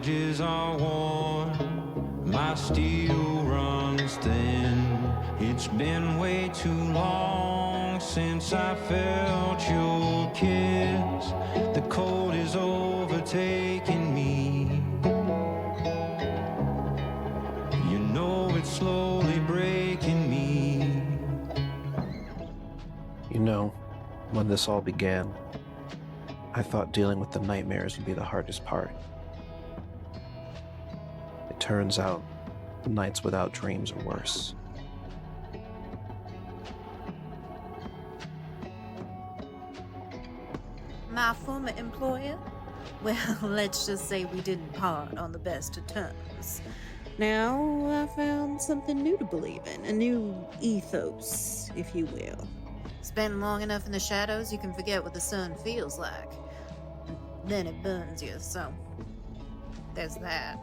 edges are worn, my steel runs thin. It's been way too long since I felt your kiss. The cold is overtaking me. You know it's slowly breaking me. You know, when this all began, I thought dealing with the nightmares would be the hardest part. It turns out, nights without dreams are worse. My former employer? Well, let's just say we didn't part on the best of terms. Now I found something new to believe in, a new ethos, if you will. Spend long enough in the shadows, you can forget what the sun feels like. Then it burns you, so there's that.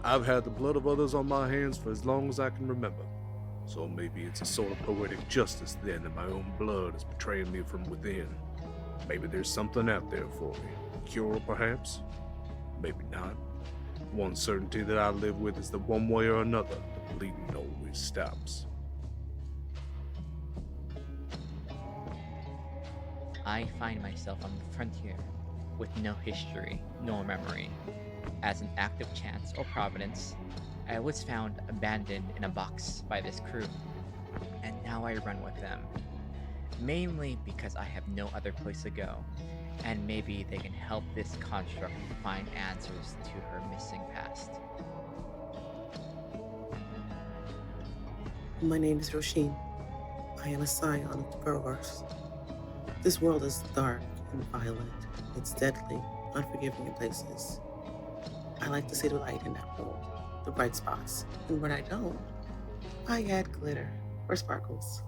I've had the blood of others on my hands for as long as I can remember. So maybe it's a sort of poetic justice then that my own blood is betraying me from within. Maybe there's something out there for me. A cure, perhaps? Maybe not. One certainty that I live with is that one way or another, the bleeding always stops. I find myself on the frontier, with no history, nor memory. As an act of chance or providence, I was found abandoned in a box by this crew, and now I run with them. Mainly because I have no other place to go, and maybe they can help this construct find answers to her missing past. My name is Roisin. I am a scion of the perverse. This world is dark and violent. It's deadly, unforgiving in places. I like to see the light in that world, the bright spots. And when I don't, I add glitter or sparkles.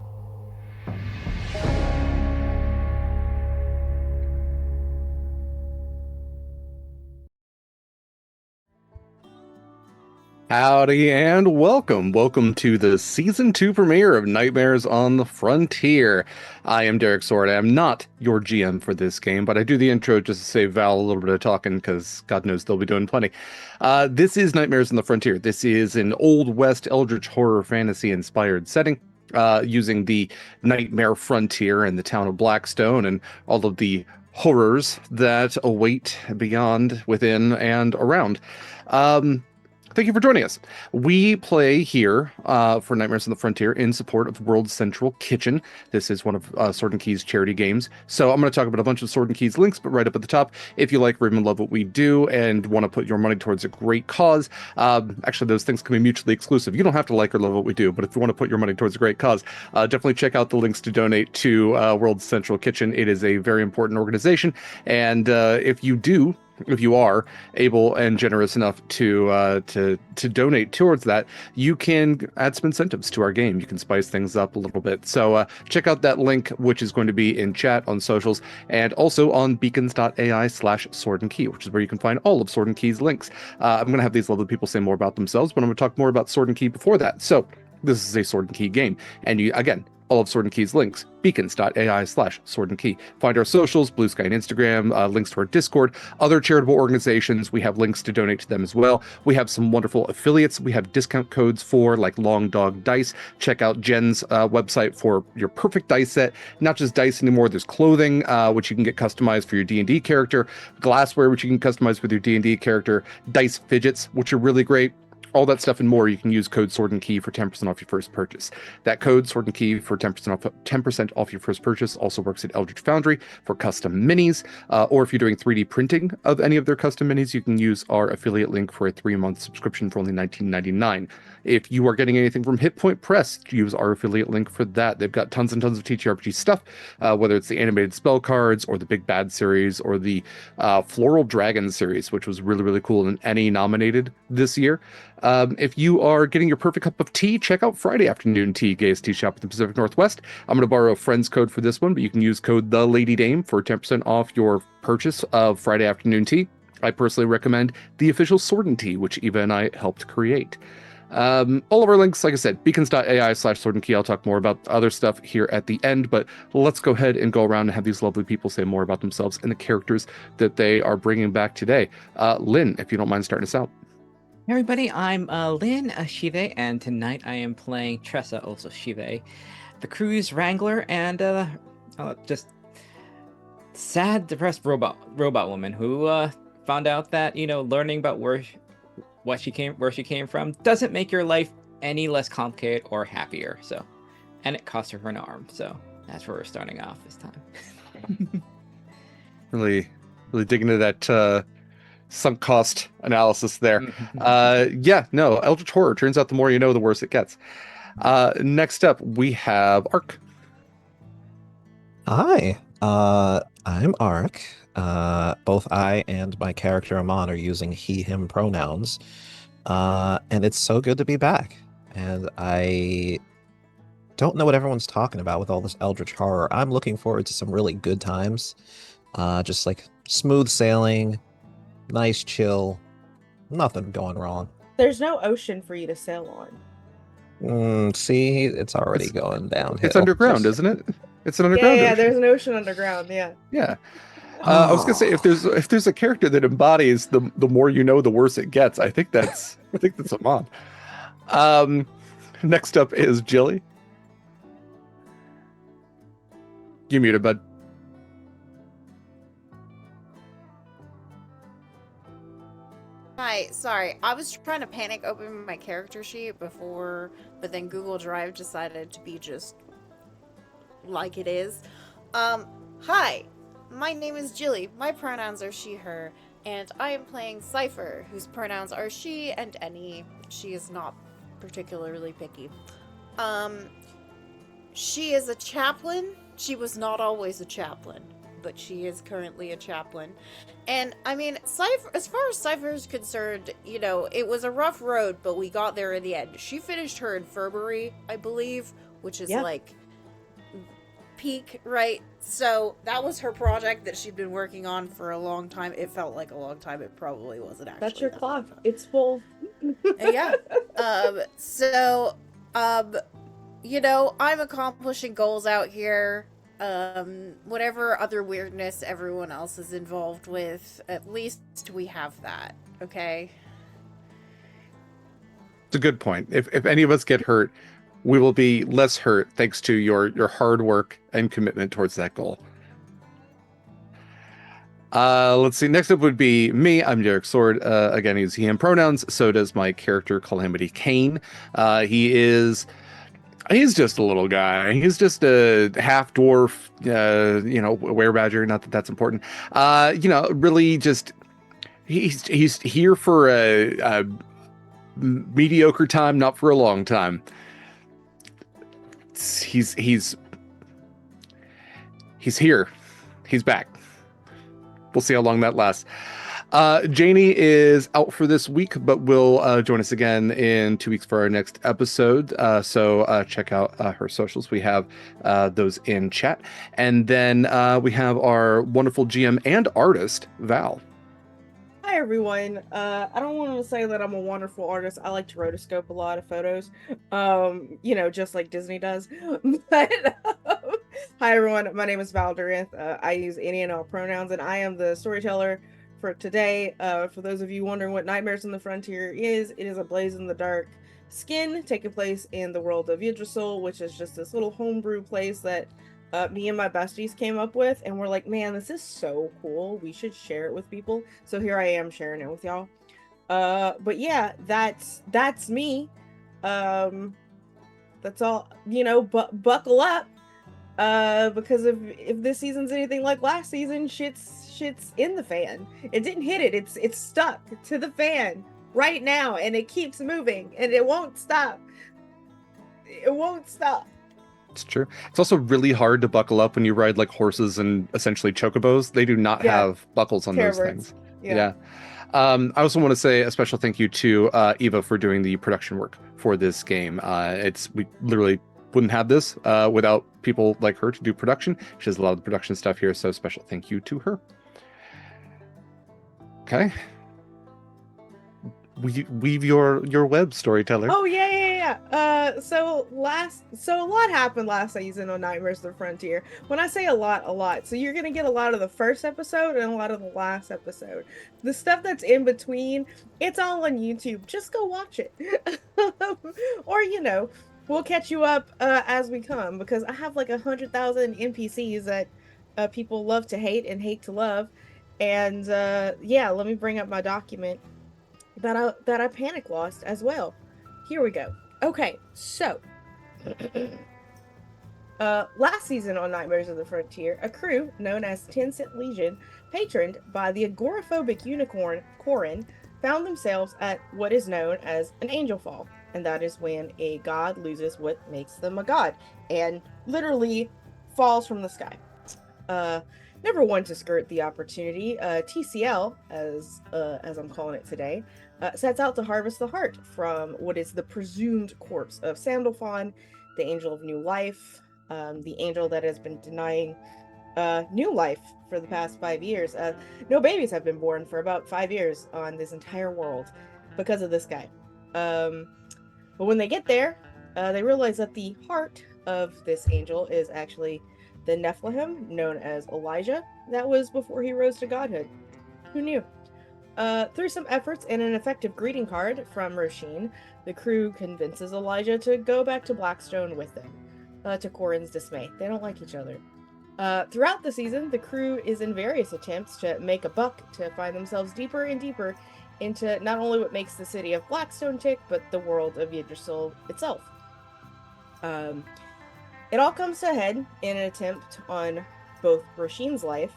Howdy and welcome. Welcome to the Season 2 premiere of Nightmares on the Frontier. I am Derek Sword. I am not your GM for this game, but I do the intro just to save Val a little bit of talking because God knows they'll be doing plenty. This is Nightmares on the Frontier. This is an Old West eldritch horror fantasy inspired setting. Using the Nightmare Frontier and the town of Blackstone and all of the horrors that await beyond, within, and around. Thank you for joining us. We play here for Nightmares on the Frontier in support of World Central Kitchen. This is one of Sword and Keys charity games. So I'm going to talk about a bunch of Sword and Keys links, but right up at the top, if you like, read, and love what we do and want to put your money towards a great cause, actually those things can be mutually exclusive. You don't have to like or love what we do, but if you want to put your money towards a great cause, definitely check out the links to donate to World Central Kitchen. It is a very important organization, and if you are able and generous enough to donate towards that, you can add some incentives to our game. You can spice things up a little bit. So check out that link, which is going to be in chat on socials and also on beacons.ai/Sword and Key, which is where you can find all of Sword and Key's links. I'm going to have these lovely people say more about themselves, but I'm going to talk more about Sword and Key before that. So this is a Sword and Key game. And you, again, all of Sword and Key's links, beacons.ai/Sword and Key. Find our socials, BlueSky and Instagram, links to our Discord, other charitable organizations. We have links to donate to them as well. We have some wonderful affiliates. We have discount codes for like Long Dog Dice. Check out Jen's website for your perfect dice set. Not just dice anymore. There's clothing, which you can get customized for your D&D character, glassware, which you can customize with your D&D character, dice fidgets, which are really great. All that stuff and more, you can use code Sword and Key for 10% off your first purchase. That code Sword and Key for 10% off your first purchase also works at Eldritch Foundry for custom minis, or if you're doing 3D printing of any of their custom minis, you can use our affiliate link for a 3-month subscription for only $19.99. If you are getting anything from Hit Point Press, use our affiliate link for that. They've got tons and tons of TTRPG stuff, whether it's the animated spell cards or the Big Bad series or the Floral Dragon series, which was really, really cool and Annie nominated this year. If you are getting your perfect cup of tea, check out Friday Afternoon Tea, gayest tea shop in the Pacific Northwest. I'm going to borrow a friend's code for this one, but you can use code The Lady Dame for 10% off your purchase of Friday Afternoon Tea. I personally recommend the official Sword and Tea, which Eva and I helped create. All of our links, like I said, beacons.ai/sword and key. I'll talk more about other stuff here at the end, but let's go ahead and go around and have these lovely people say more about themselves and the characters that they are bringing back today. Lynn, if you don't mind starting us out. Hey everybody, I'm Lynn Shive, and tonight I am playing Tressa, also Shive, the crew's wrangler, and just sad, depressed robot woman who found out that learning about where she came from doesn't make your life any less complicated or happier. So, and it cost her an arm. So that's where we're starting off this time. Really digging into that sunk cost analysis there. Eldritch horror. Turns out the more you know, the worse it gets. Next up, we have Ark. Hi, I'm Ark. Both I and my character Amon are using he, him pronouns. And it's so good to be back. And I don't know what everyone's talking about with all this eldritch horror. I'm looking forward to some really good times. Just like smooth sailing, nice chill, nothing going wrong. There's no ocean for you to sail on. See, it's already going downhill. It's underground, isn't it? It's an underground. Yeah, ocean. there's an ocean underground. Yeah. Yeah. I was gonna say if there's a character that embodies the more you know, the worse it gets. I think that's Amon. Next up is Gilly. You muted, bud. Hi, sorry. I was trying to panic open my character sheet before, but then Google Drive decided to be just like it is. Hi, my name is Gilly. My pronouns are she, her, and I am playing Cipher, whose pronouns are she and any. She is not particularly picky. She is a chaplain. She was not always a chaplain, but she is currently a chaplain. And I mean, Cipher, as far as Cipher is concerned, it was a rough road, but we got there in the end. She finished her infirmary, I believe, which is like peak, right? So that was her project that she'd been working on for a long time. It felt like a long time. It probably wasn't actually. That's your clock. It's full. Yeah. I'm accomplishing goals out here. Whatever other weirdness everyone else is involved with, at least we have that, okay? It's a good point. If any of us get hurt, we will be less hurt thanks to your hard work and commitment towards that goal. Let's see. Next up would be me. I'm Derek Sword. Again, he's he, him pronouns. So does my character Calamity Cain. He's just a little guy. He's just a half dwarf, werebadger. Not that that's important. Really just he's here for a mediocre time, not for a long time. He's here. He's back. We'll see how long that lasts. Janie is out for this week, but will join us again in 2 weeks for our next episode. So check out her socials. We have those in chat. And then we have our wonderful GM and artist, Val. Hi, everyone. I don't want to say that I'm a wonderful artist. I like to rotoscope a lot of photos, just like Disney does. But hi, everyone. My name is Valdrianth. I use any and all pronouns, and I am the storyteller for today. For those of you wondering what Nightmares on the Frontier is, it is a blaze in the dark skin taking place in the world of Yggdrasil, which is just this little homebrew place that me and my besties came up with, and we're like, man, this is so cool. We should share it with people. So here I am sharing it with y'all. But yeah, that's me. That's all. Buckle up. Because if this season's anything like last season, shit's in the fan. It didn't hit it. It's stuck to the fan right now, and it keeps moving, and it won't stop. It won't stop. It's true. It's also really hard to buckle up when you ride like horses and essentially chocobos. They do not have buckles on those things. Yeah. I also want to say a special thank you to Eva for doing the production work for this game. We literally wouldn't have this without people like her to do production. She does a lot of the production stuff here, so special thank you to her. Okay. weave your web, storyteller. Oh yeah. So a lot happened last season on Nightmares of the Frontier. When I say a lot. So you're gonna get a lot of the first episode and a lot of the last episode. The stuff that's in between, it's all on YouTube. Just go watch it, or we'll catch you up as we come, because I have like 100,000 NPCs that people love to hate and hate to love, and yeah, let me bring up my document that I panic lost as well. Here we go. Okay, so last season on Nightmares of the Frontier, a crew known as 10 Cent Legion, patroned by the agoraphobic unicorn Corin, found themselves at what is known as an angel fall, and that is when a god loses what makes them a god and literally falls from the sky. Never one to skirt the opportunity, TCL, as I'm calling it today, sets out to harvest the heart from what is the presumed corpse of Sandalphon, the angel of new life, the angel that has been denying new life for the past 5 years. No babies have been born for about 5 years on this entire world because of this guy. But when they get there, they realize that the heart of this angel is actually the Nephilim, known as Elijah. That was before he rose to godhood. Who knew? Through some efforts and an effective greeting card from Roisin, the crew convinces Elijah to go back to Blackstone with them, to Corin's dismay. They don't like each other. Throughout the season, the crew is in various attempts to make a buck, to find themselves deeper and deeper into not only what makes the city of Blackstone tick, but the world of Yggdrasil itself. It all comes to a head in an attempt on both Roisin's life,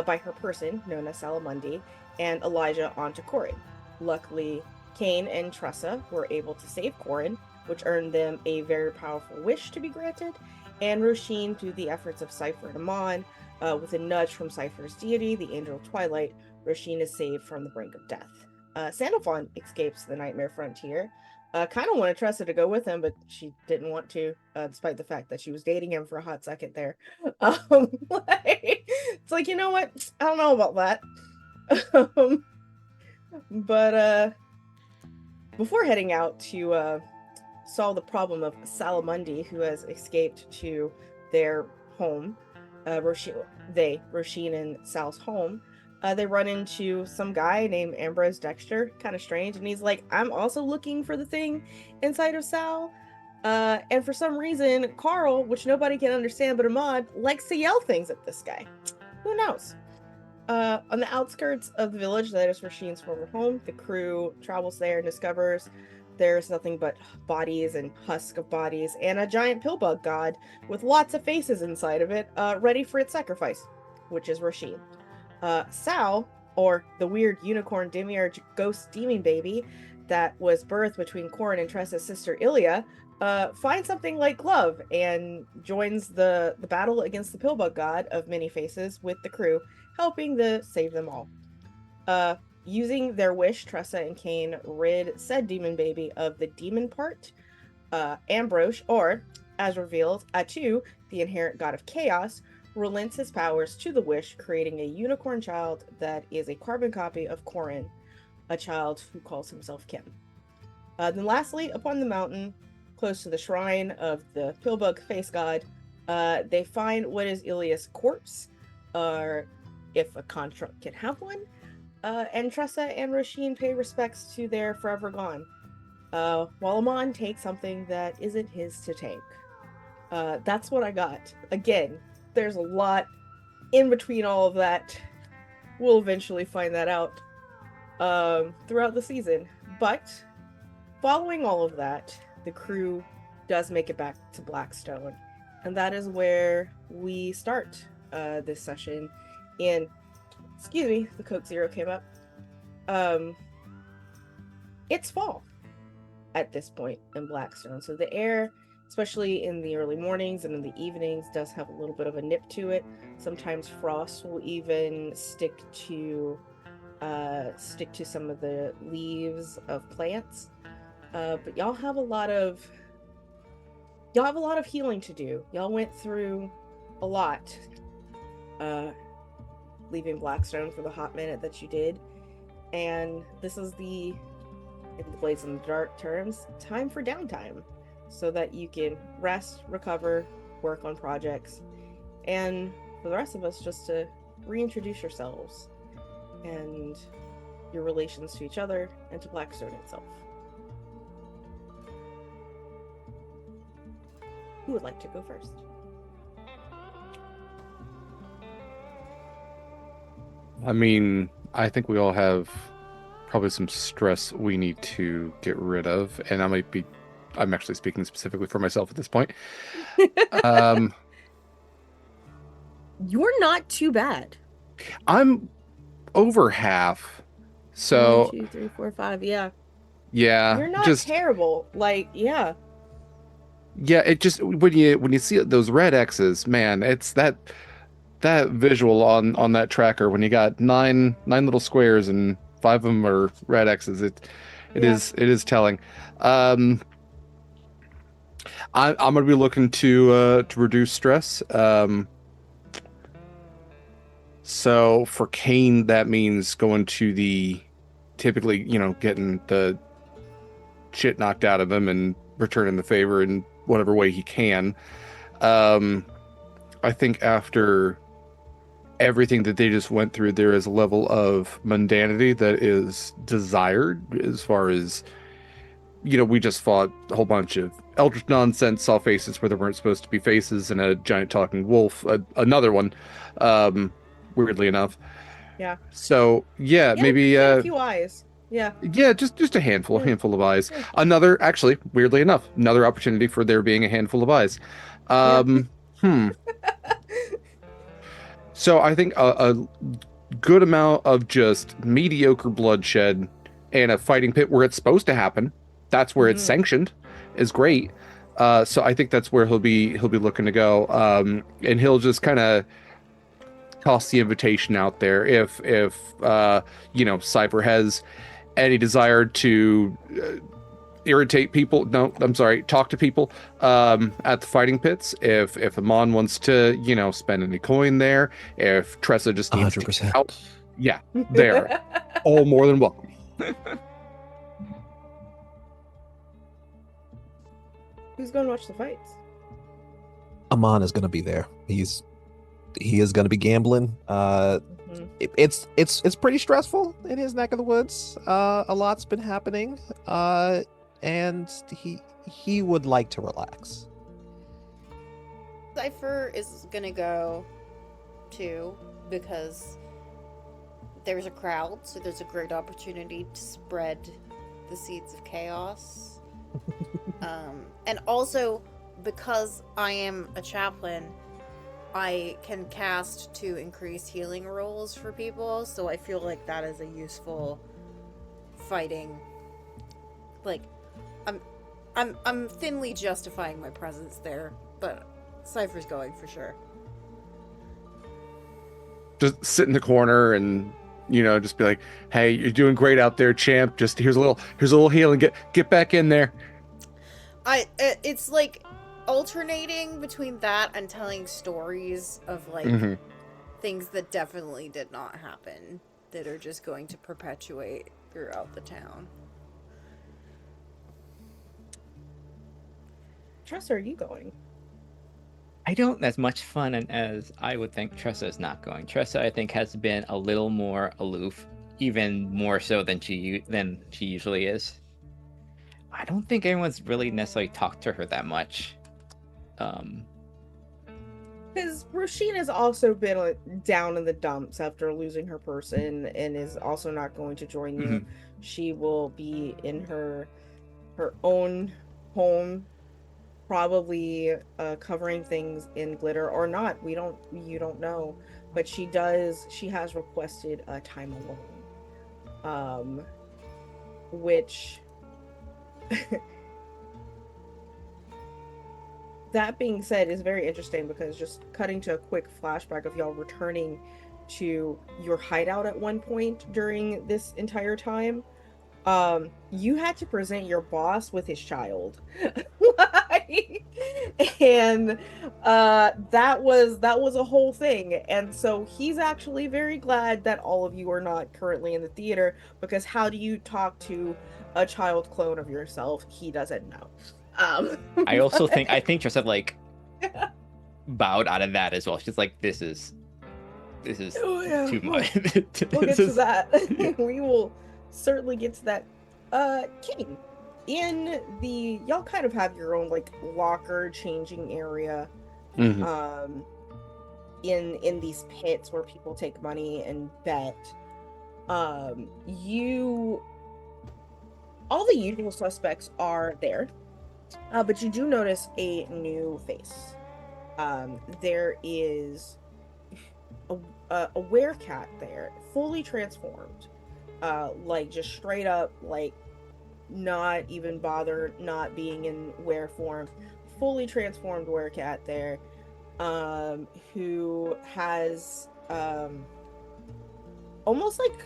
by her person, known as Salamundi, and Elijah onto Corin. Luckily, Cain and Tressa were able to save Corin, which earned them a very powerful wish to be granted, and Roisin, through the efforts of Cipher and Amon, with a nudge from Cipher's deity, the Angel of Twilight, Roisin is saved from the brink of death. Sandalphon escapes the Nightmare Frontier. Kind of wanted Tressa to go with him, but she didn't want to, despite the fact that she was dating him for a hot second there. It's like, you know what? I don't know about that. But before heading out to solve the problem of Salamundi, who has escaped to their home, Roisin and Sal's home, they run into some guy named Ambrose Dexter, kind of strange, and he's like, I'm also looking for the thing inside of Sal. And for some reason, Carl, which nobody can understand but Ahmad, likes to yell things at this guy. Who knows? On the outskirts of the village that is Roisin's former home, the crew travels there and discovers there's nothing but bodies and husk of bodies and a giant pillbug god with lots of faces inside of it, ready for its sacrifice, which is Roisin. Sal, or the weird unicorn demiurge ghost demon baby that was birthed between Corin and Tressa's sister Ilya, finds something like love and joins the battle against the pillbug god of many faces with the crew, helping to save them all. Using their wish, Tressa and Cain rid said demon baby of the demon part. Ambrose, or as revealed, Atu, the inherent god of chaos, relents his powers to the wish, creating a unicorn child that is a carbon copy of Corin, a child who calls himself Kim. Then lastly, upon the mountain, close to the shrine of the pillbug face god, they find what is Ilya's corpse, or if a construct can have one, and Tressa and Roisin pay respects to their forever gone, while Amon takes something that isn't his to take. That's what I got. Again, there's a lot in between all of that. We'll eventually find that out throughout the season. But following all of that, the crew does make it back to Blackstone. And that is where we start this session in... Excuse me, the Coke Zero came up. It's fall at this point in Blackstone. So the air, especially in the early mornings and in the evenings, does have a little bit of a nip to it. Sometimes frost will even stick to some of the leaves of plants. But y'all have a lot of healing to do. Y'all went through a lot, leaving Blackstone for the hot minute that you did, and this is the in the Blades in the Dark terms, time for downtime, so that you can rest, recover, work on projects, and for the rest of us, just to reintroduce yourselves and your relations to each other and to Blackstone itself. Who would like to go first? I mean, I think we all have probably some stress we need to get rid of, and I'm actually speaking specifically for myself at this point. You're not too bad. I'm over half. So 1, 2, 3, 4, 5. Yeah. yeah, You're not just terrible. Like, yeah. yeah, it just when you see those red X's, man, it's that visual on that tracker when you got nine little squares and 5 of them are red X's. It Yeah. is telling. I'm gonna be looking to reduce stress. So for Cain, that means going to the typically, getting the shit knocked out of him and returning the favor in whatever way he can. I think after everything that they just went through, there is a level of mundanity that is desired as far as, we just fought a whole bunch of eldritch nonsense, saw faces where there weren't supposed to be faces, and a giant talking wolf, another one, weirdly enough. Yeah. So yeah, maybe a few eyes. Yeah. Yeah, just a handful of eyes. Yeah. Another, actually, weirdly enough, another opportunity for there being a handful of eyes. So I think a good amount of just mediocre bloodshed and a fighting pit where it's supposed to happen. That's where it's sanctioned. Is great. So I think that's where he'll be looking to go. And he'll just kind of toss the invitation out there if Cipher has any desire to irritate people. No, I'm sorry, talk to people at the fighting pits. If Amon wants to, spend any coin there, if Tressa just needs 100%. to get out, yeah, they're all more than welcome. Who's going to watch the fights? Amon is going to be there. He is going to be gambling. It's pretty stressful in his neck of the woods. A lot's been happening, and he would like to relax. Cipher is gonna go too because there's a crowd, so there's a great opportunity to spread the seeds of chaos. And also because I am a chaplain, I can cast to increase healing rolls for people, so I feel like that is a useful fighting. Like, I'm thinly justifying my presence there, but Cipher's going for sure. Just sit in the corner and just be like, "Hey, you're doing great out there, champ. Just here's a little healing. Get back in there." It's like alternating between that and telling stories of like things that definitely did not happen that are just going to perpetuate throughout the town. Tressa, are you going? I don't as much fun as I would think Tressa is not going. Tressa, I think, has been a little more aloof, even more so than she usually is. I don't think anyone's really necessarily talked to her that much. Because Roisin has also been down in the dumps after losing her person and is also not going to join you. She will be in her own home, probably covering things in glitter or not. You don't know, but she has requested a time alone, which that being said is very interesting, because just cutting to a quick flashback of y'all returning to your hideout at one point during this entire time, you had to present your boss with his child. And that was a whole thing. And so he's actually very glad that all of you are not currently in the theater, because how do you talk to a child clone of yourself. He doesn't know. I also think Tressa like bowed out of that as well. She's like, this is Oh, yeah. too much. We'll get to that. We will certainly get to that. Cain, y'all kind of have your own like locker changing area. Mhm. In these pits where people take money and bet. All the usual suspects are there, but you do notice a new face. There is a werecat there, fully transformed, like just straight up, like not even bothered not being in were form, fully transformed werecat there, who has almost like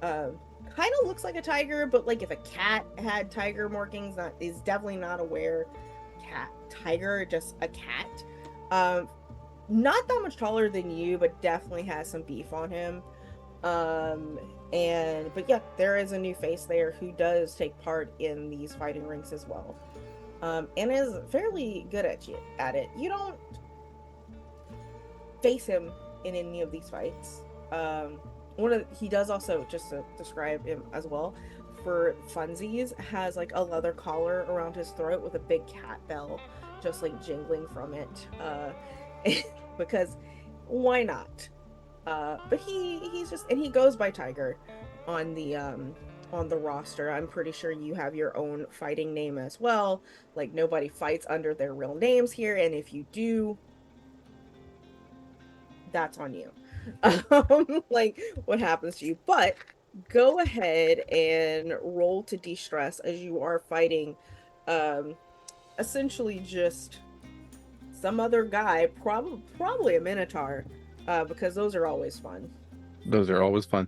kind of looks like a tiger, but like if a cat had tiger markings, is definitely not a were-cat tiger, just a cat. Not that much taller than you, but definitely has some beef on him. But yeah, there is a new face there who does take part in these fighting rinks as well. And is fairly good at it. You don't face him in any of these fights. He does also, just to describe him as well, for funsies, has like a leather collar around his throat with a big cat bell just like jingling from it. Because why not? But he's just, and he goes by Tiger on the roster. I'm pretty sure you have your own fighting name as well. Like, nobody fights under their real names here, and if you do, that's on you. Like, what happens to you. But go ahead and roll to de-stress as you are fighting essentially just some other guy, probably a minotaur, because those are always fun. Those are always fun.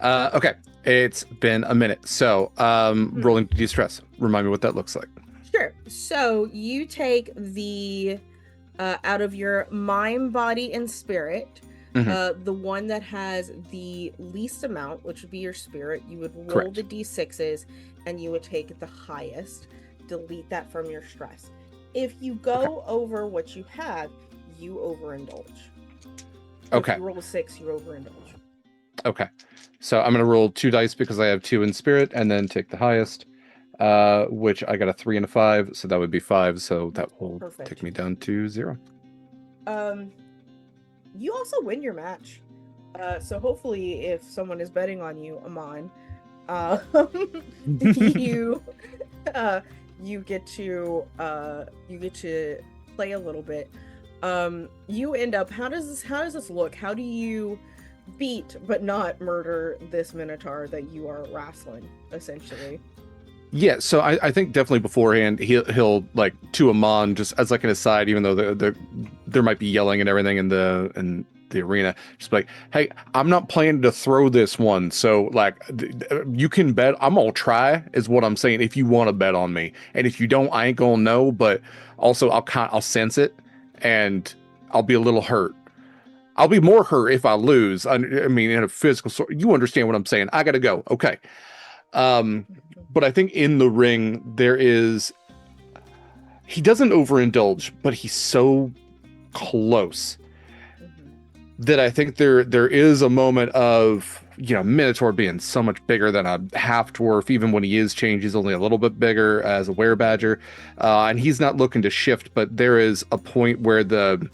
Okay, it's been a minute. So, rolling to de-stress. Remind me what that looks like. Sure. So you take the out of your mind, body, and spirit, the one that has the least amount, which would be your spirit. You would roll Correct. the d6s, and you would take the highest. Delete that from your stress. If you go over what you have, you overindulge. Okay. If you roll a 6, you overindulge. Okay. So I'm going to roll 2 dice because I have 2 in spirit and then take the highest, which I got a 3 and a 5. So that would be 5. So that will take me down to 0. You also win your match. So hopefully if someone is betting on you, Amon, you get to play a little bit. You end up, how does this look? How do you beat but not murder this minotaur that you are wrestling, essentially? Yeah, so I think definitely beforehand he'll like to Amon, just as like an aside, even though there might be yelling and everything in the arena, just like, hey, I'm not planning to throw this one, so like you can bet. I'm gonna try, is what I'm saying. If you want to bet on me, and if you don't, I ain't gonna know. But also, I'll sense it, and I'll be a little hurt. I'll be more hurt if I lose. I mean, in a physical sort. You understand what I'm saying? I gotta go. Okay. But I think in the ring he doesn't overindulge, but he's so close that I think there is a moment of, Minotaur being so much bigger than a half dwarf. Even when he is changed, he's only a little bit bigger as a werebadger, and he's not looking to shift. But there is a point where the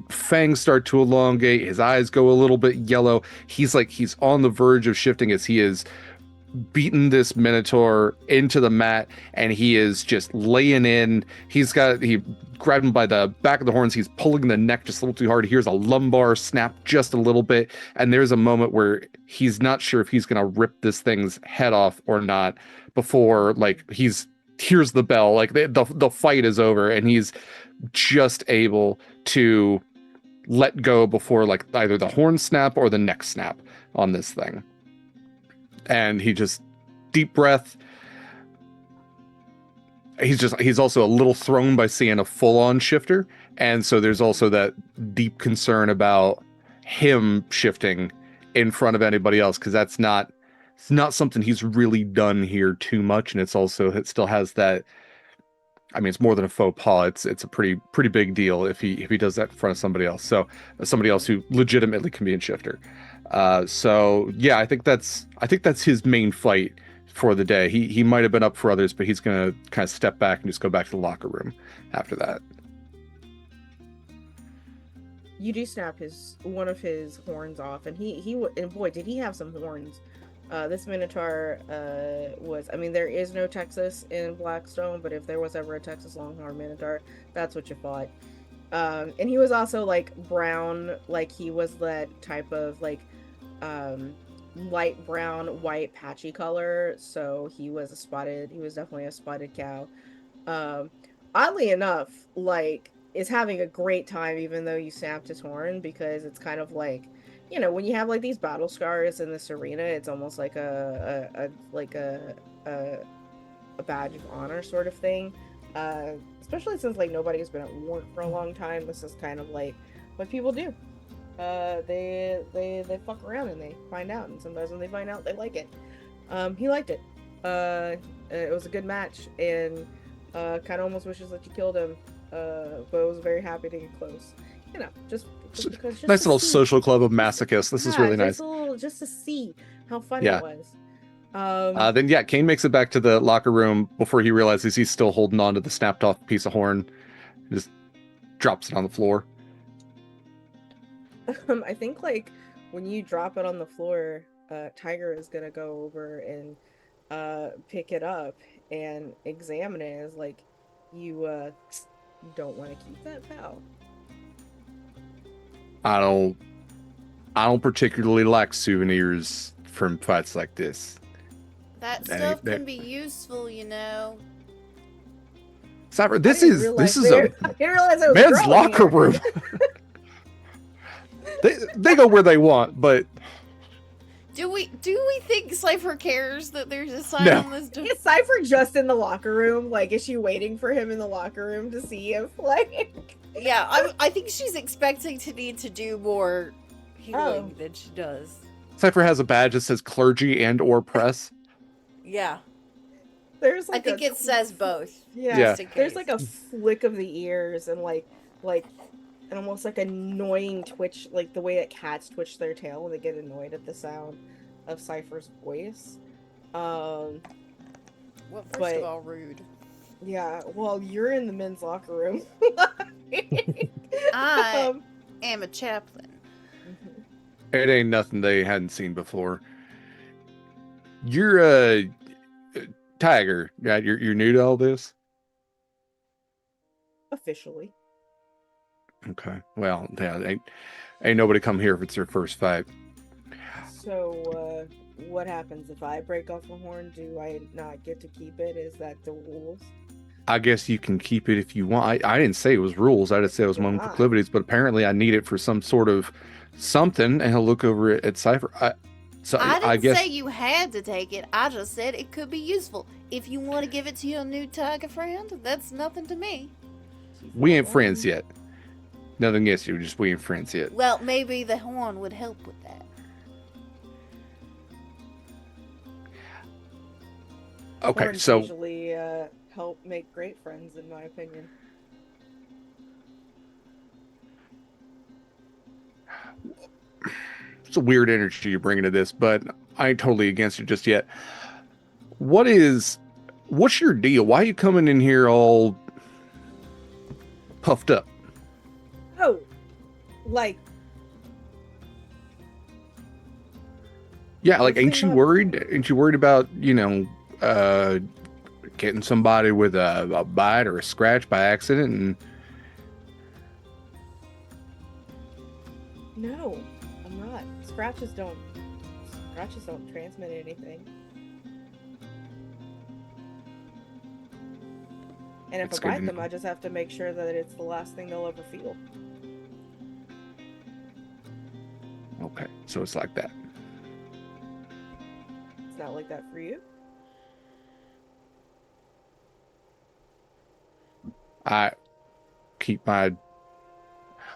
fangs start to elongate, his eyes go a little bit yellow. He's on the verge of shifting as he is beaten this minotaur into the mat, and he is just laying in. He grabbed him by the back of the horns. He's pulling the neck just a little too hard. He hears a lumbar snap just a little bit, and there's a moment where he's not sure if he's gonna rip this thing's head off or not before hears the bell, like the fight is over, and he's just able to let go before like either the horn snap or the neck snap on this thing. And he just deep breath. He's also a little thrown by seeing a full-on shifter, and so there's also that deep concern about him shifting in front of anybody else, because that's not it's not something he's really done here too much, and it still has that. I mean, it's more than a faux pas. It's a pretty big deal if he does that in front of somebody else. So somebody else who legitimately can be in shifter. So yeah, I think that's his main fight for the day. He might have been up for others, but he's gonna kind of step back and just go back to the locker room after that. You do snap one of his horns off, and and boy, did he have some horns. This Minotaur was, I mean, there is no Texas in Blackstone, but if there was ever a Texas Longhorn Minotaur, that's what you fought. And he was also like brown, like he was that type of like light brown, white, patchy color. So he was definitely a spotted cow. Oddly enough, like, is having a great time even though you snapped his horn, because it's kind of like, you know, when you have like these battle scars in this arena, it's almost like a badge of honor sort of thing. Especially since like nobody's been at war for a long time. This is kind of like what people do. They fuck around and they find out, and sometimes when they find out, they like it. He liked it. It was a good match, and kind of almost wishes that you killed him. But was very happy to get close. You know, just nice little social club of masochists. This is really nice. Just to see how fun Yeah. it was. Then yeah, Cain makes it back to the locker room before he realizes he's still holding on to the snapped off piece of horn. Just drops it on the floor. I think like when you drop it on the floor, Tiger is gonna go over and pick it up and examine it. As like, you don't want to keep that, pal. I don't particularly like souvenirs from fights like this. That stuff can be useful, you know. Cipher, this is a I didn't realize it was men's growing locker here. room. they go where they want, but Do we think Cipher cares that there's a sign No. on this door? Is Cipher just in the locker room? Like, is she waiting for him in the locker room to see if, like... Yeah, I think she's expecting to need to do more healing than she does. Cipher has a badge that says clergy and or press. Yeah, There's I like think it says both. Yeah, Yeah. just in there's case. like a flick of the ears and like an almost like annoying twitch, like the way that cats twitch their tail when they get annoyed at the sound of Cipher's voice. Well, first but- of all, rude. Yeah, well, you're in the men's locker room. I am a chaplain. It ain't nothing they hadn't seen before. You're a Tiger. Yeah, you're new to all this. Officially. Okay. Well, yeah, ain't nobody come here if it's their first fight. So, what happens if I break off a horn? Do I not get to keep it? Is that the rules? I guess you can keep it if you want. I didn't say it was rules. I just said it was my own proclivities, but apparently I need it for some sort of something. And he'll look over at Cipher. I didn't guess say you had to take it. I just said it could be useful. If you want to give it to your new tiger friend, that's nothing to me. we ain't friends yet. Nothing against you, just we ain't friends yet. Well, maybe the horn would help with that. Okay, Horns so usually help make great friends, in my opinion. it's a weird energy you're bringing to this, but I ain't totally against it just yet. What's your deal? Why are you coming in here all puffed up? Oh, like, Yeah, like, What's ain't going you on? worried? Ain't you worried about, getting somebody with a bite or a scratch by accident? And no, I'm not. Scratches don't transmit anything. And if That's I good bite to them, know. I just have to make sure that it's the last thing they'll ever feel. okay, so it's like that. It's not like that for you. I keep my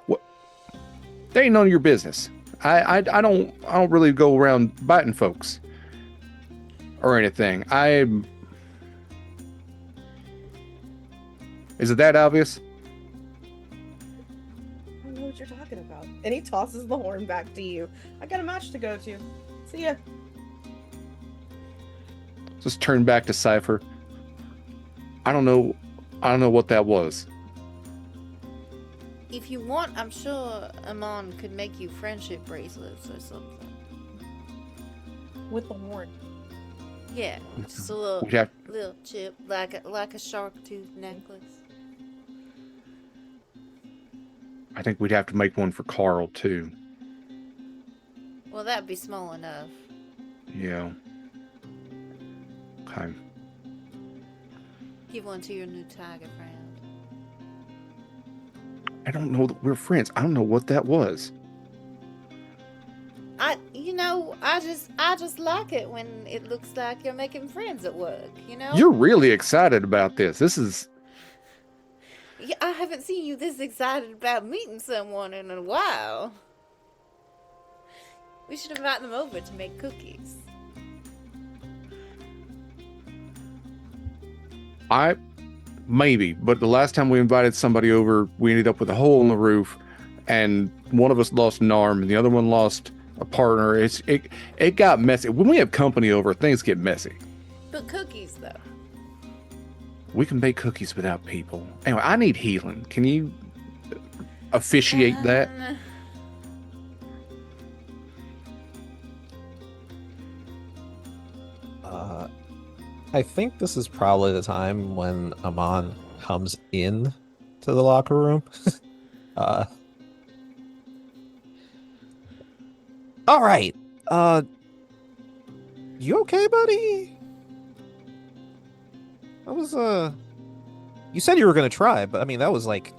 what? They ain't none of your business. I don't really go around biting folks. or anything. Is it that obvious? I don't know what you're talking about. And he tosses the horn back to you. I got a match to go to. See ya. Just turn back to Cipher. I don't know what that was. If you want, I'm sure Amon could make you friendship bracelets or something. With the horn. Yeah, just a little We'd have- little chip, like a shark tooth necklace. I think we'd have to make one for Carl too. Well, that'd be small enough. Yeah. Okay. Give one to your new tiger friend. I don't know that we're friends. I don't know what that was. I just like it when it looks like you're making friends at work, you know? You're really excited about this. This is Yeah, I haven't seen you this excited about meeting someone in a while. We should invite them over to make cookies. Maybe, but the last time we invited somebody over, we ended up with a hole in the roof, and one of us lost an arm, and the other one lost a partner. It got messy. When we have company over, things get messy. But cookies, though. We can bake cookies without people. Anyway, I need healing. Can you officiate that? I think this is probably the time when Amon comes in to the locker room. All right. You okay, buddy? That was you said you were gonna try, but I mean that was like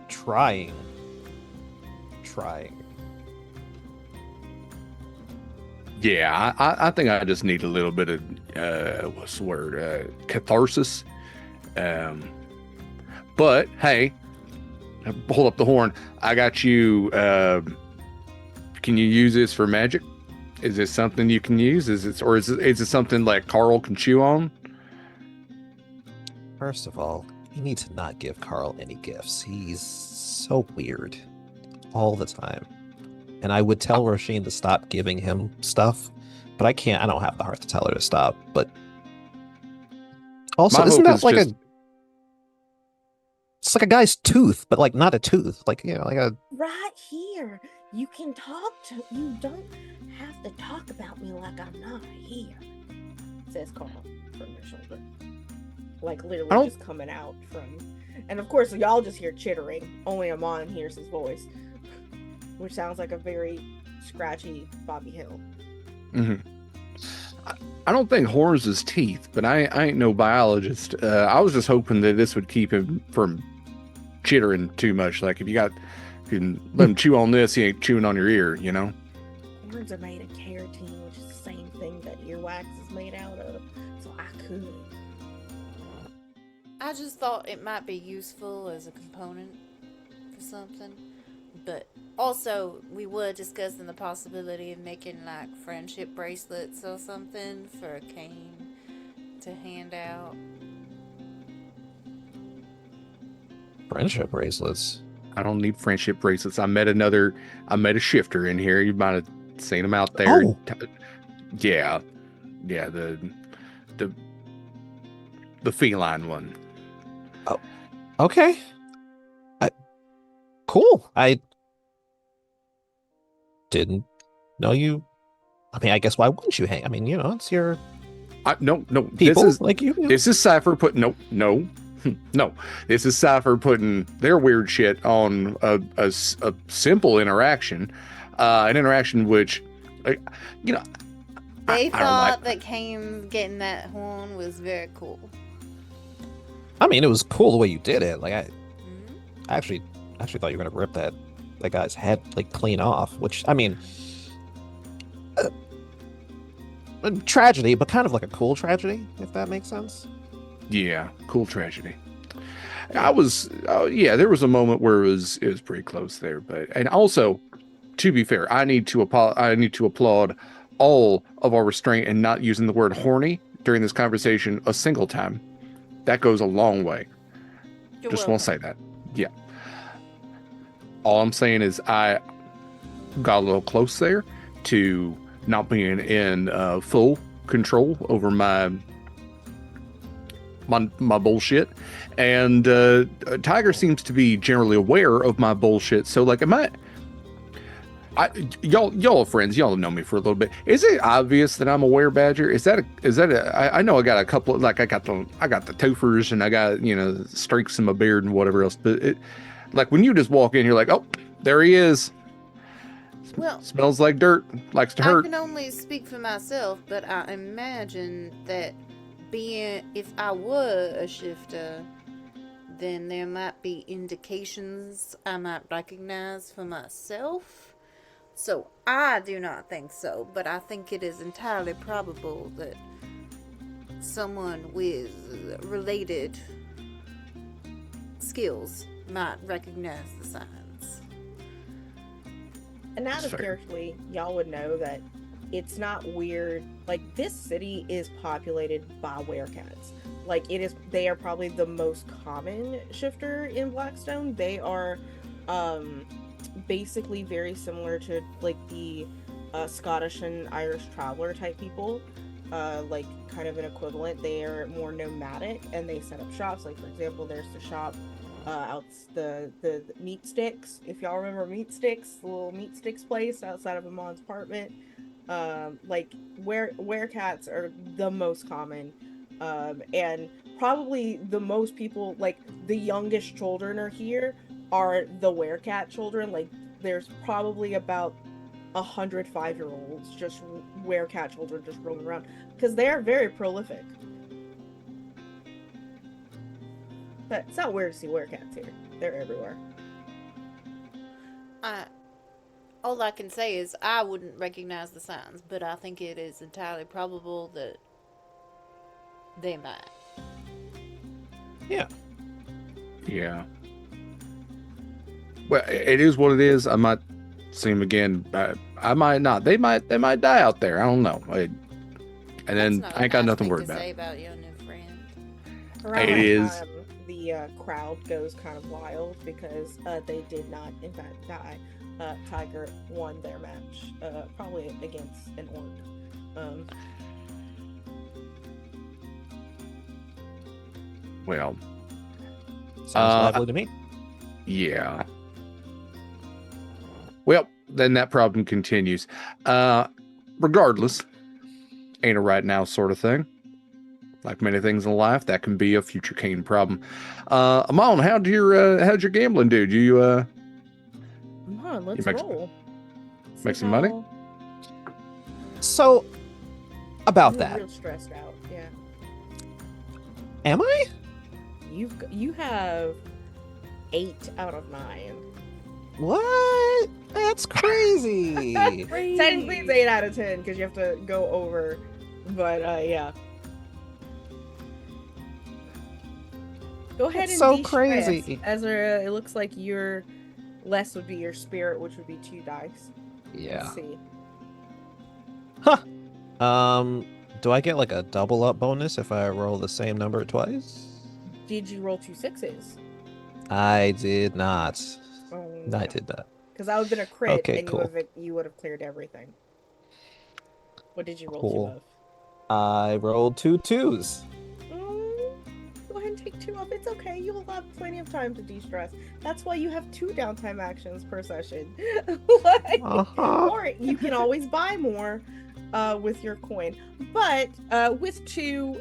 trying. Yeah, I think I just need a little bit of what's the word? Catharsis. But hey, hold up the horn. I got you. Can you use this for magic? Is this something you can use? Is it something like Carl can chew on? First of all, you need to not give Carl any gifts. He's so weird all the time. And I would tell Roisin to stop giving him stuff, but I can't. I don't have the heart to tell her to stop. But also, My isn't hope that like just- it's like a guy's tooth, but like not a tooth, like like a. Right here. You can talk to. You don't have to talk about me like I'm not here. Says Carl from your shoulder. Like literally just coming out from. And of course, y'all just hear chittering. Only Amon hears his voice, which sounds like a very scratchy Bobby Hill. Mm-hmm. I don't think horns is teeth, but I ain't no biologist. I was just hoping that this would keep him from chittering too much. Like if you can let him chew on this, he ain't chewing on your ear, you know? Horns are made of keratin, which is the same thing that earwax is made out of. So I could. I just thought it might be useful as a component for something. But also, we were discussing the possibility of making like friendship bracelets or something for Cain to hand out. Friendship bracelets. I don't need friendship bracelets. I met a shifter in here. You might have seen him out there. Oh. Yeah, the feline one. Okay. Cool. I didn't know you. I mean, I guess why wouldn't you hang? I mean, it's your No. people. This is like you. This is Cipher putting no. This is Cipher putting their weird shit on a simple interaction, an interaction which, They I thought that Cain getting that horn was very cool. I mean, it was cool the way you did it. Like I Mhm. actually thought you were gonna rip that guy's head like clean off. Which I mean, a tragedy, but kind of like a cool tragedy, if that makes sense. yeah, cool tragedy. There was a moment where it was pretty close there, and also, to be fair, I need to applaud all of our restraint and not using the word horny during this conversation a single time. That goes a long way. You're Just welcome. want to say that. Yeah. All I'm saying is I got a little close there to not being in full control over my bullshit, and Tiger seems to be generally aware of my bullshit. So like, y'all are friends. Y'all know me for a little bit. Is it obvious that I'm a werebadger? I know I got a couple. Like I got the toofers and I got streaks in my beard and whatever else. But like when you just walk in, you're like, oh, there he is. Well, Smells like dirt. Likes to I hurt. can only speak for myself, but I imagine that if I were a shifter, then there might be indications I might recognize for myself. So I do not think so, but I think it is entirely probable that someone with related skills might recognize the signs. And now That's fair. spiritually, y'all would know that it's not weird. Like, this city is populated by werecats. Like, they are probably the most common shifter in Blackstone. They are basically very similar to like the Scottish and Irish traveler type people. Like kind of an equivalent. They are more nomadic and they set up shops. Like, for example, there's the shop out the meat sticks. If y'all remember meat sticks, the little meat sticks place outside of Amon's apartment. Like werecats are the most common, and probably the most people, like the youngest children are here are the werecat children. Like there's probably about 100 5-year-olds, just werecat children just roaming around because they are very prolific. But it's not weird to see werecats here. They're everywhere. All I can say is I wouldn't recognize the signs, but I think it is entirely probable that they might. Yeah. Yeah. Well, it is what it is. I might see him again. I might not. They might die out there. I don't know. And then That's not I ain't a got nice nothing thing worried to about. say about your new friend. Around It that is. time, the crowd goes kind of wild because they did not, in fact, die. Tiger won their match, probably against an orc. Well, Sounds Uh, lively to me. yeah. Well, then that problem continues. Regardless, ain't a right now sort of thing. Like many things in life, that can be a future Cain problem. Amon, how'd your gambling do? Do you Come on, let's make- roll. make See some money? how- So, about I'm that, real stressed out. Yeah, am I? you have 8 out of 9. What? That's crazy. Technically, it's 8 out of 10 because you have to go over. But yeah. Go ahead That's and so de-stress. crazy. Ezra, it looks like your less would be your spirit, which would be 2 dice. Yeah. Let's see. Do I get like a double up bonus if I roll the same number twice? Did you roll 2 6s? I did not. Oh, I did not. Because that would have been a crit, Okay, and cool. you would have cleared everything. What did you roll Cool. 2 of? I rolled 2 2s. Go ahead and take 2 off. It's okay. You'll have plenty of time to de-stress. That's why you have 2 downtime actions per session. Like, Uh-huh. or you can always buy more with your coin. But with 2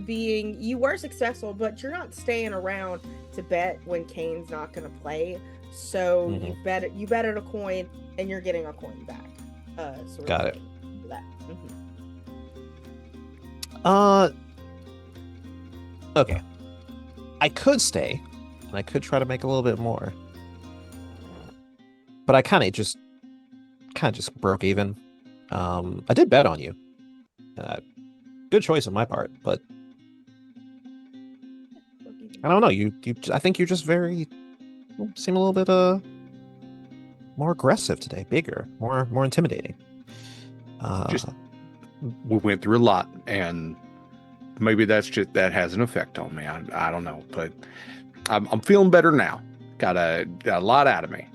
being, you were successful, but you're not staying around to bet when Cain's not going to play. So you betted a coin, and you're getting a coin back. Sort Got of it. thing. That. Okay. I could stay, and I could try to make a little bit more. But I kind of just broke even. I did bet on you. Good choice on my part, but I don't know. I think you're just seem a little bit more aggressive today, bigger, more intimidating. Just we went through a lot, and maybe that has an effect on me. I don't know, but I'm feeling better now. Got a lot out of me.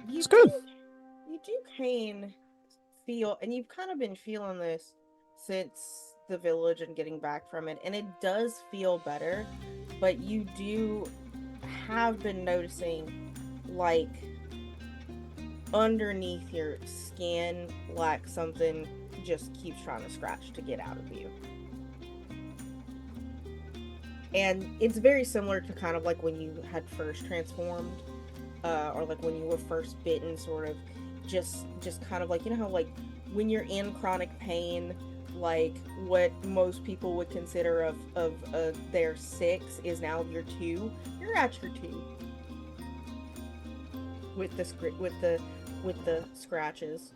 It's good. You do, Cain, feel, and you've kind of been feeling this since the village and getting back from it, and it does feel better, but you do have been noticing, like, underneath your skin, like something just keeps trying to scratch to get out of you. And it's very similar to kind of like when you had first transformed, or like when you were first bitten, sort of just kind of like, you know how like when you're in chronic pain, like what most people would consider of their 6 is now your 2. You're at your 2 with the scratches.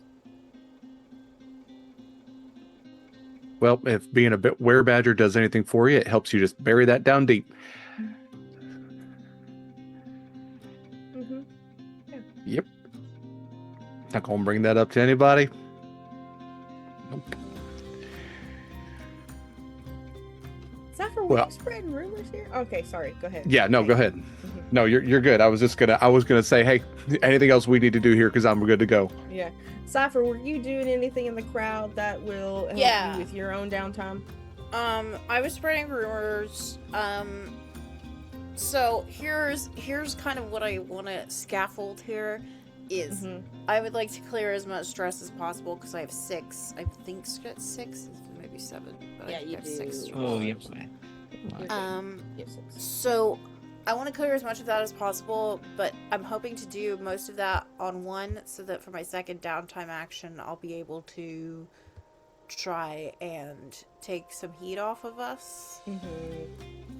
Well, if being a bit werebadger does anything for you, it helps you just bury that down deep. Mm-hmm. Yeah. Yep. Not gonna bring that up to anybody. Nope. Cipher, were Well- you spreading rumors here? Okay, sorry. Go ahead. Yeah, no, Okay. go ahead. Mhm. No, you're good. I was gonna say, hey, anything else we need to do here? Because I'm good to go. Yeah. Cipher, were you doing anything in the crowd that will help Yeah. you with your own downtime? I was spreading rumors. So here's kind of what I want to scaffold here is Mhm. I would like to clear as much stress as possible because I have 6. I think it's 6, maybe 7. But Yeah, I think you I have do. 6. Oh, yep. Yes, So I want to clear as much of that as possible, but I'm hoping to do most of that on one so that for my second downtime action, I'll be able to try and take some heat off of us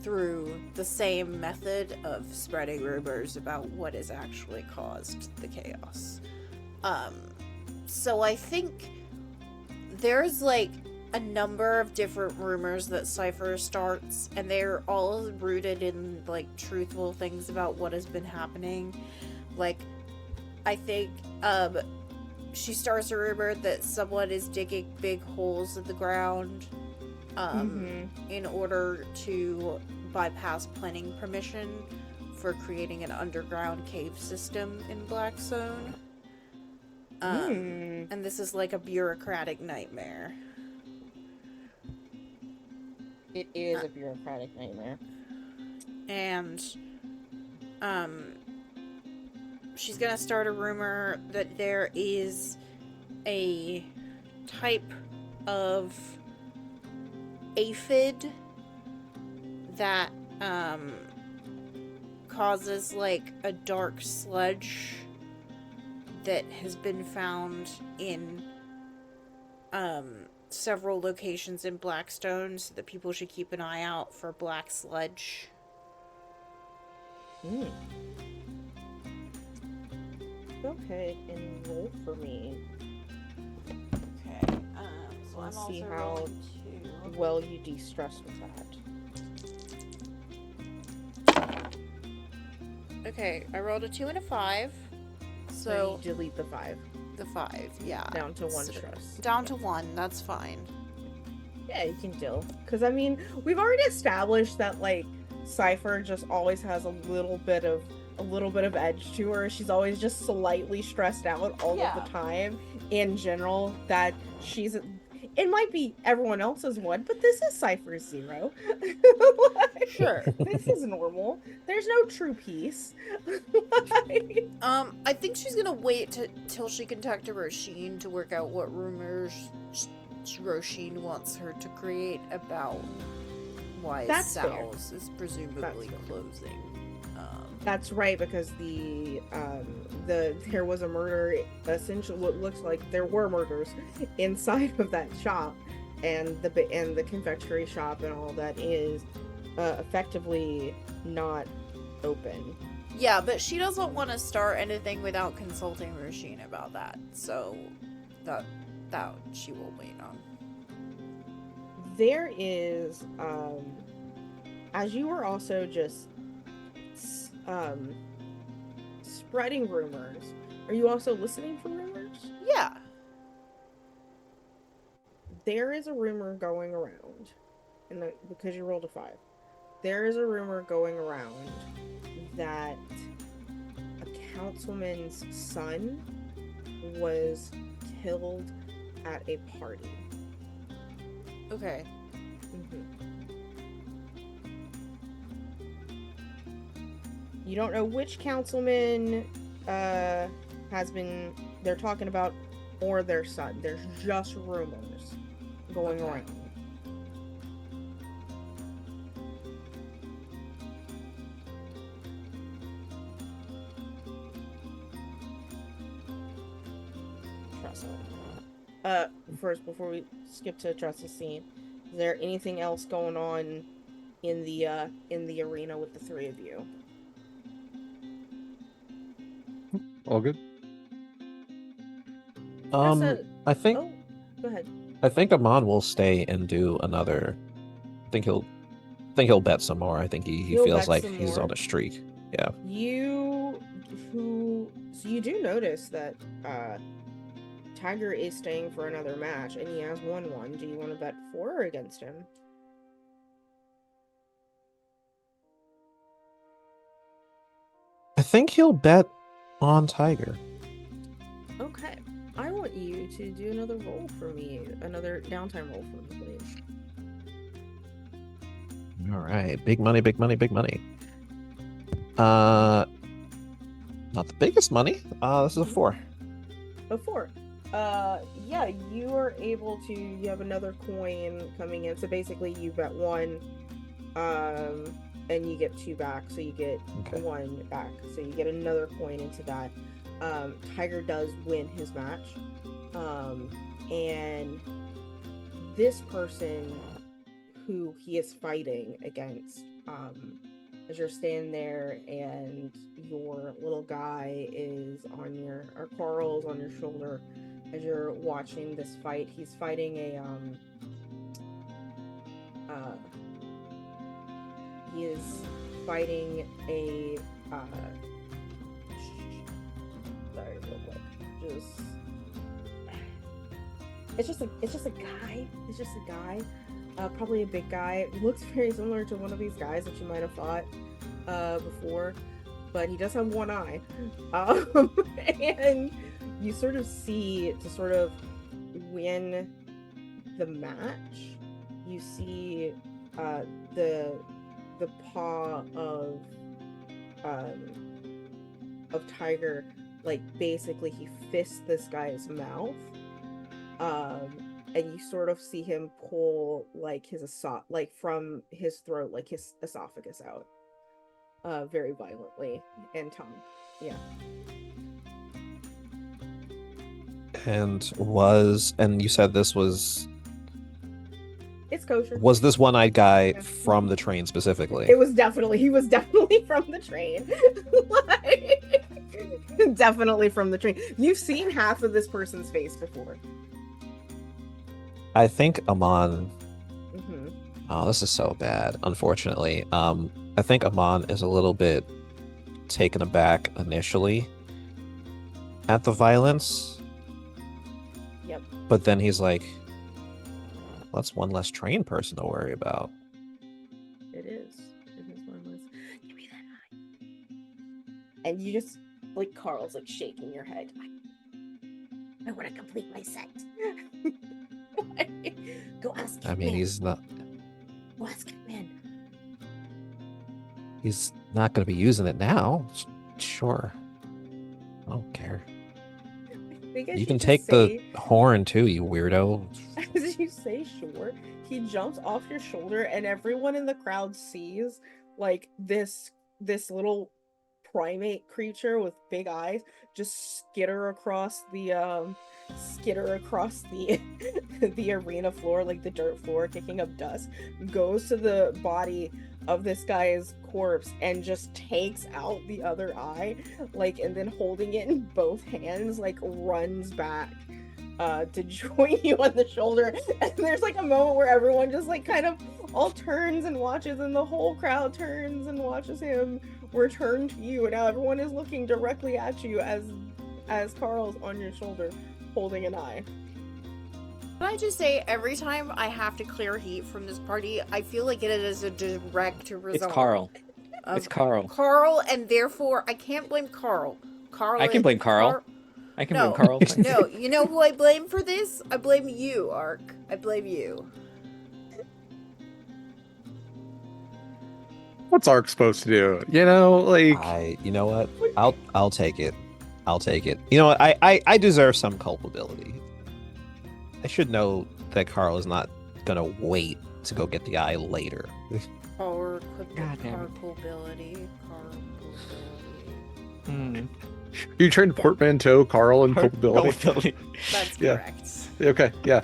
through the same method of spreading rumors about what has actually caused the chaos. So I think there's like a number of different rumors that Cipher starts, and they're all rooted in like truthful things about what has been happening. Like, I think she starts a rumor that someone is digging big holes in the ground in order to bypass planning permission for creating an underground cave system in Blackstone. And this is like a bureaucratic nightmare. It is a bureaucratic nightmare. And she's gonna start a rumor that there is a type of aphid that causes like a dark sludge that has been found in several locations in Blackstone, so that people should keep an eye out for black sludge. Go ahead and roll for me. Okay. So Let's I'm see also how rolling 2. well you de-stress with that. Okay, I rolled a 2 and a 5. So So you delete the 5 the 5, yeah. down to 1 So- stress. Down to 1, that's fine. Yeah, you can deal. Because, I mean, we've already established that, like, Cipher just always has a little bit of edge to her. She's always just slightly stressed out all of the time. In general, that she's... It might be everyone else's 1, but this is Cipher's 0. Like, Sure. This is normal. There's no true peace. Like, I think she's gonna wait till she can talk to Roisin to work out what rumors Roisin wants her to create about why That's fair. Sal's is presumably That's fair. closing. That's right, because there was a murder. Essentially, what looks like there were murders inside of that shop, and the confectionery shop and all that is effectively not open. Yeah, but she doesn't want to start anything without consulting Roisin about that. So that she will wait on. There is, as you were also just spreading rumors, are you also listening for rumors? Yeah. there is a rumor going around, because you rolled a 5, there is a rumor going around that a councilman's son was killed at a party. Okay. You don't know which councilman has been they're talking about, or their son. There's just rumors going around. Tressa. First, before we skip to Tressa's scene, is there anything else going on in the arena with the three of you? All good. Tressa, I think oh, go ahead. I think Amon will stay and do another. I think he'll bet some more. I think he He'll feels bet like some he's more. on a streak. Yeah. So you do notice that Tiger is staying for another match, and he has won one. Do you want to bet for or against him? I think he'll bet on Tiger. Okay. I want you to do another roll for me. Another downtime roll for me, please. All right. Big money, big money, big money. Not the biggest money. This is a 4. A 4. Yeah, you are able to, you have another coin coming in. So basically you bet 1, and you get 2 back. So you get 1 back. So you get another coin into that. Tiger does win his match. And this person who he is fighting against, as you're standing there and your little guy is on your, or Carl's on your shoulder, as you're watching this fight, he's fighting he is fighting a, sorry, real quick, it's just a guy, probably a big guy. He looks very similar to one of these guys that you might have fought before, but he does have one eye. And you sort of see, to sort of win the match, you see the paw of Tiger, like basically he fists this guy's mouth, and you sort of see him pull like from his throat, like his esophagus out, very violently, and tongue. Yeah. And you said this was, it's kosher. Was this one-eyed guy from the train specifically? He was definitely from the train. Like, definitely from the train. You've seen half of this person's face before. I think Amon. Oh, this is so bad, unfortunately. I think Amon is a little bit taken aback initially at the violence. Yep. But then he's like, well, that's one less train person to worry about. It is one less. Give me that eye. And you just, like, Carl's like shaking your head. I want to complete my set. Go ask him. I mean, he's not. Go ask him, man. He's not going to be using it now. Sure. I don't care. You can take the horn too, you weirdo. As you say, sure, he jumps off your shoulder, and everyone in the crowd sees like this little primate creature with big eyes just skitter across the the arena floor, like the dirt floor, kicking up dust, goes to the body of this guy's corpse and just takes out the other eye, like, and then holding it in both hands, like, runs back to join you on the shoulder. And there's like a moment where everyone just like kind of all turns and watches, and the whole crowd turns and watches him return to you, and now everyone is looking directly at you as Carl's on your shoulder holding an eye. Can I just say, every time I have to clear heat from this party, I feel like it is a direct result. It's Carl. of It's Carl. Carl, and therefore I can't blame Carl. Carl. I can blame Carl. I can blame Carl. No, you know who I blame for this? I blame you, Ark. I blame you. What's Ark supposed to do? You know, like you know what? I'll take it. I'll take it. You know what? I deserve some culpability. I should know that Carl is not gonna wait to go get the eye later. Or Carpability. you turned portmanteau Carl and culpability. That's Yeah. correct. Okay, yeah.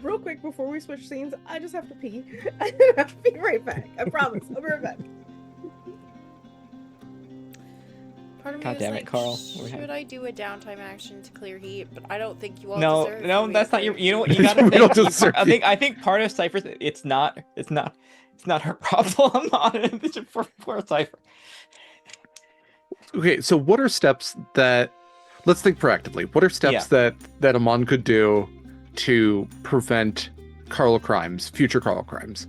Real quick before we switch scenes, I just have to pee. I'll be right back. I promise. I'll be right back. Part of me God was damn it, like, Carl. should I do a downtime action to clear heat? But I don't think you all No, deserve no, for me that's to not your. clear You know what? heat. You gotta We think. don't deserve I think part of Cipher's. It's not her problem. For Cipher. Okay, so what are steps that let's think proactively. What are steps that Amon could do to prevent future Carl crimes?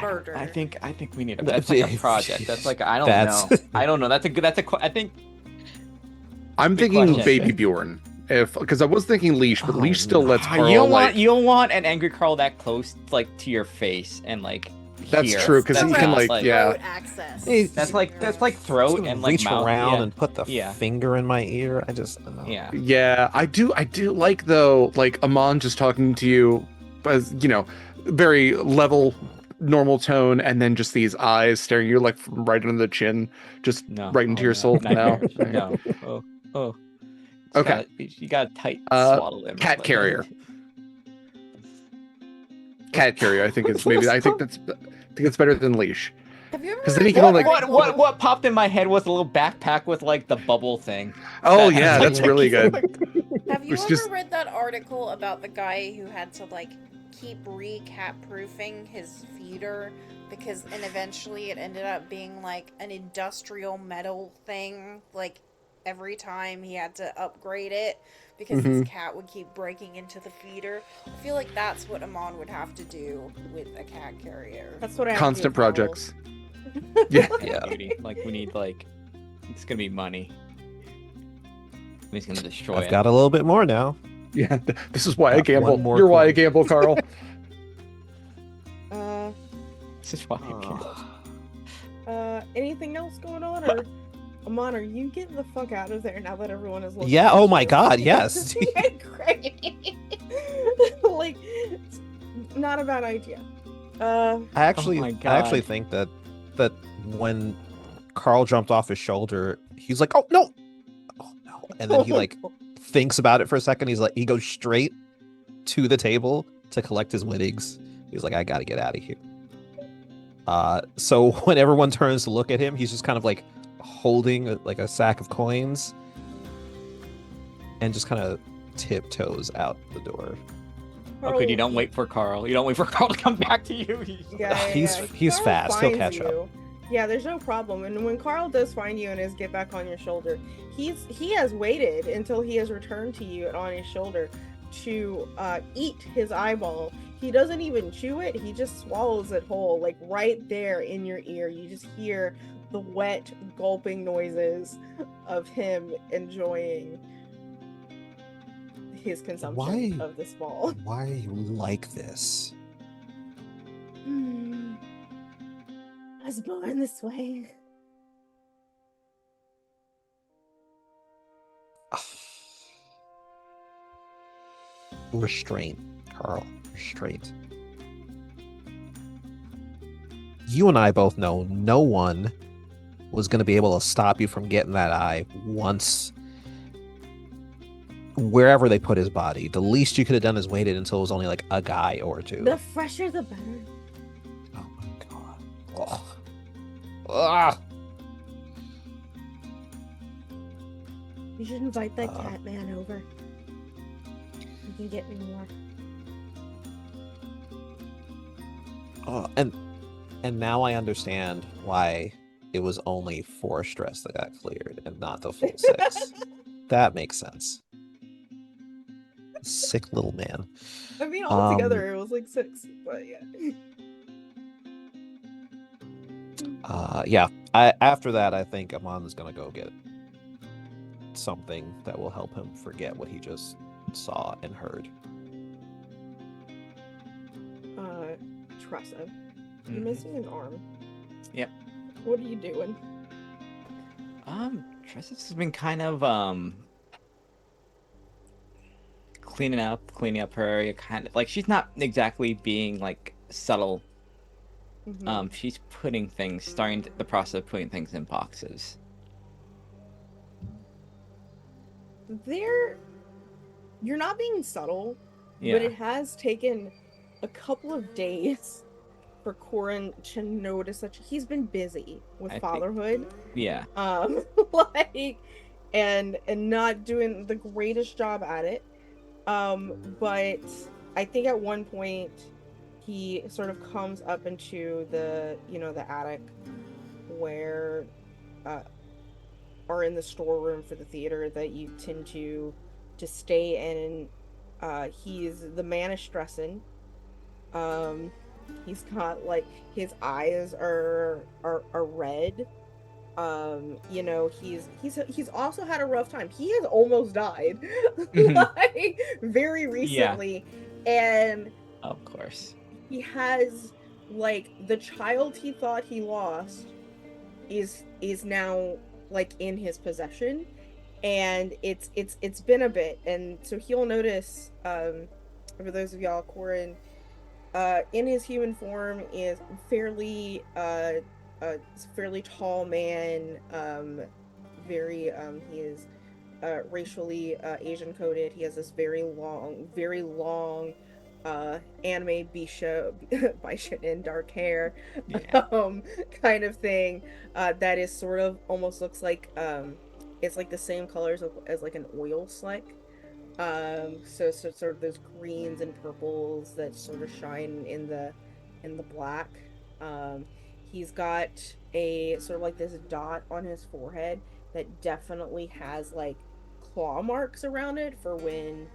Murder. I think we need that's like a project. That's like I don't know. I don't know. That's a I think I'm Good thinking question. Baby Bjorn. Because I was thinking Leash, but Leash still lets Carl you don't want an angry Carl that close like to your face and like That's here. true, 'cause That's he can, not, like, yeah. Throat access. That's like throat and like reach mouth. around Yeah. and put the finger in my ear. I just Yeah. Yeah, I do like though, like Amon just talking to you as, very level, normal tone, and then just these eyes staring you like from right under the chin, just right into your soul. No. No. Oh. Okay. You got tight swaddle him. Cat carrier. Cat carrier, I think it's maybe. I think it's better than Leash. Have you ever Because then he can only. What popped in my head was a little backpack with like the bubble thing. Oh yeah, that's really good. Have you It's ever just- read that article about the guy who had to like keep re-cat proofing his feeder and eventually it ended up being like an industrial metal thing, like every time he had to upgrade it because his cat would keep breaking into the feeder. I feel like that's what Amon would have to do with a cat carrier. That's what I have Constant to do with projects. Yeah. Yeah. We need it's gonna be money. He's gonna destroy I've it. got a little bit more now. Yeah, this is why I Got gamble. one more You're why I coin. gamble, Carl. This is why Anything else going on, or Amon, are you getting the fuck out of there now that everyone is looking? Yeah, at oh you? my God, yes. Yeah, great. Like, not a bad idea. I actually my I God. actually think that when Carl jumped off his shoulder, he's like, "Oh no." And then he like thinks about it for a second. He goes straight to the table to collect his winnings. He's like, I gotta get out of here. So when everyone turns to look at him, he's just kind of like holding a sack of coins and just kind of tiptoes out the door. Oh, good. You don't wait for Carl. You don't wait for Carl to come back to you. He's Carl fast. He'll finds catch up. you. Yeah, there's no problem. And when Carl does find you and is get back on your shoulder, he has waited until he has returned to you and on his shoulder to eat his eyeball. He doesn't even chew it. He just swallows it whole, like right there in your ear. You just hear the wet gulping noises of him enjoying his consumption of this ball. Why are you like this? I was born this way. Restraint, Carl. Restraint. You and I both know no one was going to be able to stop you from getting that eye once wherever they put his body. The least you could have done is waited until it was only like a guy or two. The fresher, the better. Oh my God. Ugh. Ugh. You should invite that cat man over. You can get me more. And now I understand why it was only 4 stress that got cleared and not the full 6. That makes sense. Sick little man. I mean, altogether it was like 6, but yeah. Yeah. After that, I think Amon's gonna go get something that will help him forget what he just saw and heard. Tressa, you're missing an arm. Yep. What are you doing? Tressa's has been kind of cleaning up her area, kind of like she's not exactly being like subtle. She's starting the process of putting things in boxes. You're not being subtle, Yeah. but it has taken a couple of days for Corin to notice that he's been busy with fatherhood. Yeah. Like, and not doing the greatest job at it. But I think at one point he sort of comes up into the attic where are in the storeroom for the theater that you tend to stay in. He's the man is stressing. He's got like his eyes are red. He's also had a rough time. He has almost died like very recently. And of course he has like the child he thought he lost is now like in his possession, and it's been a bit. And so he'll notice, for those of y'all, Corin in his human form is fairly tall man, very he is racially Asian coded. He has this very long anime Bishan dark hair, kind of thing, that is sort of almost looks like it's like the same colors as like an oil slick. So sort of those greens and purples that sort of shine in the black. He's got a sort of like this dot on his forehead that definitely has like claw marks around it for when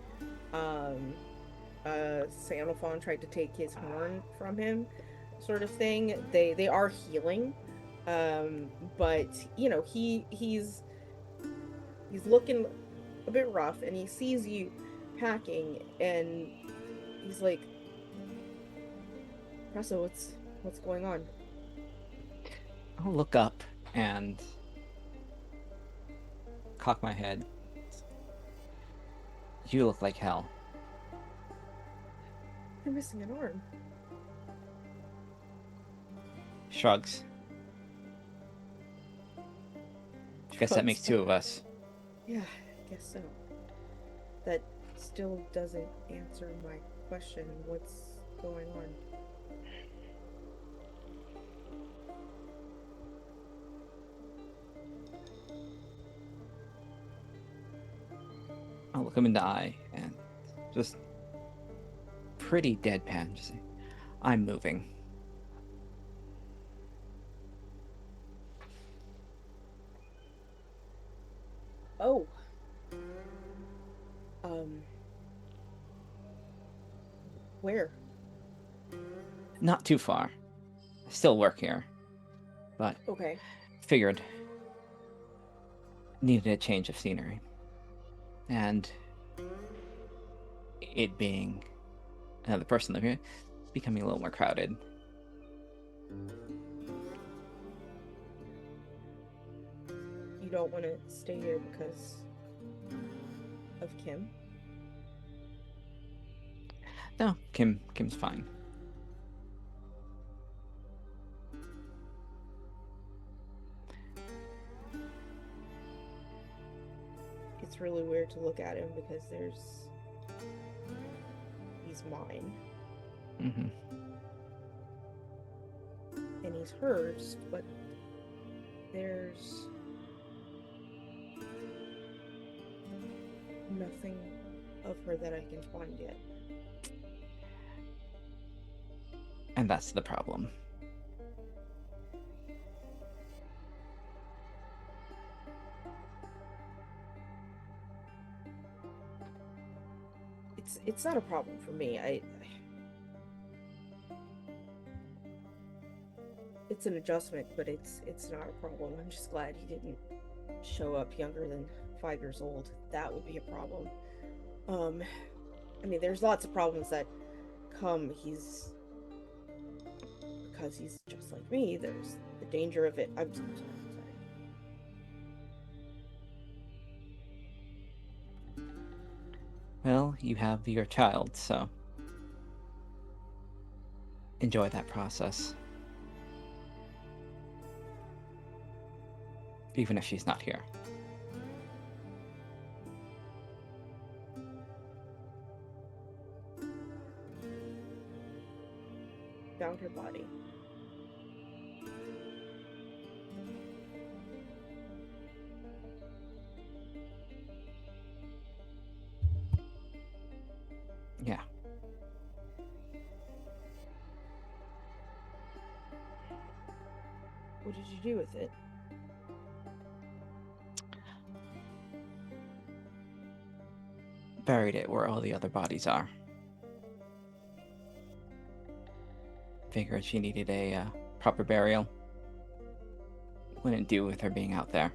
Sanophon tried to take his horn from him, sort of thing. They are healing, but he's looking a bit rough, and he sees you packing, and he's like, Tressa, what's going on? I'll look up and cock my head. You look like hell. You're missing an arm. Shrugs. Guess that makes 2 of us. Yeah, I guess so. That still doesn't answer my question. What's going on? I'll look him in the eye and just pretty deadpan. Just say, I'm moving. Oh. Where? Not too far. I still work here. But okay. Figured needed a change of scenery. And it being another person living here, it's becoming a little more crowded. You don't want to stay here because of Kim? No, Kim's fine. It's really weird to look at him because he's mine. Mm-hmm. And he's hers, but there's nothing of her that I can find yet. And that's the problem. it's not a problem for me. It's an adjustment, but it's not a problem. I'm just glad he didn't show up younger than 5 years old. That would be a problem. I mean, there's lots of problems that come. Because he's just like me. There's the danger of it. I'm sorry. Well, you have your child, so enjoy that process. Even if she's not here. Found her body. Yeah. What did you do with it? Buried it where all the other bodies are. Figured she needed a proper burial. Wouldn't do with her being out there.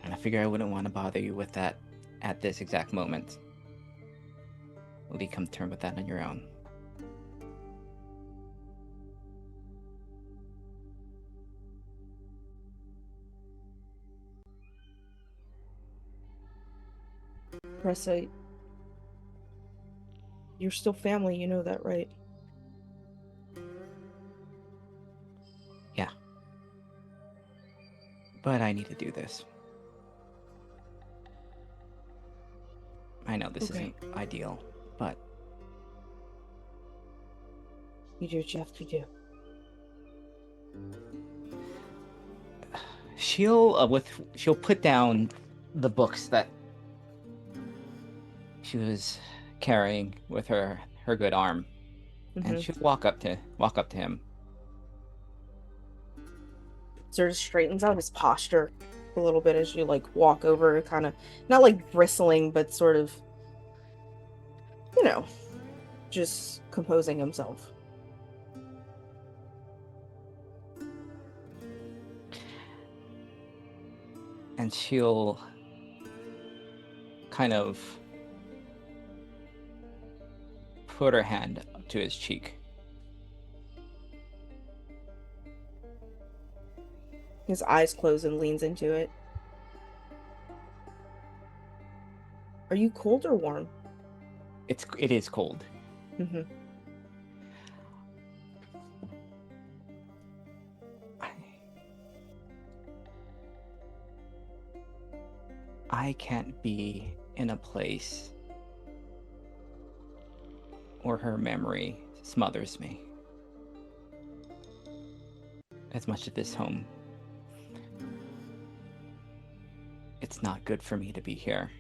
And I figure I wouldn't want to bother you with that at this exact moment. Will you come to terms with that on your own? Tressa, you're still family, you know that, right? Yeah. But I need to do this. I know this Okay. isn't ideal, but You do what you have to do. she'll put down the books that she was carrying with her good arm, and she'll walk up to him. Sort of straightens out his posture a little bit as you like walk over, kind of not like bristling, but sort of, you know, just composing himself. And she'll kind of put her hand up to his cheek. His eyes close and leans into it. Are you cold or warm? It is cold. Mm-hmm. I can't be in a place where her memory smothers me. As much as this home, it's not good for me to be here.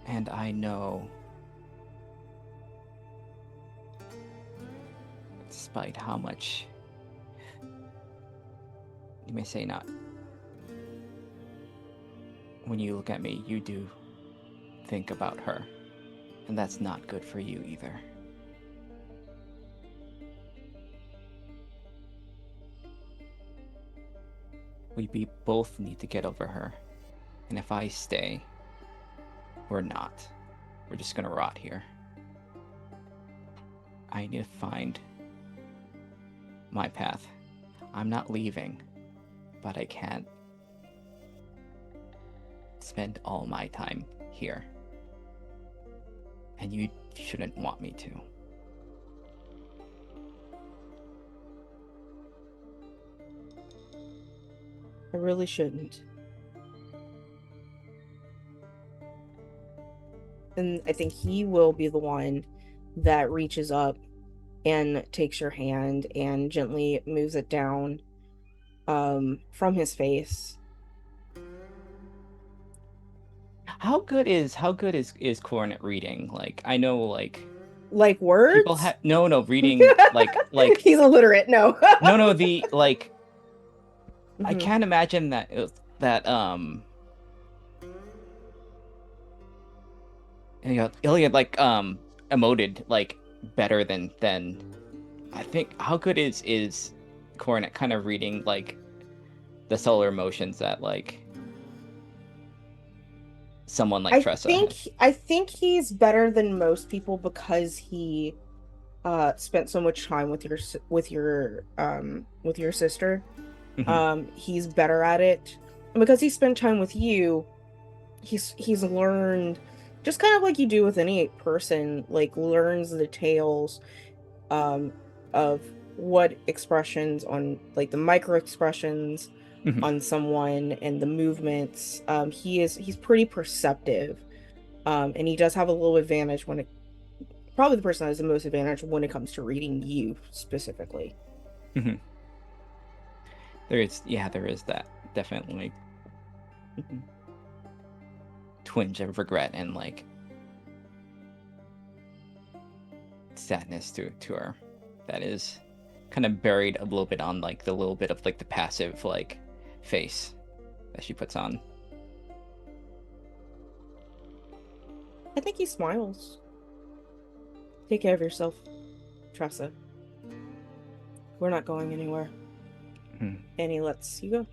And I know, despite how much you may say not, when you look at me, you do think about her, and that's not good for you either. We both need to get over her, and if I stay, we're not. We're just gonna rot here. I need to find my path. I'm not leaving, but I can't spend all my time here. And you shouldn't want me to. I really shouldn't. And I think he will be the one that reaches up and takes your hand and gently moves it down from his face. How good is Corin at reading? Like, I know, like, Like words? People have no reading like He's illiterate. No. no the like. I Mhm. can't imagine that Iliad like emoted like better than I think. How good is Coronet kind of reading like the solar emotions that like someone like Tressa has? I think he's better than most people because he spent so much time with your sister. Mhm. He's better at it. And because he spent time with you, he's learned, just kind of like you do with any person, like learns the details of what expressions on, like the micro expressions Mhm. on someone and the movements. He's pretty perceptive. And he does have a little advantage when it, probably the person that has the most advantage when it comes to reading you specifically. Mhm. There is that definitely Mhm. twinge of regret and like sadness to her that is kind of buried a little bit on like the little bit of like the passive like face that she puts on. I think he smiles. Take care of yourself, Tressa. We're not going anywhere. Mhm. And he lets you go.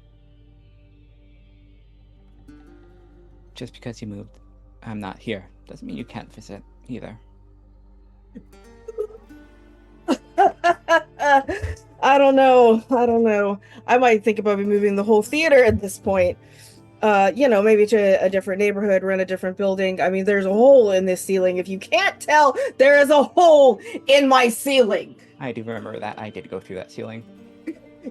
Just because you moved, I'm not here doesn't mean you can't visit either. I don't know. I don't know. I might think about moving the whole theater at this point. Maybe to a different neighborhood, rent a different building. I mean, there's a hole in this ceiling. If you can't tell, there is a hole in my ceiling. I do remember that. I did go through that ceiling.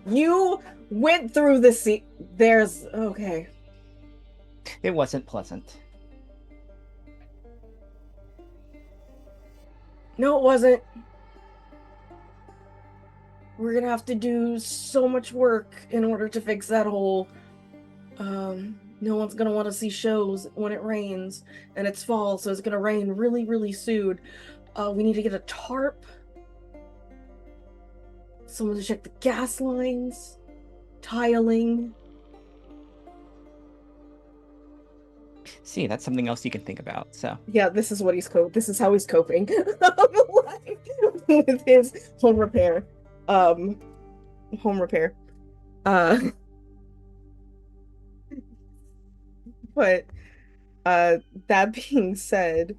You went through the there's okay. It wasn't pleasant. No, it wasn't. We're gonna have to do so much work in order to fix that hole. No one's gonna want to see shows when it rains, and it's fall, so it's gonna rain really, really soon. We need to get a tarp. Someone to check the gas lines, tiling. See, that's something else you can think about. So Yeah, this is what this is how he's coping with his home repair. Home repair. Uh, but that being said,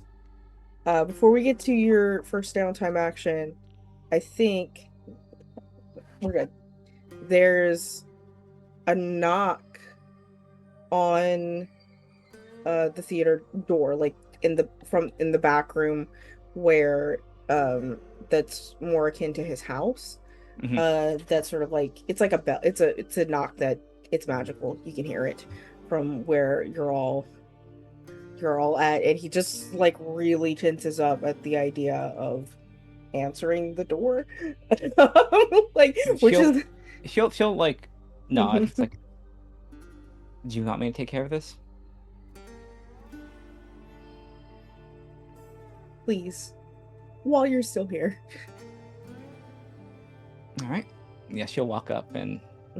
before we get to your first downtime action, I think we're good. There's a knock on the theater door, like in the back room where that's more akin to his house. That's sort of like, it's like a bell, it's a knock that it's magical. You can hear it from where you're all at, and he just like really tenses up at the idea of answering the door. Like, which is she'll like nod. It's like, do you want me to take care of this? please, while you're still here. All right. Yeah, she'll walk up and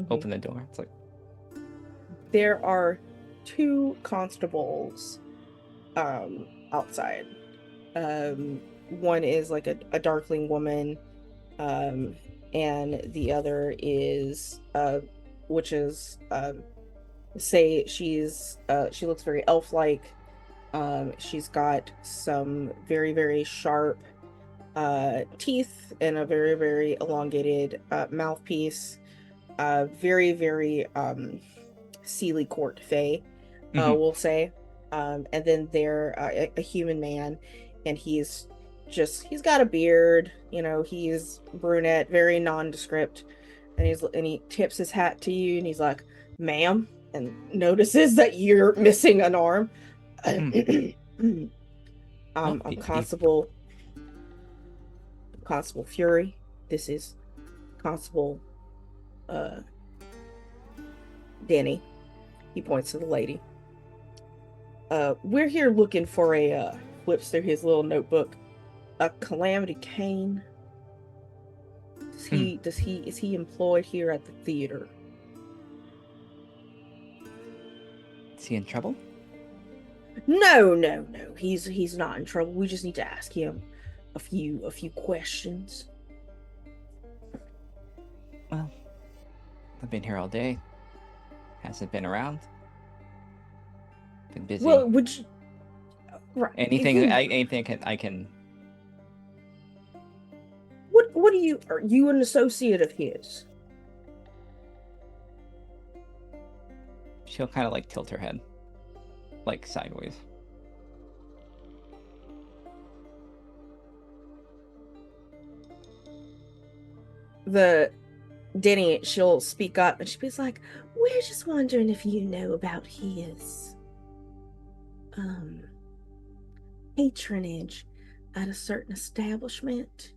open the door. It's like, There are 2 constables outside. One is like a darkling woman, and the other is which is say she looks very elf-like. She's got some very, very sharp teeth and a very, very elongated mouthpiece. Very, very Sealy Court Fae, we'll say. And then they're a human man, and he's got a beard, he's brunette, very nondescript, and he tips his hat to you, and he's like, ma'am, and notices that you're missing an arm. I'm Constable Fury. This is Constable Danny. He points to the lady. We're here looking for flips through his little notebook. a Calamity Cain? Is he employed here at the theater? Is he in trouble? No. He's not in trouble. We just need to ask him a few questions. Well, I've been here all day. Hasn't been around. Been busy. Well, would you? Right. Anything I can. What are you an associate of his? She'll kind of like tilt her head, like sideways. Denny, she'll speak up and she'll be like, "We're just wondering if you know about his patronage at a certain establishment.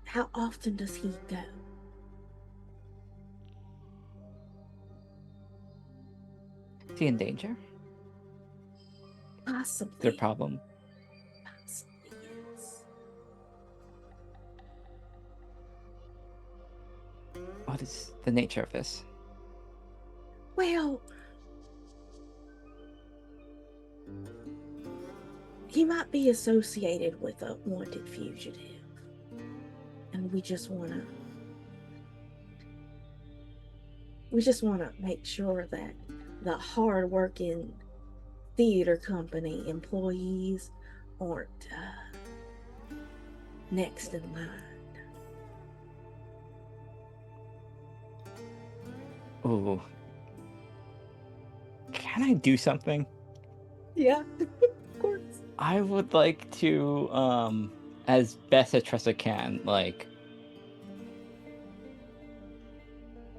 How often does he go?" Is he in danger? Possibly. Is there a problem? Possibly, yes. What is the nature of this? Well, he might be associated with a wanted fugitive. And we just want to make sure that the hard-working theater company employees aren't next in line. Ooh. Can I do something? Yeah, of course. I would like to, as best as Tressa can, like,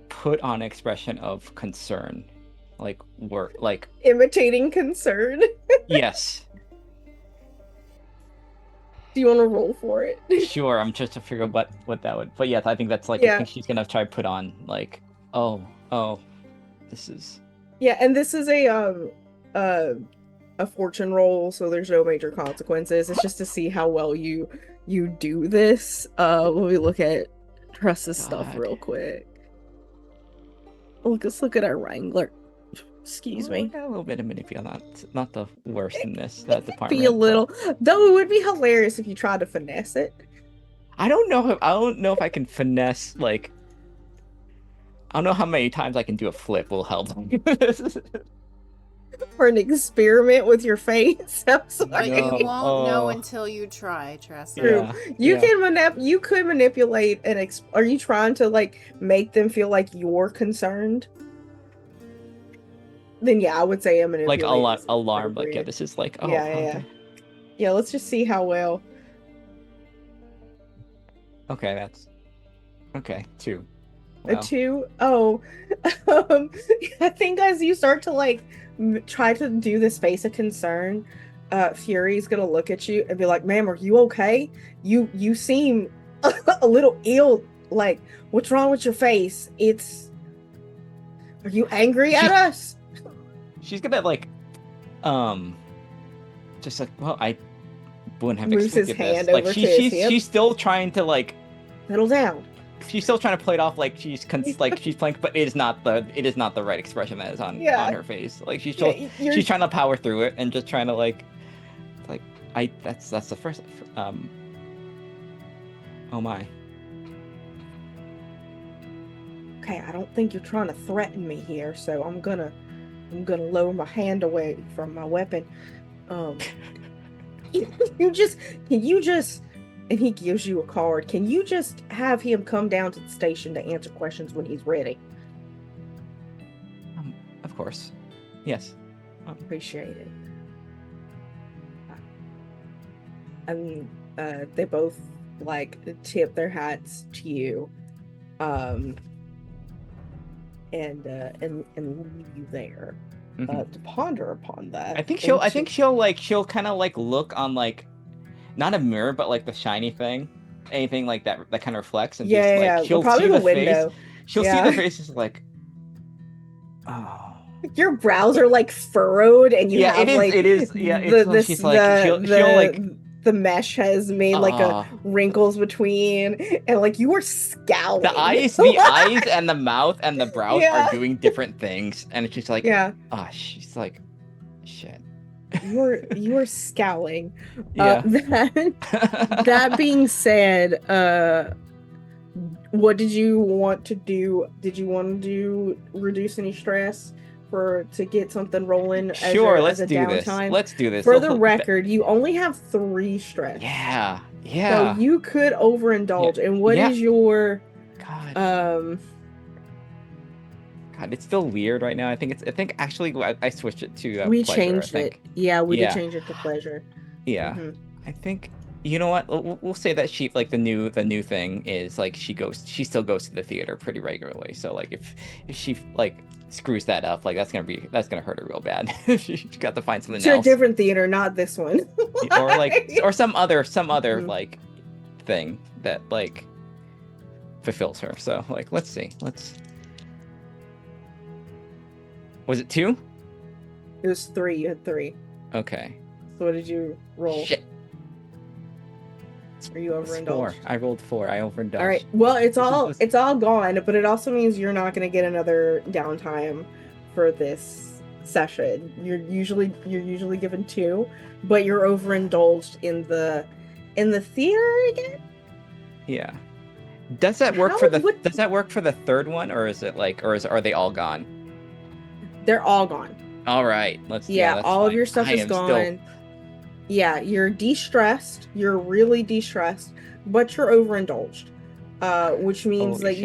put on an expression of concern. Like, Imitating concern. Yes. Do you want to roll for it? Sure, I'm just to figure out what that would... But yes, I think that's, like, Yeah. I think she's gonna try to put on, like, oh, this is... Yeah, and this is a fortune roll, so there's no major consequences. It's just to see how well you do this. Let me look at Tressa's stuff God. real quick. Let's look at our Wrangler. Excuse me. A little bit of manipulation, not the worst in this department. Be a little, but though it would be hilarious if you tried to finesse it. I don't know if I can finesse, like, I don't know how many times I can do a flip will help. For an experiment with your face. I'm sorry. But you No, won't know oh. until you try, Tressa. True. Yeah, You yeah. can you could manipulate are you trying to like make them feel like you're concerned? Then yeah, I would say a manipulate. Like is alarm, like, yeah, appropriate. this is like, oh, Yeah. okay. Yeah, let's just see how well. Okay, that's okay. 2. A Wow. 2? Oh, I think as you start to like try to do this face of concern, Fury's gonna look at you and be like, "Ma'am, are you okay? You seem a little ill. Like, what's wrong with your face? Are you angry at us?" She's gonna like, just like, well, I wouldn't have Moves his expected this. hand Like, over to his hip. she's still trying to like, Settle down. she's still trying to play it off like she's playing, but it is not the right expression that is on her face. Like she's still she's trying to power through it and just trying to like that's the first. Oh my. Okay, I don't think you're trying to threaten me here, so I'm gonna lower my hand away from my weapon. Can you just, and he gives you a card. Can you just have him come down to the station to answer questions when he's ready? Of course. Yes. Appreciate it. I mean, they both like tip their hats to you, and leave you there to ponder upon that. I think she'll kind of like look on like not a mirror but like the shiny thing, anything like that kind of reflects, and just like she'll probably see the the window. face. She'll see the face, just like, oh, Your brows are like furrowed, and you Yeah, have it is. like It is. Yeah, the it's like this she's like she'll like the mesh has made like a ah. wrinkles between, and like you are scowling. The eyes and the mouth and the brows are Yeah. doing different things, and it's just like, Yeah, she's like, shit. you are scowling. Yeah. That being said, what did you want to do? Did you want to reduce any stress to get something rolling? Sure, let's as a do this. downtime? Let's do this. For the record, you only have 3 stress. Yeah. So you could overindulge. Yeah. And what is your God, it's still weird right now. I think actually I switched it to we pleasure, changed I it. think. Yeah, we did Yeah. change it to pleasure. Yeah. Mhm. I think you know what? We'll say that she like the new thing is like she still goes to the theater pretty regularly. So like if she like screws that up, like that's gonna hurt her real bad. She got to find something To a else. different theater, not this one. or like or some other Mhm. like thing that like fulfills her. So like let's see. Was it 2? It was 3. You had 3. Okay. So what did you roll? Shit. Are you It's 4. overindulged? I rolled 4. I overindulged. All right. Well, it's This is- all gone, but it also means you're not going to get another downtime for this session. You're usually given 2, but you're overindulged in the theater again. Yeah. Does that work How for the would- Does that work for the 3rd one, or is it like, are they all gone? They're all gone. All right. That's all of fine. your stuff I is am gone. still- Yeah, you're de-stressed. You're really de-stressed, but you're overindulged. Which means Holy that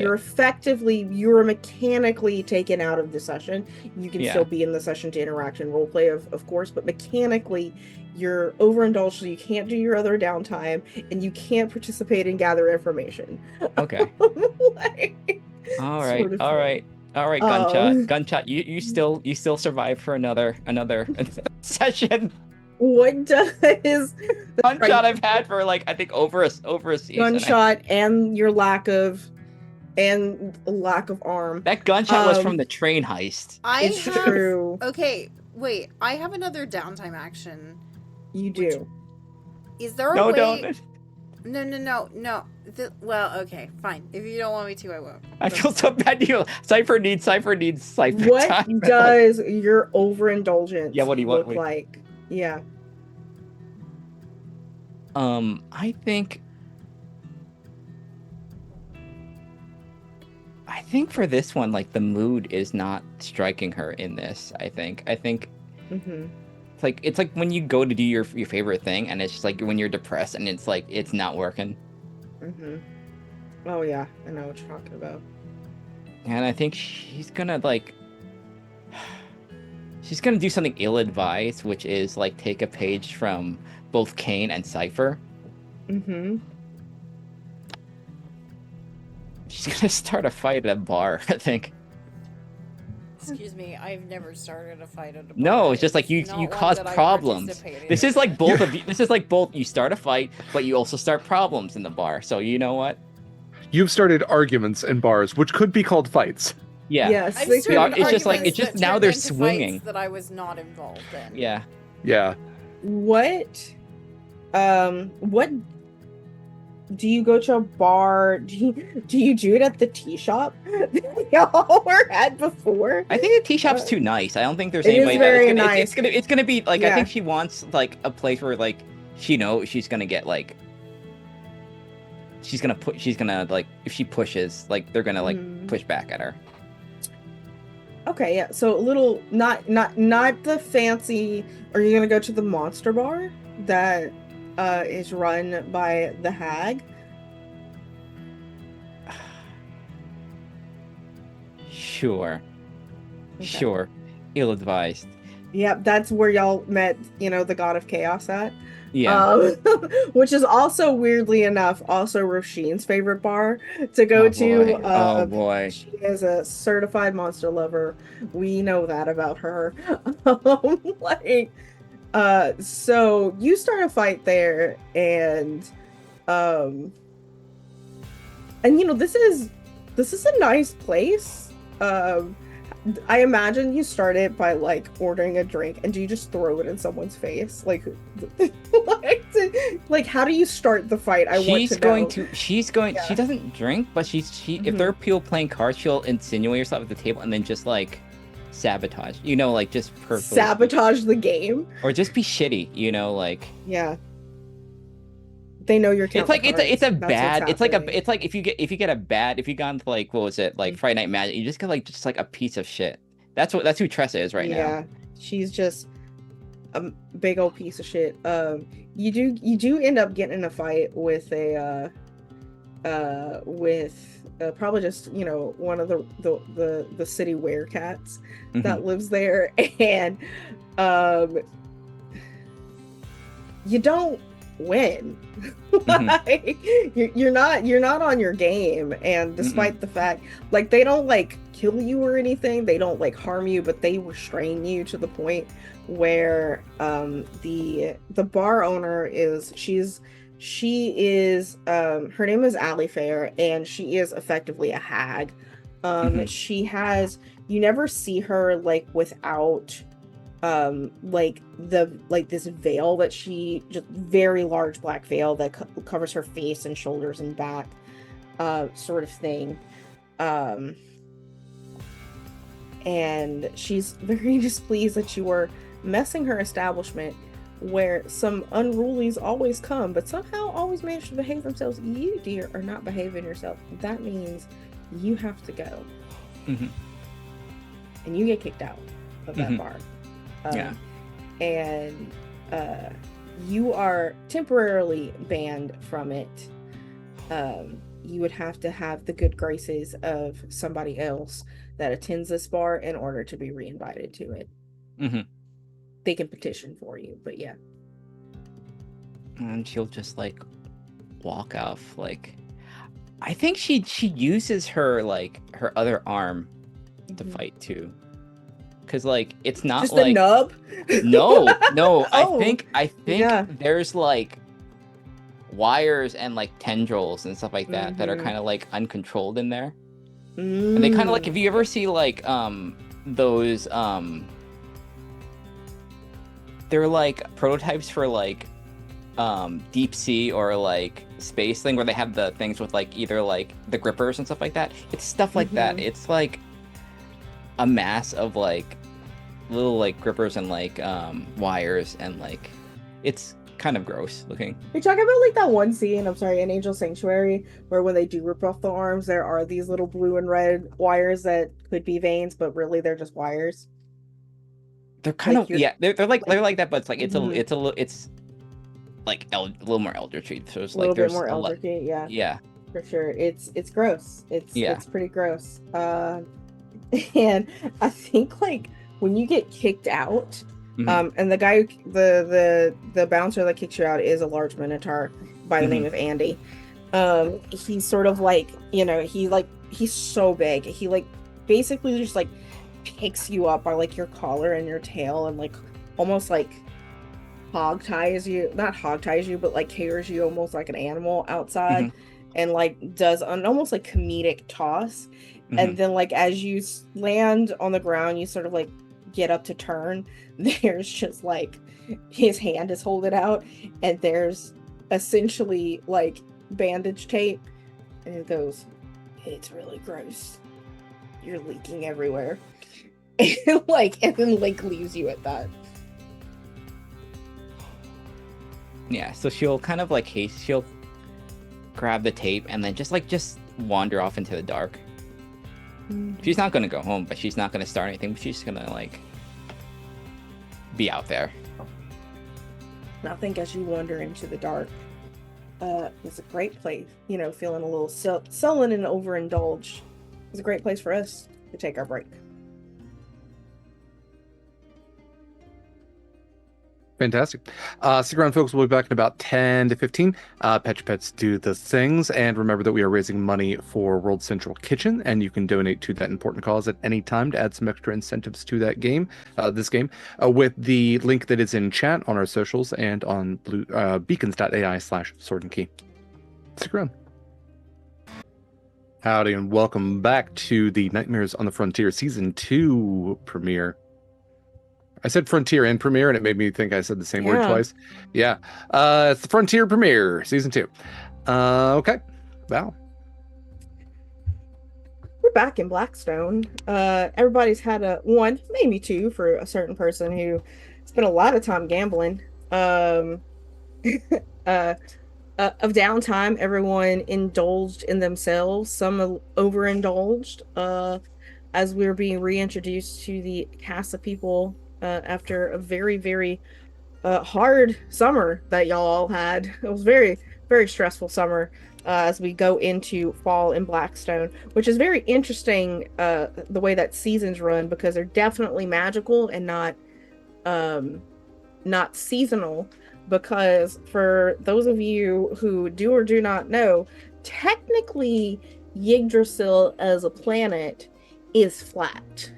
you're mechanically taken out of the session. You can Yeah. still be in the session to interact and roleplay, of course, but mechanically you're overindulged, so you can't do your other downtime, and you can't participate and gather information. Okay. Like, All right. sort of All thing. right. All right. Gunshot. You still survive for another session. What does Gunshot I've had for like I think over a season. gunshot and your lack of arm? That gunshot was from the train heist. It's true. Okay, wait. I have another downtime action. You do. Is there a No, way? don't. No. Well, okay, fine. If you don't want me to, I won't. I feel so bad. Cipher needs Cipher What time. does your overindulgence Yeah, what do you want? look like? Yeah. I think for this one, like the mood is not striking her in this. I think Mm-hmm. it's like when you go to do your favorite thing, and it's just like when you're depressed, and it's like it's not working. Mm-hmm. Oh yeah, I know what you're talking about. And I think she's gonna do something ill-advised, which is like take a page from both Cain and Cipher. Mm-hmm. She's gonna start a fight at a bar, I think. Excuse me, I've never started a fight at a bar. No, it's just like you not one cause that I problems. participated This in. is like both of you. This is like both you start a fight, but you also start problems in the bar. So you know what? You've started arguments in bars, which could be called fights. Yeah. Yes. I've they started could- it's just like- arguments it's just that now turned they're into fights swinging. that I was not involved in. Yeah. Yeah. What do you go to a bar? Do you do it at the tea shop that y'all were at before? I think the tea shop's too nice. I don't think there's It is anybody very that nice. it's gonna be like I Yeah. think she wants like a place where like she knows she's gonna get like she's gonna like if she pushes like they're gonna like Hmm. push back at her. Okay, yeah. So a little not the fancy. Are you gonna go to the monster bar that is run by the hag? Sure. Okay. Sure. Ill-advised. Yep, that's where y'all met, the god of chaos at. Yeah. Which is also weirdly enough also Roshin's favorite bar to go to. Boy. Oh boy. She is a certified monster lover. We know that about her. So you start a fight there, and this is a nice place. I imagine you start it by like ordering a drink, and do you just throw it in someone's face? Like, like how do you start the fight? I want to know. She doesn't drink, but if there are people playing cards, she'll insinuate herself at the table and then just like sabotage, like just purposely sabotage the game, or just be shitty, like yeah. They know you're. It's like it's like if you get a bad, if you got into like, what was it, like Friday Night Magic, you just get like a piece of shit. That's who Tressa is right now. Yeah, she's just a big old piece of shit. You do end up getting in a fight with probably just one of the city werecats that lives there, and you don't win. Like, you're not on your game, and despite the fact, like, they don't like kill you or anything, they don't like harm you, but they restrain you to the point where the bar owner she is her name is Alifair, and she is effectively a hag. She has, you never see her like without this veil that she, just very large black veil that covers her face and shoulders and back, sort of thing. And she's very displeased that you were messing her establishment, where some unrulies always come, but somehow always manage to behave themselves. You, dear, are not behaving yourself. That means you have to go. And you get kicked out of that bar. And you are temporarily banned from it. You would have to have the good graces of somebody else that attends this bar in order to be re-invited to it. They can petition for you, but yeah. And she'll just like walk off. Like, I think she uses her other arm to fight too. Because like it's not just like a nub. No. Oh. I think there's like wires and like tendrils and stuff like that that are kind of like uncontrolled in there. And they kind of like, if you ever see like those they're like prototypes for like deep sea or like space thing, where they have the things with like either like the grippers and stuff like that. It's stuff like that. It's like a mass of like little like grippers and like wires, and like it's kind of gross looking. You're talking about like that one scene, I'm sorry, in Angel Sanctuary, where when they do rip off the arms, there are these little blue and red wires that could be veins, but really they're just wires. They're kind of they're like that, but it's like it's like a little more eldritch. So it's like there's a little bit more eldritch. Yeah, for sure. It's gross. It's pretty gross. And I think like when you get kicked out, and the guy, the bouncer that kicks you out is a large minotaur by the name of Andy. He's sort of like, he's so big. He like basically just like picks you up by like your collar and your tail, and like almost like not hog ties you, but like carries you almost like an animal outside, and like does an almost like comedic toss. And then like as you land on the ground, you sort of like get up to turn, there's just like his hand is holding out, and there's essentially like bandage tape, and it goes, "It's really gross. You're leaking everywhere." And then like leaves you at that. Yeah, so she'll kind of like she'll grab the tape and then just wander off into the dark. She's not gonna go home, but she's not gonna start anything. She's just gonna like be out there. I think as you wander into the dark, it's a great place. Feeling a little sullen and overindulged. It's a great place for us to take our break. Fantastic. Stick around, folks. We'll be back in about 10 to 15. Pet Your Pets do the things. And remember that we are raising money for World Central Kitchen, and you can donate to that important cause at any time to add some extra incentives to that game, with the link that is in chat on our socials and on beacons.ai/sword and key. Stick around. Howdy, and welcome back to the Nightmares on the Frontier Season 2 premiere. I said Frontier and premiere, and it made me think I said the same word Yeah. twice. Yeah. It's the Frontier premiere, Season 2. Okay. Val. We're back in Blackstone. Everybody's had one, maybe two, for a certain person who spent a lot of time gambling. Of downtime, everyone indulged in themselves. Some overindulged. As we were being reintroduced to the cast of people after a very, very hard summer that y'all all had. It was very, very stressful summer as we go into fall in Blackstone, which is very interesting. The way that seasons run, because they're definitely magical and not seasonal. Because for those of you who do or do not know, technically Yggdrasil as a planet is flat.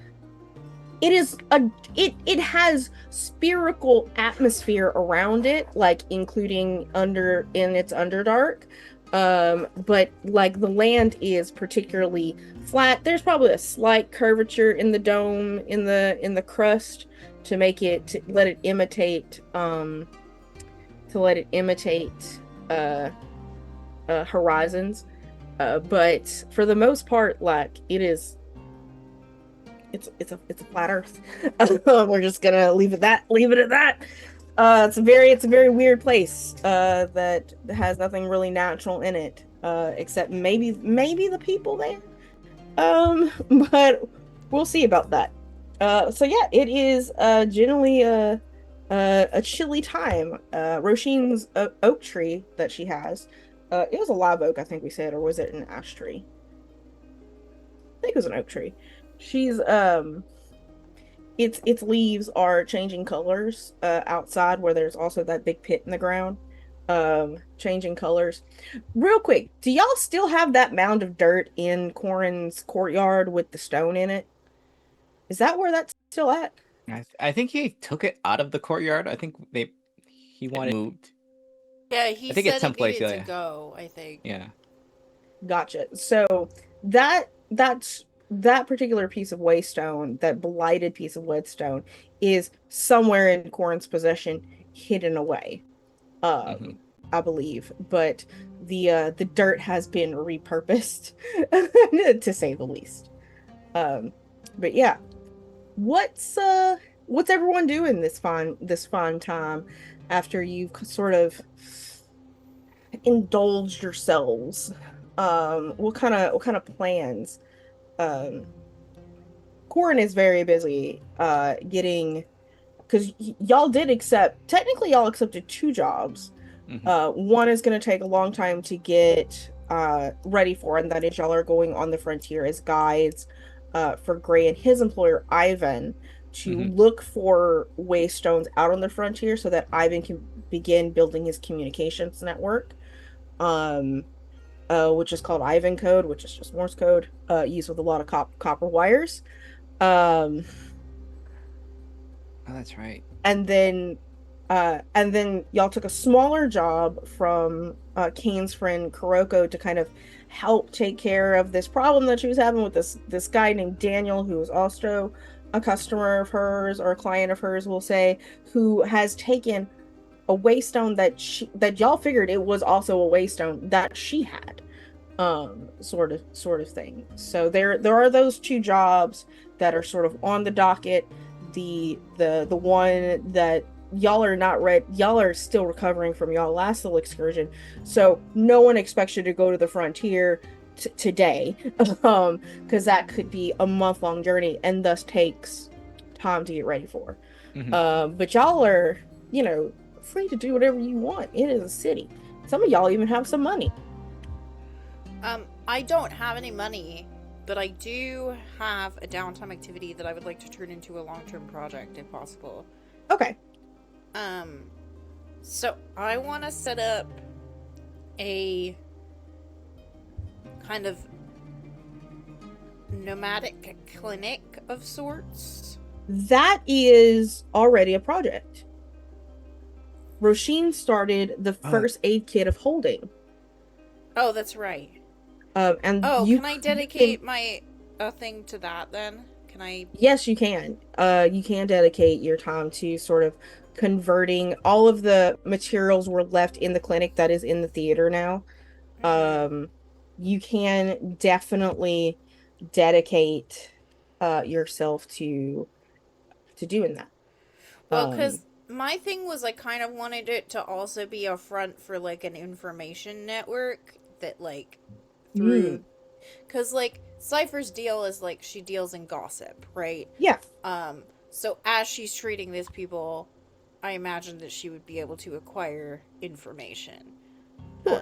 It has spherical atmosphere around it, like including in its underdark. But like the land is particularly flat. There's probably a slight curvature in the dome, in the crust, to let it imitate horizons. But for the most part, like it's a flat Earth. We're just gonna leave it at that. It's a very weird place that has nothing really natural in it, except maybe the people there. But we'll see about that. So yeah, it is generally a chilly time. Roisin's oak tree that she has, it was a live oak, I think we said, or was it an ash tree? I think it was an oak tree. She's its leaves are changing colors outside, where there's also that big pit in the ground, changing colors. Real quick, do y'all still have that mound of dirt in Corin's courtyard with the stone in it? Is that where that's still at? I think he took it out of the courtyard. I think he wanted it moved. Yeah, he I think said it's someplace, it needed yeah. to go, I think. Yeah. Gotcha. So that's that particular piece of waystone, that blighted piece of leadstone, is somewhere in Corin's possession, hidden away. I believe, but the dirt has been repurposed, to say the least. But yeah, what's everyone doing this fun time after you've sort of indulged yourselves? What kind of plans? Corin is very busy getting, because y'all accepted 2 jobs. One is going to take a long time to get ready for, and that is y'all are going on the frontier as guides for Gray and his employer Ivan to look for waystones out on the frontier so that Ivan can begin building his communications network, which is called Ivan code, which is just Morse code used with a lot of copper wires. Oh, that's right. And then y'all took a smaller job from Cain's friend Kuroko to kind of help take care of this problem that she was having with this guy named Daniel, who is also a customer of hers, or a client of hers, we'll say, who has taken a waystone that y'all figured it was also a waystone that she had, sort of thing. So there are those 2 jobs that are sort of on the docket. The one that y'all are still recovering from y'all last little excursion, so no one expects you to go to the frontier today, because that could be a month-long journey and thus takes time to get ready for. But y'all are, free to do whatever you want. It is a city. Some of y'all even have some money. I don't have any money, but I do have a downtime activity that I would like to turn into a long-term project, if possible. Okay. So I want to set up a kind of nomadic clinic of sorts. That is already a project. Roisin started the first aid kit of Holding. Oh, that's right. And can I dedicate my thing to that then? Can I? Yes, you can. You can dedicate your time to sort of converting all of the materials were left in the clinic that is in the theater now. You can definitely dedicate yourself to doing that. Well, because my thing was I kind of wanted it to also be a front for like an information network that like through, because like Cipher's deal is like she deals in gossip, right? Yeah. So as she's treating these people, I imagine that she would be able to acquire information. Sure.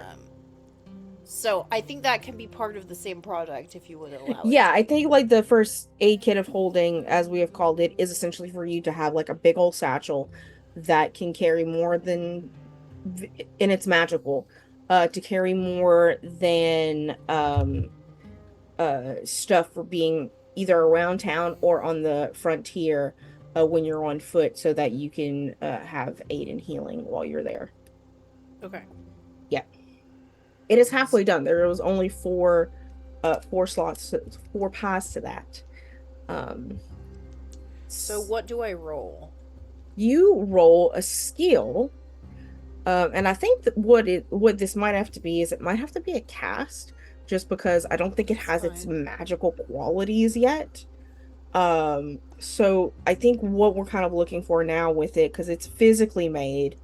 So I think that can be part of the same project if you would allow it. Yeah, I think like the first aid kit of holding, as we have called it, is essentially for you to have like a big old satchel that can carry more than, and it's magical, to carry more than stuff for being either around town or on the frontier when you're on foot, so that you can have aid and healing while you're there. Okay. Yeah. It is halfway done. There was only four slots, 4 paths to that. So what do I roll? You roll a skill, and I think that what this might have to be is it might have to be a cast, just because I don't think it has its magical qualities yet. So I think what we're kind of looking for now with it, because it's physically made,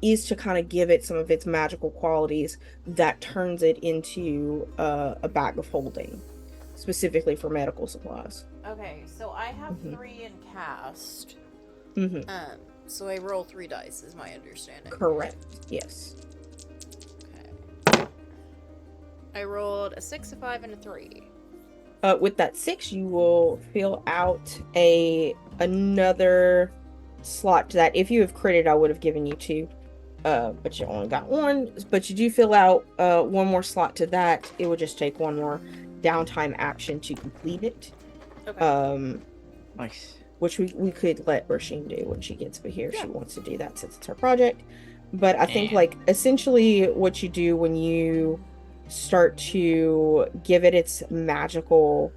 is to kind of give it some of its magical qualities that turns it into a bag of holding, specifically for medical supplies. Okay, so I have 3 in cast. So I roll 3 dice, is my understanding. Correct. Yes. Okay. I rolled a 6, a 5, and a 3. With that 6, you will fill out another slot to that. If you have critted, I would have given you 2, but you only got 1. But you do fill out 1 more slot to that. It would just take 1 more downtime action to complete it. Okay. Nice. Which we could let Roisin do when she gets here. She wants to do that since it's her project. But I think like essentially what you do when you start to give it its magical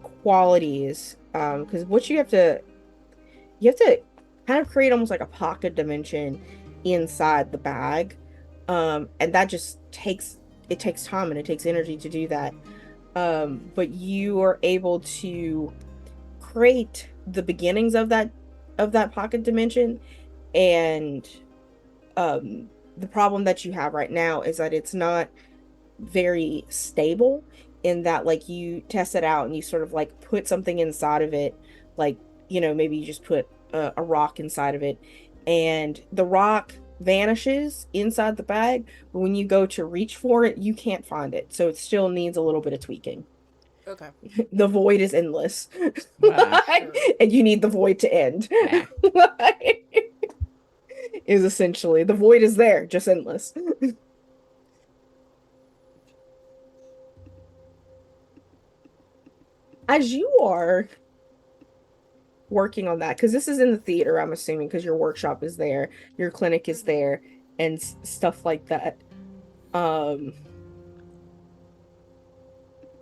qualities, because what you have to kind of create almost like a pocket dimension inside the bag, and that just takes time and it takes energy to do that, but you are able to create the beginnings of that pocket dimension. And the problem that you have right now is that it's not very stable, in that like you test it out and you sort of like put something inside of it, like, you know, maybe you just put a rock inside of it and the rock vanishes inside the bag, but when you go to reach for it, you can't find it, so it still needs a little bit of tweaking. Okay. The void is endless. Wow. And you need the void to end. Yeah. Is essentially the void is there, just endless. As you are working on that, because this is in the theater, I'm assuming, because your workshop is there, your clinic is there, and stuff like that.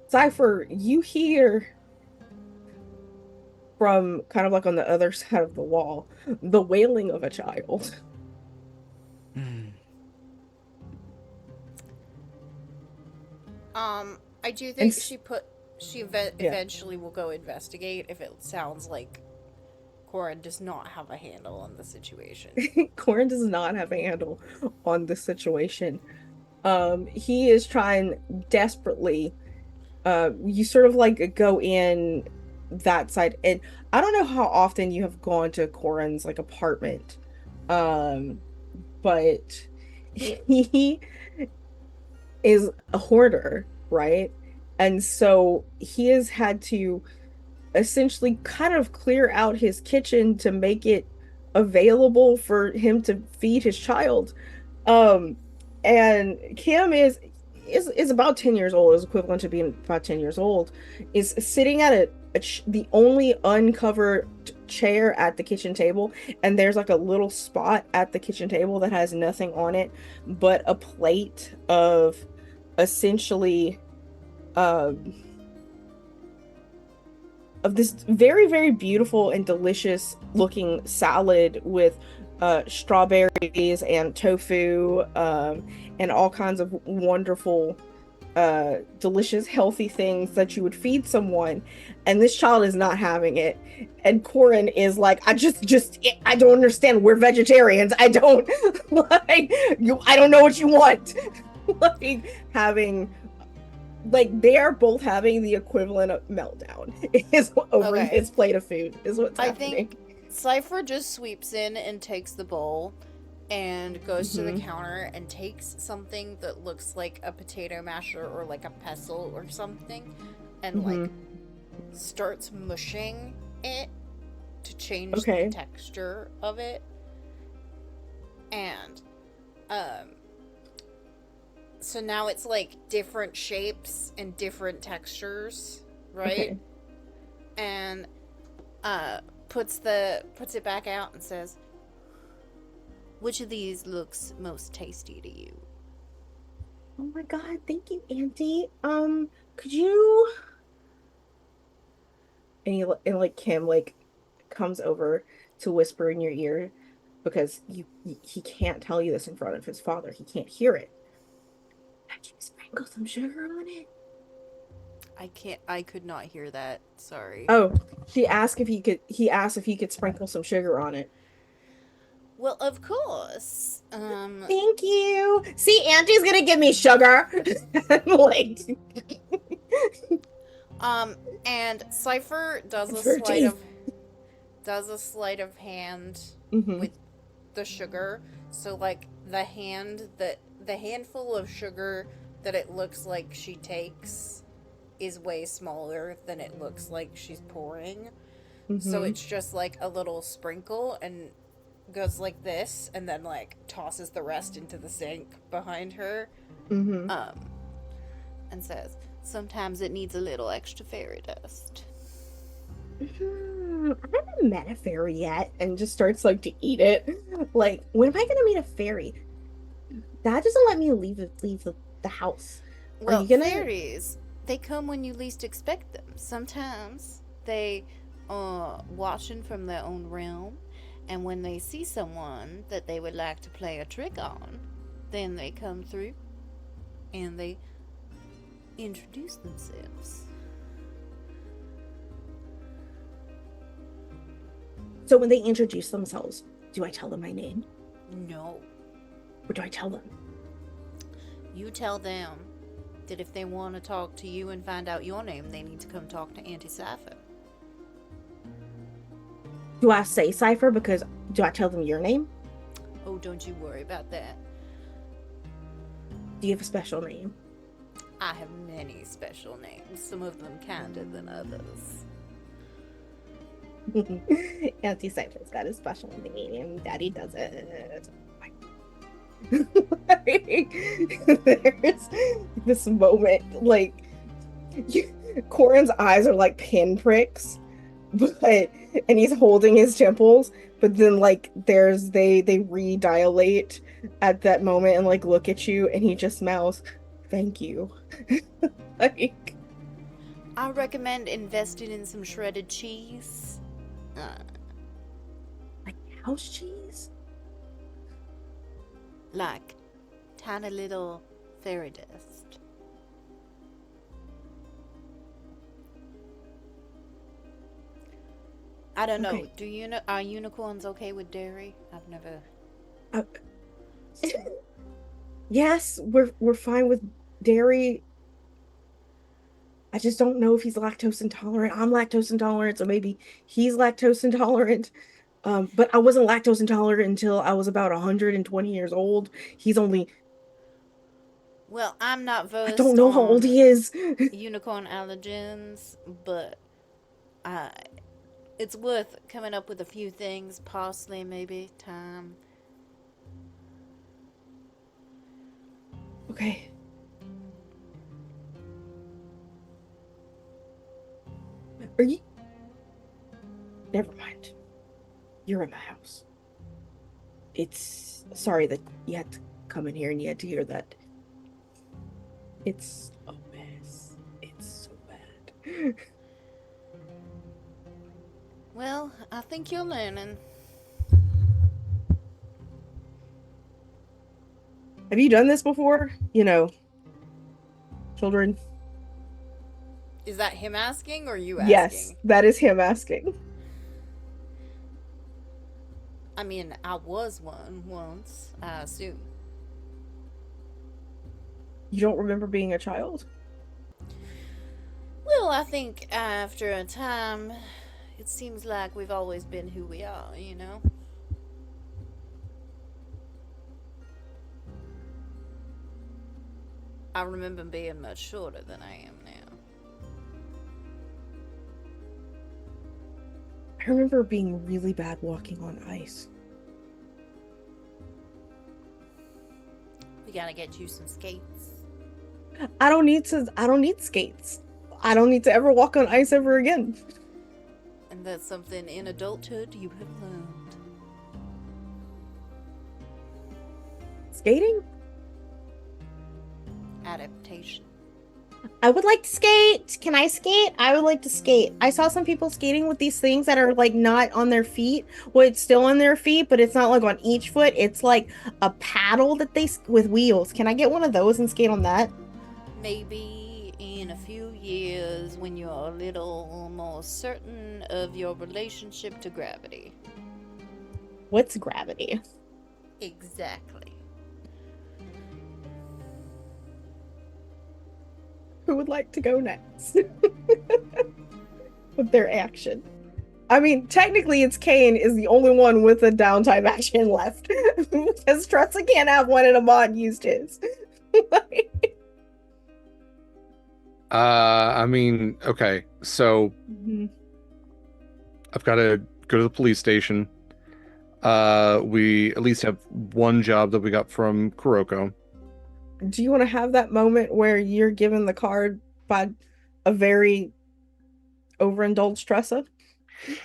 Cipher, you hear from kind of like on the other side of the wall the wailing of a child. I do think she eventually will go investigate if it sounds like Corin does not have a handle on the situation. Corin does not have a handle on the situation. He is trying desperately. You sort of like go in that side, and I don't know how often you have gone to Corin's like apartment, but he is a hoarder, right? And so he has had to essentially kind of clear out his kitchen to make it available for him to feed his child. And Kim is about 10 years old, is equivalent to being about 10 years old, is sitting at the only uncovered chair at the kitchen table, and there's like a little spot at the kitchen table that has nothing on it but a plate of essentially of this very, very beautiful and delicious looking salad with strawberries and tofu and all kinds of wonderful delicious healthy things that you would feed someone, and this child is not having it. And Corin is like, I don't understand, we're vegetarians, I don't like you, I don't know what you want. Like having, like, they are both having the equivalent of meltdown is over Okay. his plate of food is what's I happening. think Cipher just sweeps in and takes the bowl and goes to the counter and takes something that looks like a potato masher or like a pestle or something and like starts mushing it to change the texture of it. And so now it's like different shapes and different textures, right? Okay. And puts it back out and says, "Which of these looks most tasty to you?" Oh my god, thank you, Auntie. Could you? And like Kim like comes over to whisper in your ear, because he can't tell you this in front of his father. He can't hear it. Could you sprinkle some sugar on it? I could not hear that. Sorry. Oh, he asked if he could sprinkle some sugar on it. Well, of course. Thank you. See, Auntie's gonna give me sugar. Like, and Cipher does It's a her sleight of hand Mhm. with the sugar. So like the handful of sugar that it looks like she takes is way smaller than it looks like she's pouring. So it's just like a little sprinkle and goes like this and then like tosses the rest into the sink behind her. And says, "Sometimes it needs a little extra fairy dust." I haven't met a fairy yet, and just starts like to eat it. Like, when am I gonna meet a fairy? That doesn't let me leave the house. Well, you gonna... fairies, they come when you least expect them. Sometimes they watching from their own realm, and when they see someone that they would like to play a trick on, then they come through and they introduce themselves. So when they introduce themselves, do I tell them my name? No. What do I tell them? You tell them that if they want to talk to you and find out your name, they need to come talk to Auntie Cipher. Do I say Cipher? Because do I tell them your name? Oh, don't you worry about that. Do you have a special name? I have many special names, some of them kinder than others. Auntie Cypher's got a special name. Daddy doesn't. There's this moment, like, Corin's eyes are like pinpricks, and he's holding his temples, but then like they re-dilate at that moment and like look at you, and he just smiles, "Thank you." Like, I recommend investing in some shredded cheese. like house cheese? Like tiny little fairy dust. I don't know. Okay. Are unicorns okay with dairy? I've never. Yes, we're fine with dairy. I just don't know if he's lactose intolerant. I'm lactose intolerant, so maybe he's lactose intolerant. But I wasn't lactose intolerant until I was about 120 years old. He's only... Well, I'm not versed I don't know how old he is. unicorn allergens, but it's worth coming up with a few things. Parsley, maybe, thyme. Okay. Are you... Never mind. You're in my house. It's sorry that you had to come in here and you had to hear that. It's a mess. It's so bad. Well, I think you're learning. Have you done this before? You know, children? Is that him asking or you asking? Yes, that is him asking. I mean, I was one once, I assume. You don't remember being a child? Well, I think after a time, it seems like we've always been who we are, you know? I remember being much shorter than I am now. I remember being really bad walking on ice. We gotta get you some skates. I don't need skates. I don't need to ever walk on ice ever again. And that's something in adulthood you have learned. Skating? Adaptation. I would like to skate. Can I skate? I would like to skate. I saw some people skating with these things that are like not on their feet. Well, it's still on their feet, but it's not like on each foot. It's like a paddle that they with wheels. Can I get one of those and skate on that? Maybe in a few years when you're a little more certain of your relationship to gravity. What's gravity? Exactly. Who would like to go next? With their action. I mean, technically it's Cain is the only one with a downtime action left. Because Tressa can't have one and Amon used his. I mean, okay, so I've got to go to the police station. We at least have one job that we got from Kuroko. Do you want to have that moment where you're given the card by a very overindulged Tressa?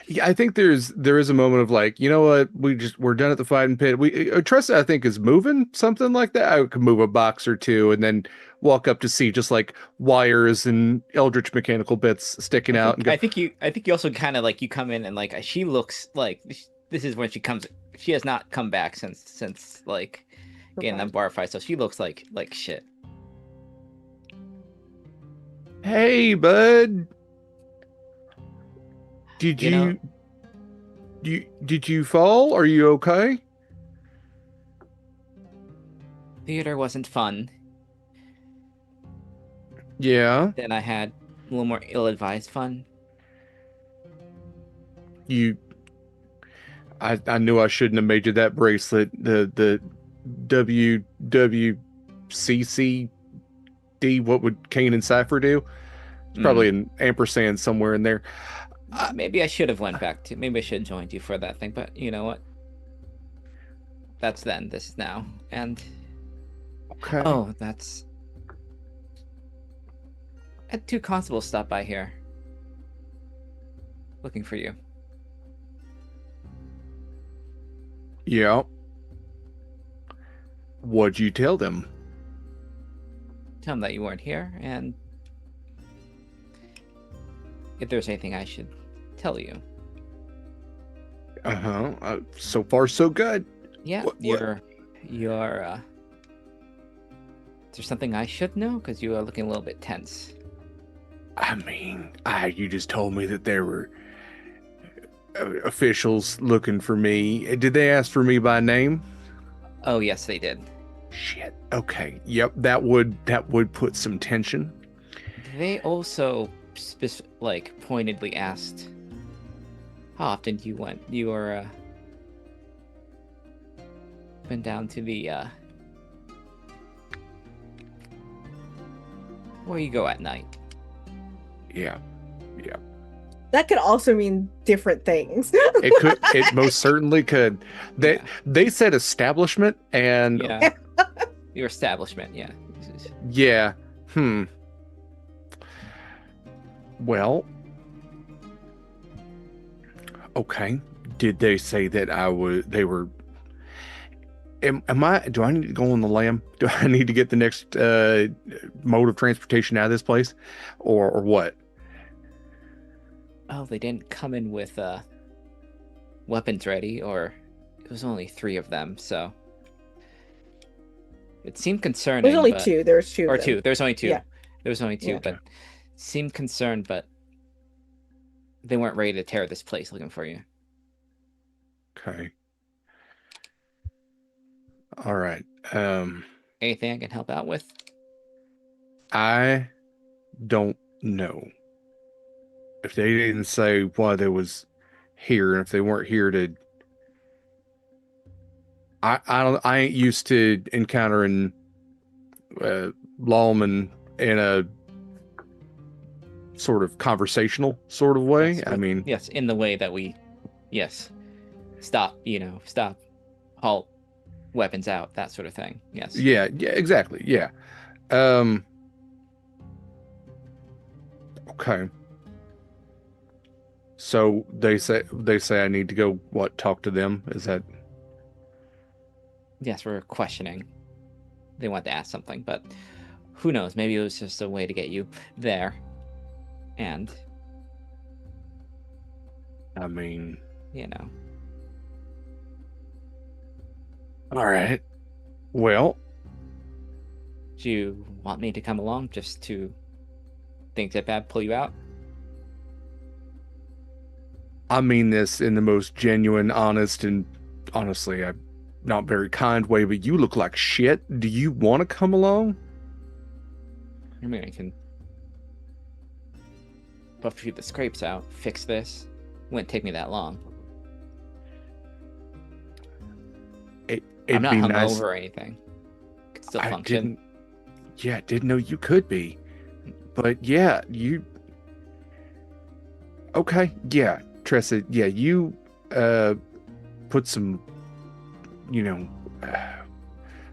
Yeah, I think there is a moment of like, you know what, we're done at the fighting pit. Tressa, I think, is moving something like that. I could move a box or two and then walk up to see just like wires and eldritch mechanical bits sticking out. And go, I think you also kind of like you come in and like she looks like this is when she comes. She has not come back since like getting that bar fight, so she looks like shit. hey, bud. Did You did you fall? Are you okay? Theater wasn't fun. Yeah. Then I had a little more ill-advised fun. I knew I shouldn't have made you that bracelet. The WWCCD. What would Cain and Cipher do? It's probably an ampersand somewhere in there. Maybe I should have went back to. Maybe I should have joined you for that thing. But you know what? That's then. This is now. And Okay. oh, that's. Had 2 constables stop by here, looking for you. Yeah. What'd you tell them? Tell them that you weren't here, and if there's anything I should tell you. So far, so good. Yeah, What- you're. Is there something I should know? Because you are looking a little bit tense. I mean, you just told me that there were officials looking for me. Did they ask for me by name? Oh yes, they did. Shit. Okay. Yep. That would put some tension. They also pointedly asked how often you were been down to the where you go at night. Yeah. That could also mean different things. It could. It most certainly could. They said establishment and Yeah. Your establishment, yeah. yeah. Well. Okay. Did they say that they were? Am I? Do I need to go on the lam? Do I need to get the next mode of transportation out of this place, or what? Oh, they didn't come in with weapons ready, or it was only 3 of them, so it seemed concerning. There's only but... 2. There's 2. Or 2. There's only 2. Yeah. There was only 2, Yeah. but seemed concerned, but they weren't ready to tear this place looking for you. Okay. All right. Anything I can help out with? I don't know. If they didn't say why they was here, and if they weren't here to, I ain't used to encountering lawmen in a sort of conversational sort of way. Yes, I mean, yes, in the way that we, yes, stop, halt, weapons out, that sort of thing. Yes. yeah, exactly. Yeah. Okay. So they say I need to go talk to them. Is that? Yes, we're questioning. They want to ask something, but who knows? Maybe it was just a way to get you there. And I mean, all right. Well, do you want me to come along just to think that bad, pull you out? I mean this in the most genuine, honest, and honestly, not very kind way, but you look like shit. Do you want to come along? I mean, I can buff a few of the scrapes out, fix this. Wouldn't take me that long. I'm not hungover or anything. Could still function. Didn't know you could be. But yeah, you... Okay, yeah, Tressa, yeah, you put some,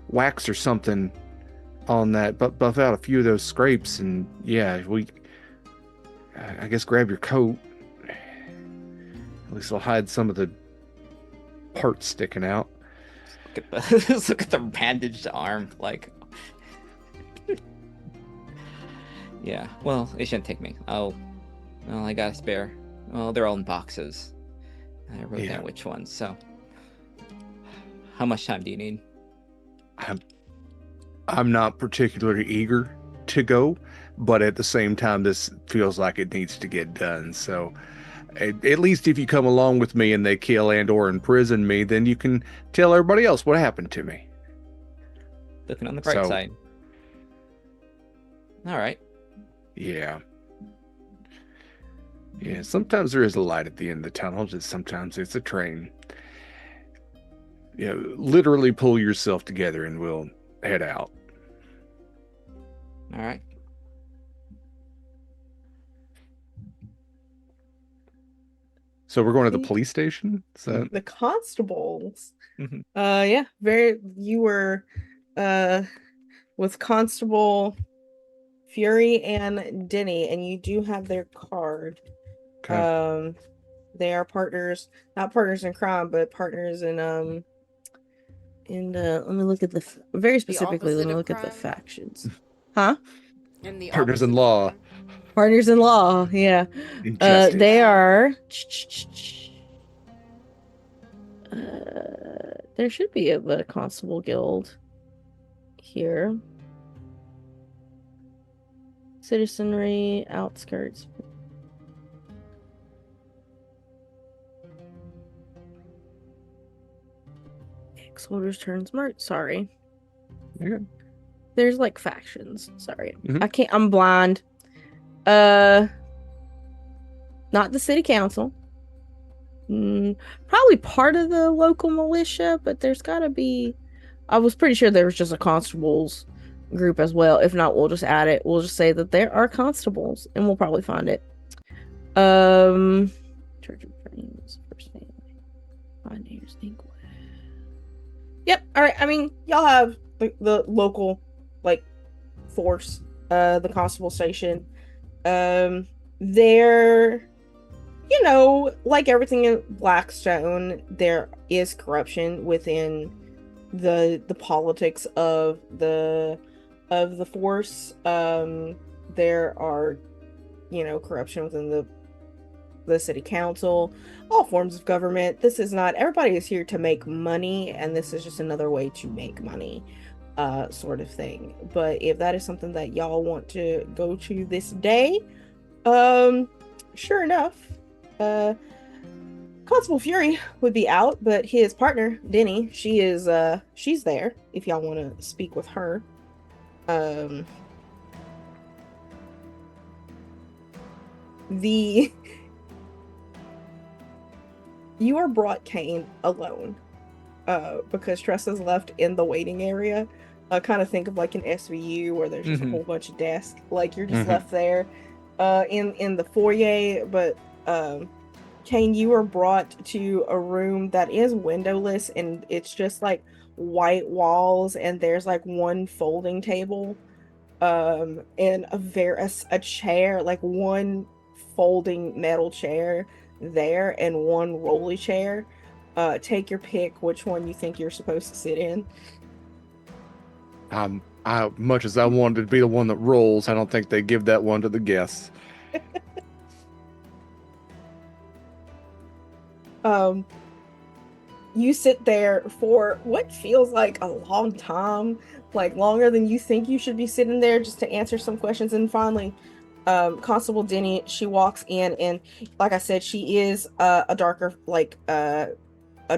wax or something on that, but buff out a few of those scrapes, and yeah, I guess grab your coat. At least I'll hide some of the parts sticking out. Look at the bandaged arm, like. Yeah, well, it shouldn't take me. I got a spare. Well, they're all in boxes. I wrote down which ones, so. How much time do you need? I'm not particularly eager to go, but at the same time, this feels like it needs to get done. So at least if you come along with me and they kill and or imprison me, then you can tell everybody else what happened to me. Looking on the bright side. All right. Yeah. Yeah, sometimes there is a light at the end of the tunnel, just sometimes it's a train. Yeah, literally pull yourself together and we'll head out. All right. So we're going to the police station? So the constables. Mm-hmm. Yeah, you were with Constable Fury and Denny, and you do have their card. Okay. They are partners, not partners in crime, but partners in let me look at very specifically, let me look at the factions. Huh? In the partners in law. Partners in law, yeah. Justice. They are there should be a constable guild here. Citizenry outskirts. Soldiers turn smart. Sorry. You're good. There's like factions. Sorry. Mhm. I'm blind. Not the city council. Probably part of the local militia, but there's gotta be. I was pretty sure there was just a constables group as well. If not, we'll just add it. We'll just say that there are constables, and we'll probably find it. Church of Friends, First Family, Pioneers, Inquest. Yep. All right. I mean, y'all have the local force, the constable station. They're you know, like everything in Blackstone, there is corruption within the politics of the force. There are, you know, corruption within the city council, all forms of government. This is not, everybody is here to make money, and this is just another way to make money, sort of thing. But if that is something that y'all want to go to this day, sure enough, Constable Fury would be out, but his partner, Denny, she's there if y'all want to speak with her. You are brought Cain alone, because Tressa's left in the waiting area. Kind of think of like an SVU where there's just a whole bunch of desks. Like you're just left there, in the foyer. But Cain, you are brought to a room that is windowless, and it's just like white walls, and there's like one folding table, and a chair, like one folding metal chair there, and one rolly chair. Take your pick which one you think you're supposed to sit in. Much as I wanted to be the one that rolls, I don't think they give that one to the guests. You sit there for what feels like a long time, like longer than you think you should be sitting there, just to answer some questions. And finally, Constable Denny, she walks in, and like I said, she is a darker, like a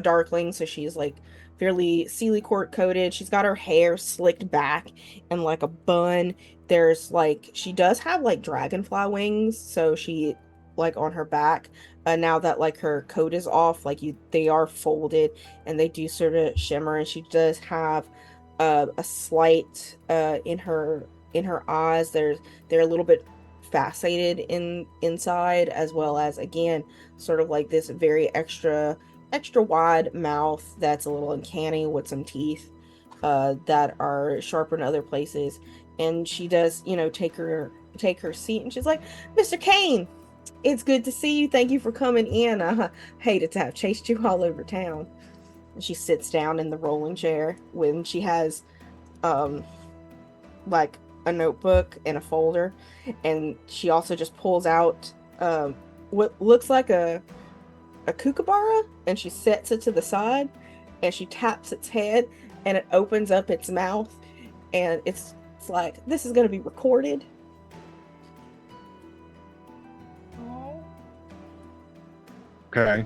darkling, so she's like fairly Sealy court coated. She's got her hair slicked back in like a bun. There's like, she does have like dragonfly wings, so she, like, on her back, now that like her coat is off, like they are folded and they do sort of shimmer. And she does have a slight in her eyes, they're a little bit faceted inside, as well as, again, sort of like this very extra wide mouth that's a little uncanny, with some teeth that are sharper in other places. And she does, you know, take her seat, and she's like, "Mr. Cain, it's good to see you. Thank you for coming in. I hated to have chased you all over town." And she sits down in the rolling chair, when she has like a notebook and a folder, and she also just pulls out what looks like a kookaburra, and she sets it to the side, and she taps its head, and it opens up its mouth, and it's like, "This is going to be recorded." Okay.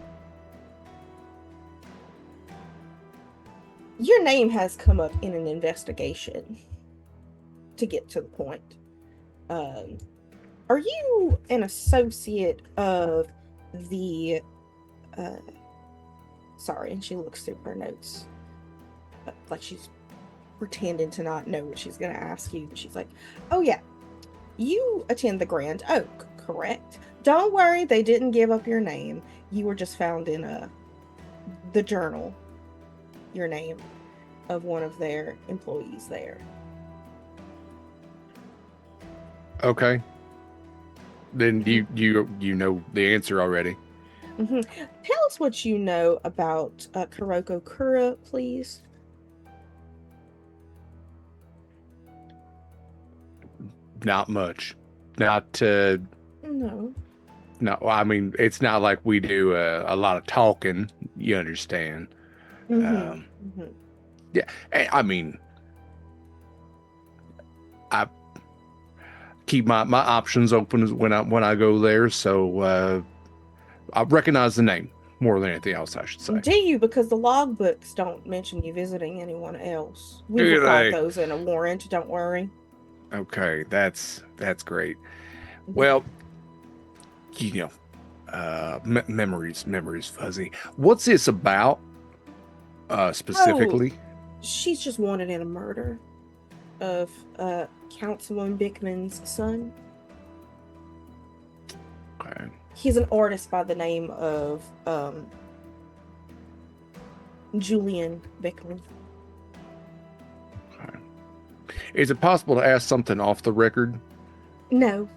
Your name has come up in an investigation, to get to the point. Are you an associate of the sorry, and she looks through her notes, like she's pretending to not know what she's going to ask you. She's like, "Oh yeah, you attend the Grand Oak, correct? Don't worry, they didn't give up your name. You were just found in the journal, your name of one of their employees there." Okay. Then you know the answer already. Tell us what you know about Kuroko Kura, please. Not much. Not No. No, I mean, it's not like we do a lot of talking, you understand. Yeah, I mean, I keep my options open when I go there, so I recognize the name more than anything else, I should say. Do you? Because the logbooks don't mention you visiting anyone else. We Do record they? those in a warrant, don't worry. Okay, that's great. Well, you know, memories fuzzy. What's this about specifically? She's just wanted in a murder of Councilman Bickman's son. Okay. He's an artist by the name of Julian Bickman. Okay. Is it possible to ask something off the record? No.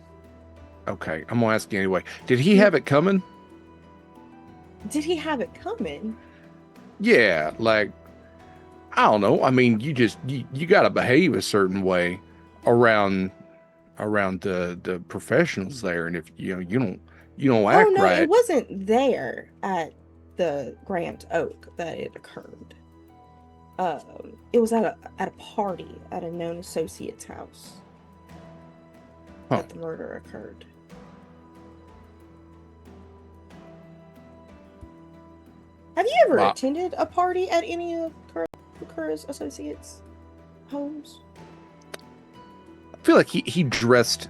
Okay, I'm gonna ask you anyway. Did he have it coming? Did he have it coming? Yeah, like, I don't know. I mean, you got to behave a certain way around the professionals there, and if you don't act Oh no, right. it wasn't there at the Grand Oak that it occurred. It was at a party at a known associate's house that the murder occurred. Have you ever attended a party at any of Kura's associates' homes? I feel like he dressed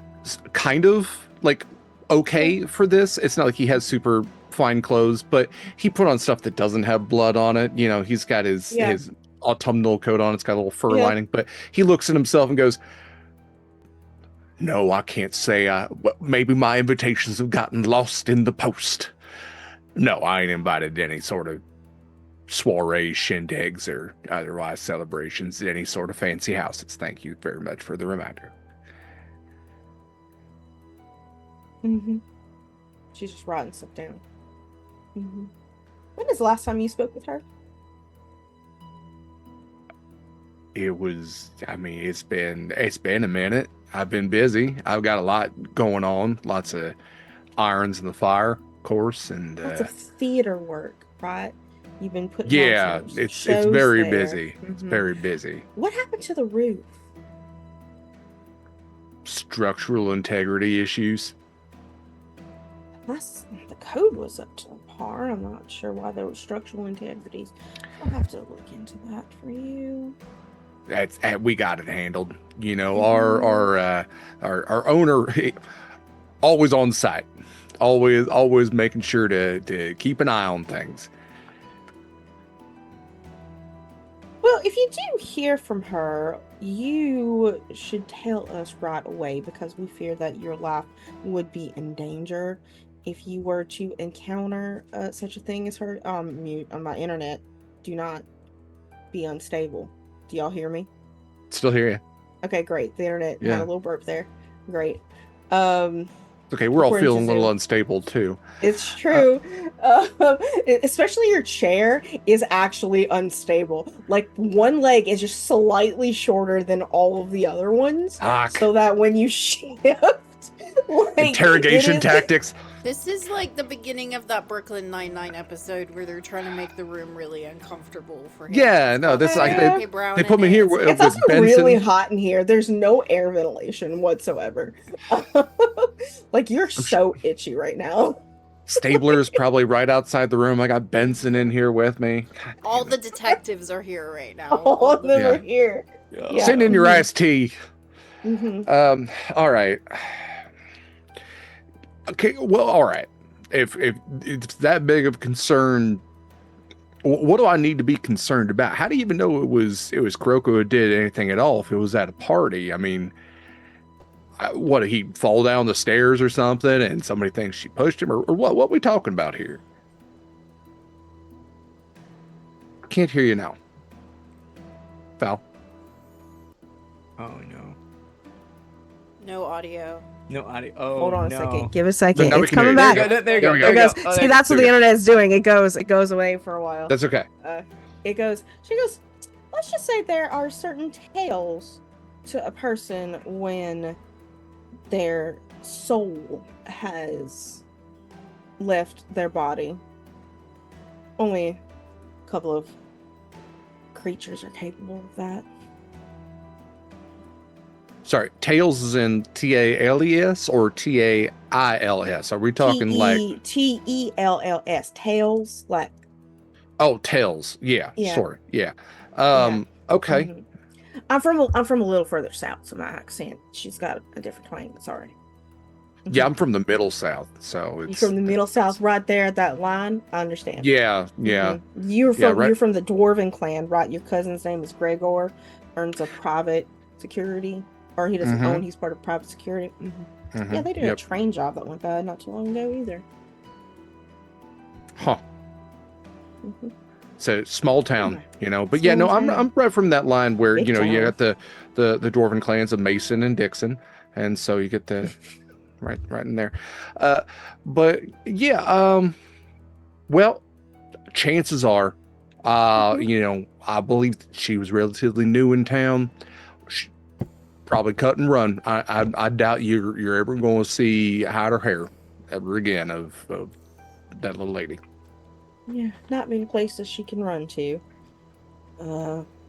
kind of like okay for this. It's not like he has super fine clothes, but he put on stuff that doesn't have blood on it. You know, he's got his autumnal coat on. It's got a little fur lining, but he looks at himself and goes, "No, I can't say. Maybe my invitations have gotten lost in the post. No, I ain't invited to any sort of soirees, shindigs, or otherwise celebrations at any sort of fancy houses. Thank you very much for the reminder." Mm-hmm. She's just writing stuff down. Mm-hmm. When is the last time you spoke with her? It was, I mean, it's been a minute. I've been busy. I've got a lot going on. Lots of irons in the fire, of course, and lots of theater work, right? You've been putting on some it's shows very there. busy. Mm-hmm. It's very busy. What happened to the roof? Structural integrity issues. The code was up to par. I'm not sure why there were structural integrities. I'll have to look into that for you. We got it handled. You know, our owner, always on site, always making sure to keep an eye on things. Well, if you do hear from her, you should tell us right away, because we fear that your life would be in danger if you were to encounter such a thing as her. Mute on my internet. Do not be unstable. Do y'all hear me? Still hear you. Okay, great. The internet had a little burp there. Great. Okay, we're all feeling a little unstable too. It's true. Especially your chair is actually unstable. Like, one leg is just slightly shorter than all of the other ones. So that when you shift, like, interrogation tactics. This is like the beginning of that Brooklyn Nine-Nine episode where they're trying to make the room really uncomfortable for him. Yeah, no, this like they put me here with it's also Benson. really hot in here. There's no air ventilation whatsoever. Like, you're so itchy right now. Stabler's probably right outside the room. I got Benson in here with me. All the detectives are here right now. All of them are here. Yeah. Send in your iced tea. Mm-hmm. All right. Okay, well, all right. If it's that big of concern, what do I need to be concerned about? How do you even know it was Kuroko who did anything at all if it was at a party? I mean, what, did he fall down the stairs or something and somebody thinks she pushed him, or what? What are we talking about here? Can't hear you now. Val? Oh, no. No audio. No audio. Oh, hold on no. a second. Give a second. No, it's coming back. There you go. There it goes. See, that's what the internet is doing. It goes away for a while. That's okay. She goes, let's just say there are certain tales to a person when their soul has left their body. Only a couple of creatures are capable of that. Sorry, Tails is in T-A-L-E-S or T-A-I-L-S? Are we talking like T-E-L-L-S? Tails, like. Oh, Tails. Yeah. Sorry. Yeah. Okay. Mm-hmm. I'm from a little further south, so my accent, she's got a different twang. Sorry. Mm-hmm. Yeah, I'm from the middle south, so it's you're from the middle south, right there at that line. I understand. Yeah. Mm-hmm. You're from the Dwarven clan, right? Your cousin's name is Gregor, earns a private security. Or he doesn't own, he's part of private security. Mm-hmm. Mm-hmm. Yeah, they did a train job that went bad not too long ago either. Huh. Mm-hmm. So small town, you know. But yeah, no, I'm right from that line where, you know, you got the Dwarven clans of Mason and Dixon, and so you get the right in there. But yeah, Well, chances are, I believe that she was relatively new in town. She probably cut and run. I doubt you're ever going to see hide or hair ever again of that little lady. Yeah, not many places she can run to.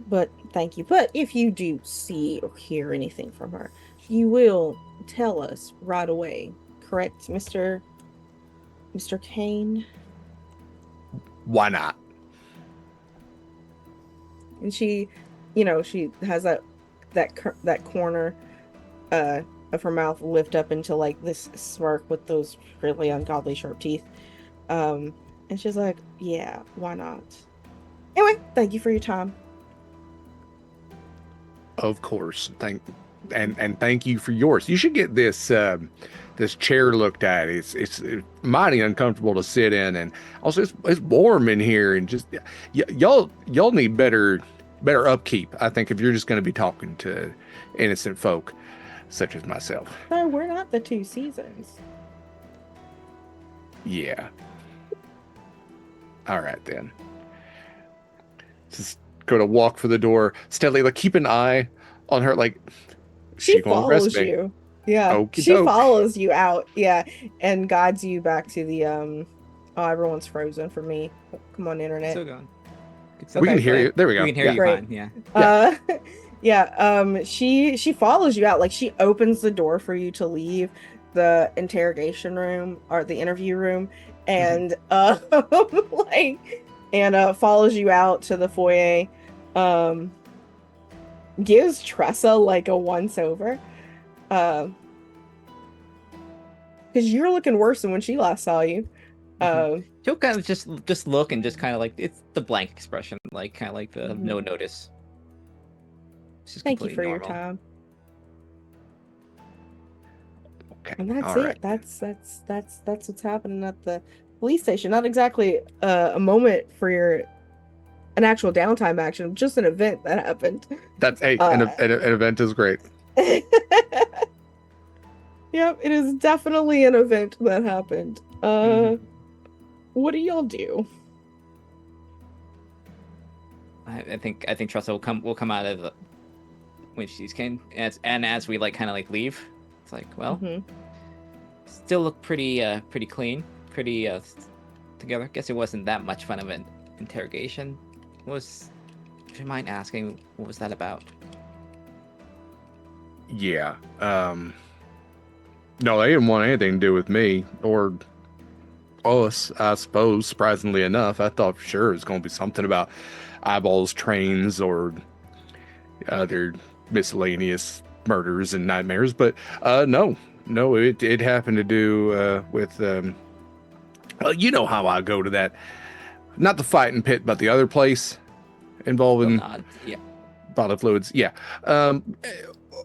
But thank you. But if you do see or hear anything from her, you will tell us right away. Correct, Mr. Cain? Why not? And she, she has that corner of her mouth lift up into like this smirk with those really ungodly sharp teeth. And she's like, yeah, why not? Anyway, thank you for your time. Of course. Thank you for yours. You should get this this chair looked at. It's mighty uncomfortable to sit in, and also it's warm in here, and just y'all need better upkeep. I think if you're just going to be talking to innocent folk such as myself. No, we're not the Two Seasons. Yeah. All right then. Just go to walk for the door steadily. Like keep an eye on her. Like she gonna arrest follows me. you. Yeah, Okey she doke. follows you out. Yeah, and guides you back to the Oh, everyone's frozen for me. Come on, internet. Still going. We can hear you. There we go. We can hear you Great. fine. Yeah. Yeah. She follows you out. Like she opens the door for you to leave the interrogation room or the interview room, and follows you out to the foyer. Gives Tressa like a once over, because you're looking worse than when she last saw you. She'll kind of just look and just kind of like it's the blank expression, like kind of like the no notice. Thank you for normal. your time. Okay. And that's All it. right. That's what's happening at the police station. Not exactly a moment for an actual downtime action, just an event that happened. That's an event is great. Yep, it is definitely an event that happened. What do y'all do? I think Tressa will come out of the when she sees Cain, as we like kind of like leave. It's like, well, still look pretty clean, pretty together. Guess it wasn't that much fun of an interrogation. If you mind asking, what was that about? Yeah. No, they didn't want anything to do with me or us, I suppose, surprisingly enough. I thought for sure it was going to be something about eyeballs, trains, or other miscellaneous murders and nightmares. But no, it happened to do with, you know how I go to that, not the fighting pit, but the other place involving bodily fluids. Yeah.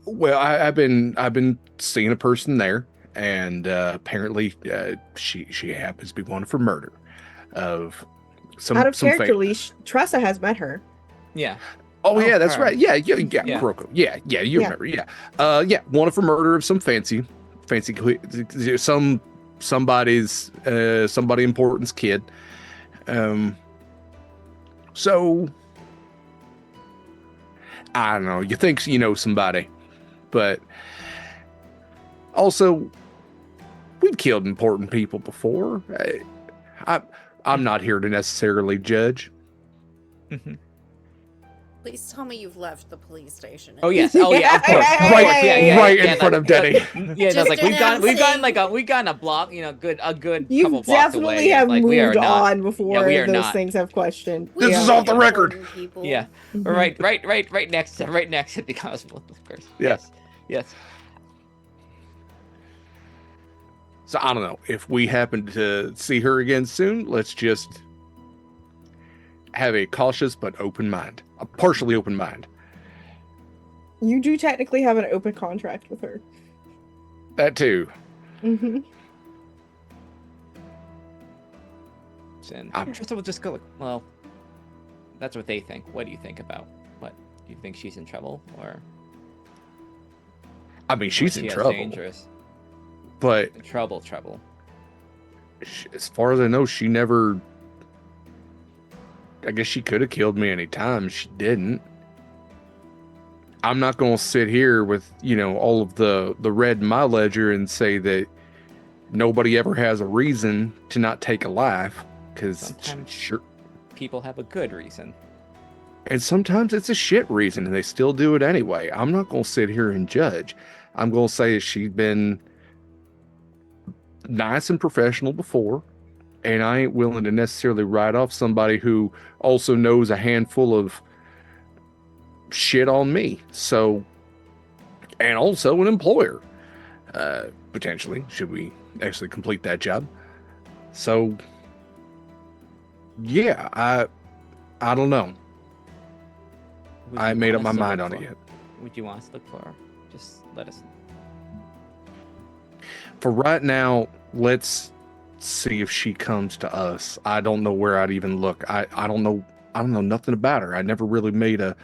Well, I've been seeing a person there, and apparently she happens to be wanted for murder of some. Out of some character, fame. Leash, Tressa has met her. Yeah. Oh yeah, that's her. right. Yeah, Kuroko. Yeah, you remember. Yeah, wanted for murder of some somebody's somebody important's kid. So I don't know. You think you know somebody, but also we've killed important people before. I'm not here to necessarily judge. Please tell me you've left the police station. Oh yes. Oh yeah. Of course. Right in front of Denny. Yeah, no, like we've announcing. gone a block. You know, a good You couple blocks away. definitely have like, moved we are not, on before we are those not. things have questioned. This Yeah. is off the record. Important people. Yeah. Mhm. Right next to the hospital, of course. Yes. Yes. So I don't know if we happen to see her again soon. Let's just have a cautious but open mind, a partially open mind. You do technically have an open contract with her. That too. Mm-hmm. And I'm- Tressa will just go like, well, that's what they think. What do you think about? What do you think she's in trouble or? I mean, she's or in she trouble, Dangerous. but Trouble. as far as I know, she never I guess she could have killed me anytime. She didn't. I'm not going to sit here with, all of the red in my ledger and say that nobody ever has a reason to not take a life, because Sometimes sure. people have a good reason. And sometimes it's a shit reason and they still do it anyway. I'm not going to sit here and judge. I'm going to say she's been nice and professional before, and I ain't willing to necessarily write off somebody who also knows a handful of shit on me. So, and also an employer, potentially, should we actually complete that job. So, yeah, I don't know. Would I you made up want my us to mind look on it for- yet. Would you want us to look for her? Just let us know. For right now, let's see if she comes to us. I don't know where I'd even look. I don't know nothing about her. I never really made a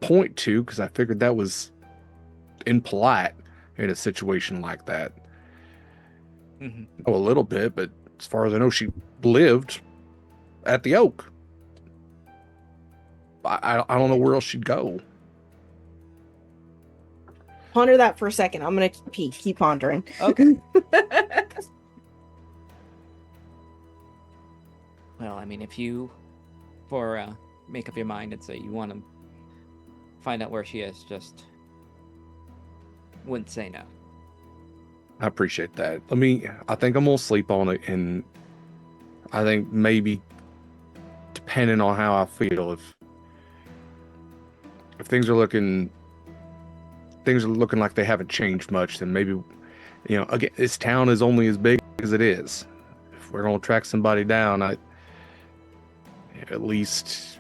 point to, because I figured that was impolite in a situation like that. Mhm. Know a little bit, but as far as I know, she lived at the Oak. I don't know where else she'd go. Ponder that for a second. I'm gonna keep pondering. Okay. Well, I mean, if you make up your mind and say you want to find out where she is, just wouldn't say no. I appreciate that. I think I'm gonna sleep on it, and I think maybe, depending on how I feel, if things are looking like they haven't changed much, then maybe, again, this town is only as big as it is. If we're gonna track somebody down, I at least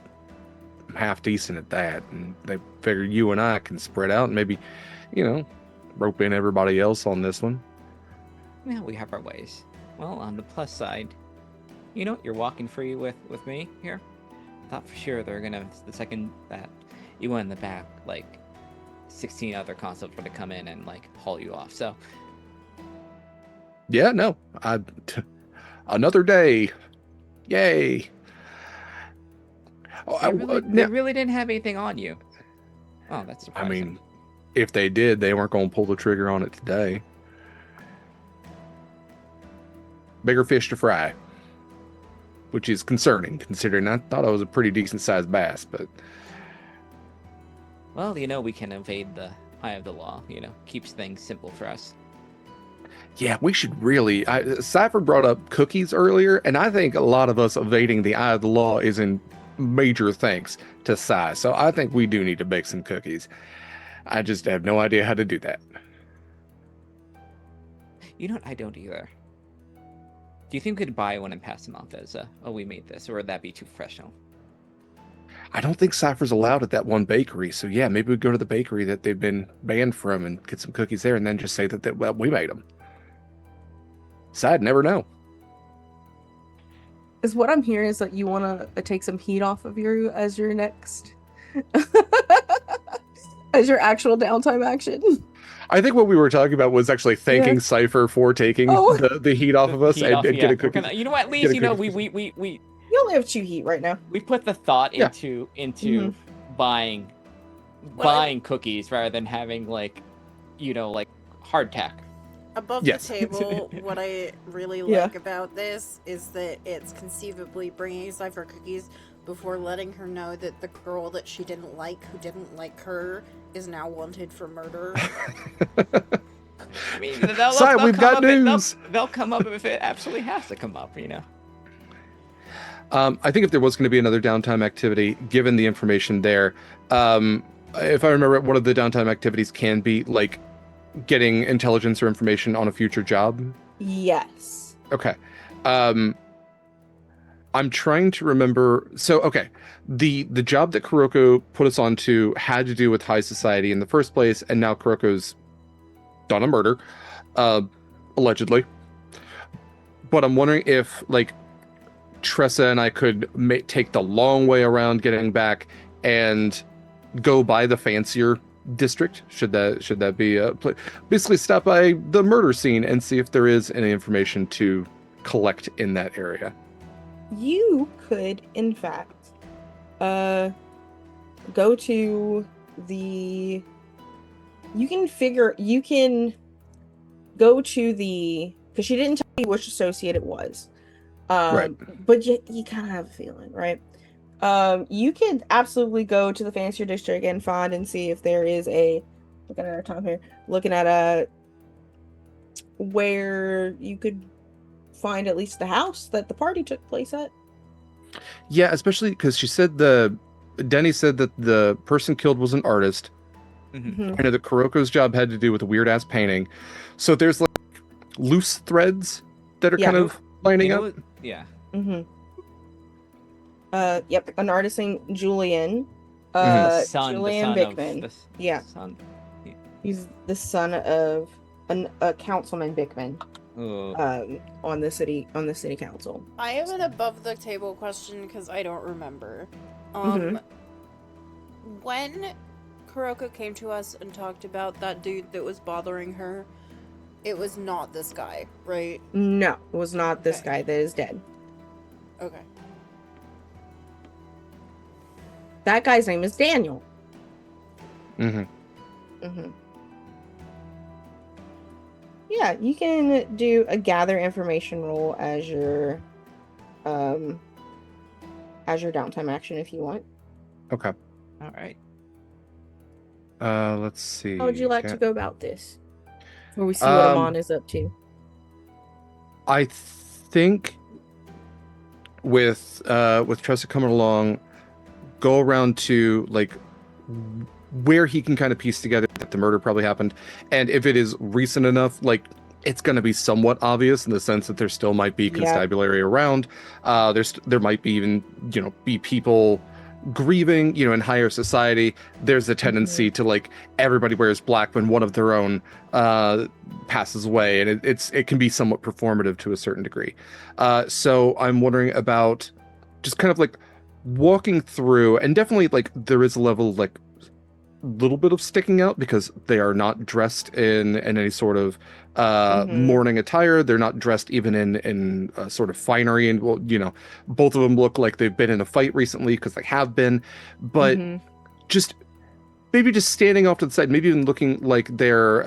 I'm half decent at that, and they figure you and I can spread out and maybe, rope in everybody else on this one. Yeah, we have our ways. Well, on the plus side, you're walking free with me here. Thought for sure they're gonna, the second that you went in the back, 16 other constables were to come in and haul you off. So Yeah, no, another day, yay. they really didn't have anything on you. Oh, that's I surprising. mean, if they did, they weren't going to pull the trigger on it today. Bigger fish to fry, which is concerning, considering I thought I was a pretty decent sized bass, but well, we can evade the eye of the law. Keeps things simple for us. yeah, we should really. Cipher brought up cookies earlier, and I think a lot of us evading the eye of the law is in major thanks to Cy. So I think we do need to bake some cookies. I just have no idea how to do that. You know what? I don't either. Do you think we could buy one and pass them off as we made this, or would that be too professional? I don't think Cypher's allowed at that one bakery. So yeah, maybe we go to the bakery that they've been banned from and get some cookies there, and then just say that we made them. So I'd never know. Is what I'm hearing is that you want to take some heat off of you as your next, as your actual downtime action. I think what we were talking about was actually thanking Cipher for taking the heat off of us and get a cookie. You know what? At least we You only have 2 heat right now. we put the thought into buying cookies rather than having hardtack. Above Yes. the table, what I really like about this is that it's conceivably bringing Cipher cookies before letting her know that the girl that she didn't like, who didn't like her, is now wanted for murder. I mean, we've got news. They'll come up if it absolutely has to come up, I think if there was going to be another downtime activity, given the information there, if I remember, one of the downtime activities can be getting intelligence or information on a future job. Yes. Okay. I'm trying to remember. So, okay. The job that Kuroko put us onto had to do with high society in the first place, and now Kuroko's done a murder, allegedly. But I'm wondering if, Tressa and I could take the long way around getting back and go by the fancier district. Should that be basically stop by the murder scene and see if there is any information to collect in that area. You could, in fact, go to the. You can go to the, because she didn't tell you which associate it was. Right. But you kind of have a feeling, right? You can absolutely go to the fancier district and find and see if there is a, looking at our time here, looking at a, where you could find at least the house that the party took place at. Yeah, especially because she said Denny said that the person killed was an artist. Mhm. I know that Kuroko's job had to do with a weird ass painting. So there's like loose threads that are Yeah. kind of lining You up. know what? Yeah. Yep, an artist named Julian. The son Julian of Bickman. the Yeah. son. He's the son of a councilman Bickman. Oh. On the city council. I have an above the table question because I don't remember. Mhm. When Kuroko came to us and talked about that dude that was bothering her, it was not this guy, right? No, it was not this Okay. guy that is dead. Okay. That guy's name is Daniel. Mm-hmm. Yeah, you can do a gather information roll as your downtime action if you want. Okay. All right. Let's see. How would you like Okay. to go about this? Where we see what Amon is up to. I think with Tressa coming along, go around to like where he can kind of piece together that the murder probably happened, and if it is recent enough, like it's going to be somewhat obvious in the sense that there still might be constabulary around. There might be even be people grieving, in higher society. There's a tendency to like everybody wears black when one of their own passes away, and it can be somewhat performative to a certain degree. So I'm wondering about just kind of like walking through, and definitely like there is a level of like little bit of sticking out because they are not dressed in any sort of mourning attire. They're not dressed even in sort of finery, and well, both of them look like they've been in a fight recently because they have been, but just maybe just standing off to the side, maybe even looking like they're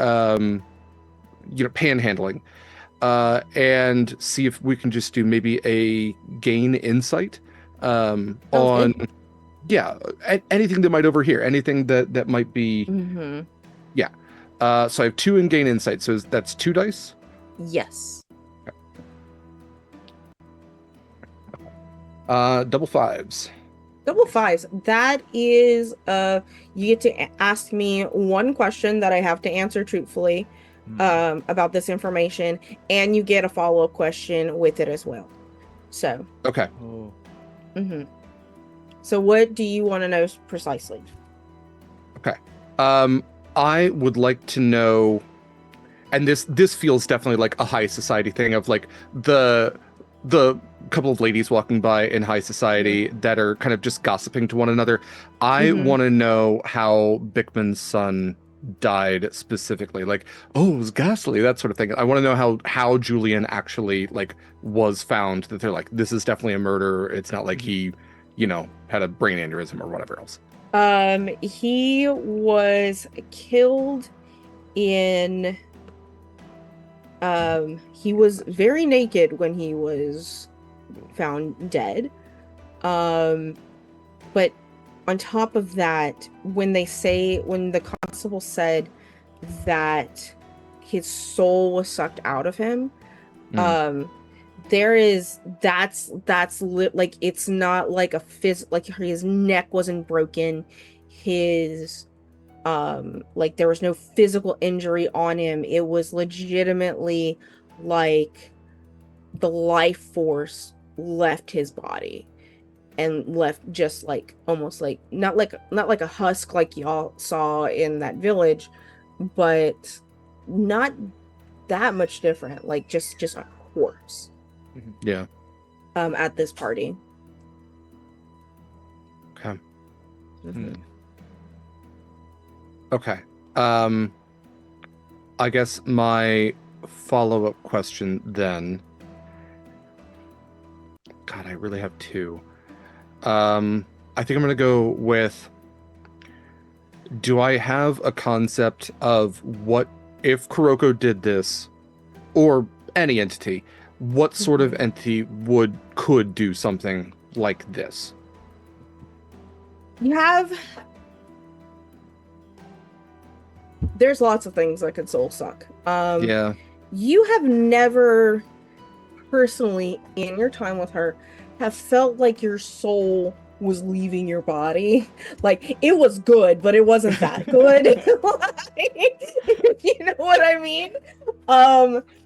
panhandling, and see if we can just do maybe a gain insight on good. anything that might overhear, anything that might be. So I have 2 in gain insight, so that's 2 dice. Yes. Double 5s. Double 5s. That is you get to ask me one question that I have to answer truthfully about this information, and you get a follow-up question with it as well. So Okay. So what do you want to know precisely? Okay. I would like to know, and this feels definitely like a high society thing of like the couple of ladies walking by in high society that are kind of just gossiping to one another. I want to know how Bickman's son died specifically. Like, oh, it was ghastly, that sort of thing. I want to know how Julian actually like was found, that they're like, this is definitely a murder. It's not like he had a brain aneurysm or whatever else. He was killed in he was very naked when he was found dead. But on top of that, when the constable said that his soul was sucked out of him, like it's not like a like his neck wasn't broken, his like there was no physical injury on him. It was legitimately like the life force left his body and left just like almost like not like a husk like y'all saw in that village, but not that much different, like just a corpse. Yeah. At this party. Okay. Mm-hmm. Okay. I guess my follow-up question then. God, I really have 2. I I think I'm going to go with, do I have a concept of what, if Kuroko did this, or any entity, what sort of entity could do something like this? You have. There's lots of things that could soul suck. Yeah. You have never personally, in your time with her, have felt like your soul was leaving your body. Like, it was good, but it wasn't that good. Like, you know what I mean?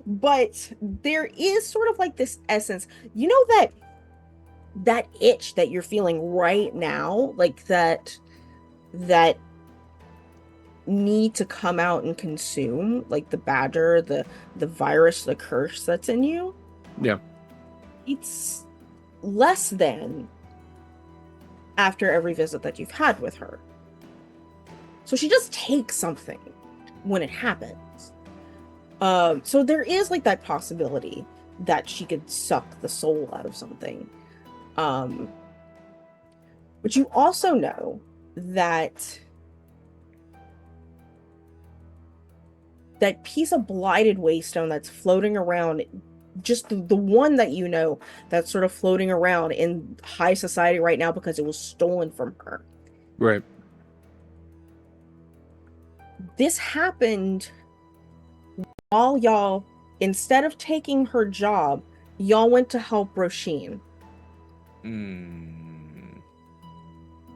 But there is sort of like this essence. You know that itch that you're feeling right now, like that need to come out and consume, like the badger, the virus, the curse that's in you. Yeah. It's less than after every visit that you've had with her. So she just takes something when it happens. So there is like that possibility that she could suck the soul out of something. But you also know that that piece of blighted waystone that's floating around, just the one that you know that's sort of floating around in high society right now because it was stolen from her. Right. This happened while y'all, instead of taking her job, y'all went to help Roisin.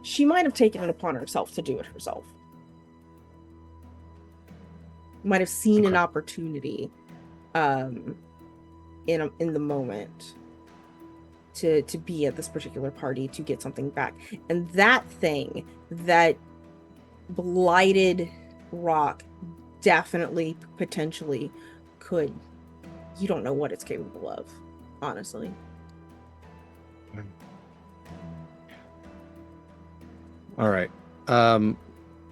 She might have taken it upon herself to do it herself. Might have seen an opportunity in the moment to be at this particular party to get something back. And that thing, that blighted rock, definitely, potentially could. You don't know what it's capable of, honestly. All right.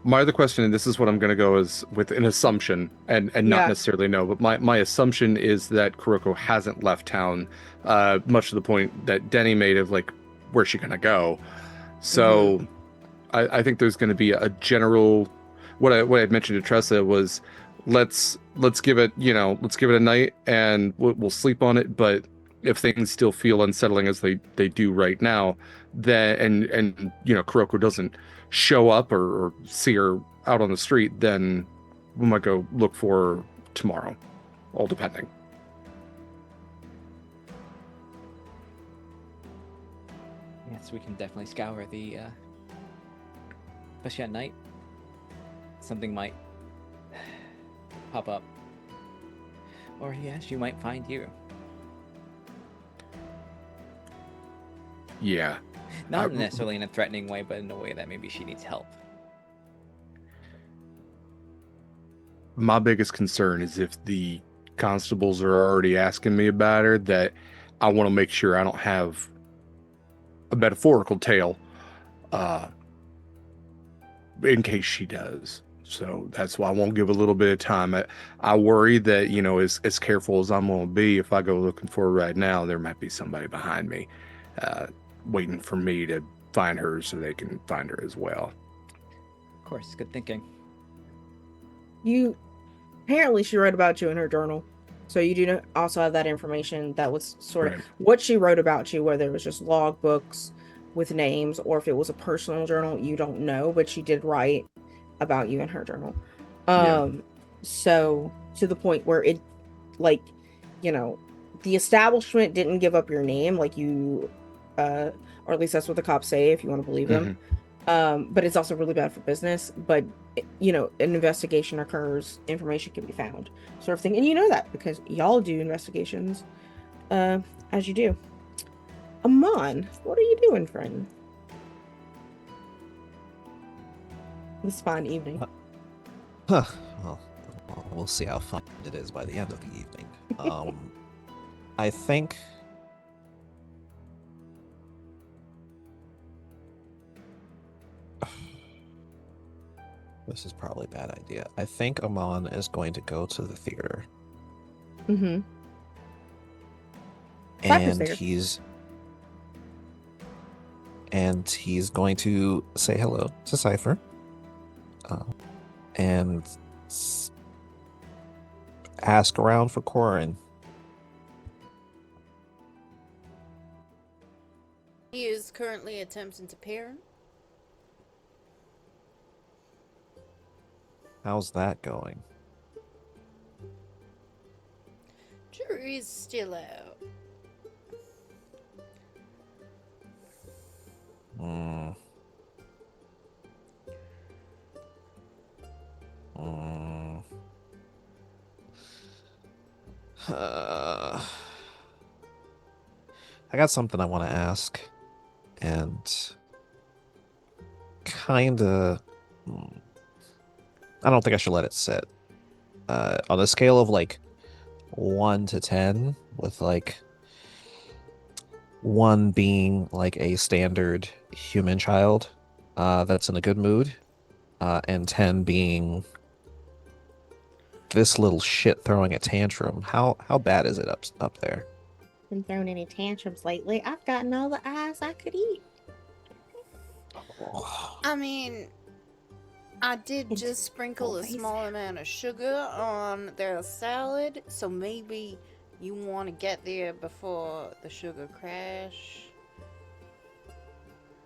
My other question, and this is what I'm going to go is with an assumption, and not necessarily know, but my assumption is that Kuroko hasn't left town, much to the point that Denny made of like, where's she going to go? So I think there's going to be a general, what I had mentioned to Tressa was, let's give it, let's give it a night and we'll sleep on it. But if things still feel unsettling as they do right now, then and Kuroko doesn't show up or see her out on the street, then we might go look for her tomorrow, all depending. Yes, we can definitely scour the, especially at night. Something might pop up. Or yes, you might find you. Yeah. Not necessarily in a threatening way, but in a way that maybe she needs help. My biggest concern is if the constables are already asking me about her, that I want to make sure I don't have a metaphorical tail in case she does. So that's why I won't give a little bit of time. I worry that, as careful as I'm going to be, if I go looking for her right now, there might be somebody behind me waiting for me to find her so they can find her as well. Of course, good thinking. Apparently she wrote about you in her journal. So you do also have that information that was sort of what she wrote about you, whether it was just log books with names or if it was a personal journal, you don't know, but she did write about you in her journal. So to the point where it, like, the establishment didn't give up your name, like you, or at least that's what the cops say, if you want to believe them. But it's also really bad for business. But an investigation occurs, information can be found, sort of thing. And you know that because y'all do investigations, as you do. Amon, what are you doing, friend? This fine evening. Well, we'll see how fun it is by the end of the evening. I think this is probably a bad idea. I think Amon is going to go to the theater. Mm-hmm. And and he's going to say hello to Cipher. And ask around for Corin. He is currently attempting to pair. How's that going? Jury's still out. I got something I want to ask, and kinda. I don't think I should let it sit. On a scale of like 1 to 10, with like 1 being like a standard human child that's in a good mood, and 10 being this little shit throwing a tantrum. How bad is it up there? Been throwing any tantrums lately. I've gotten all the eyes I could eat. I mean, I did just sprinkle a small amount of sugar on their salad, so maybe you want to get there before the sugar crash.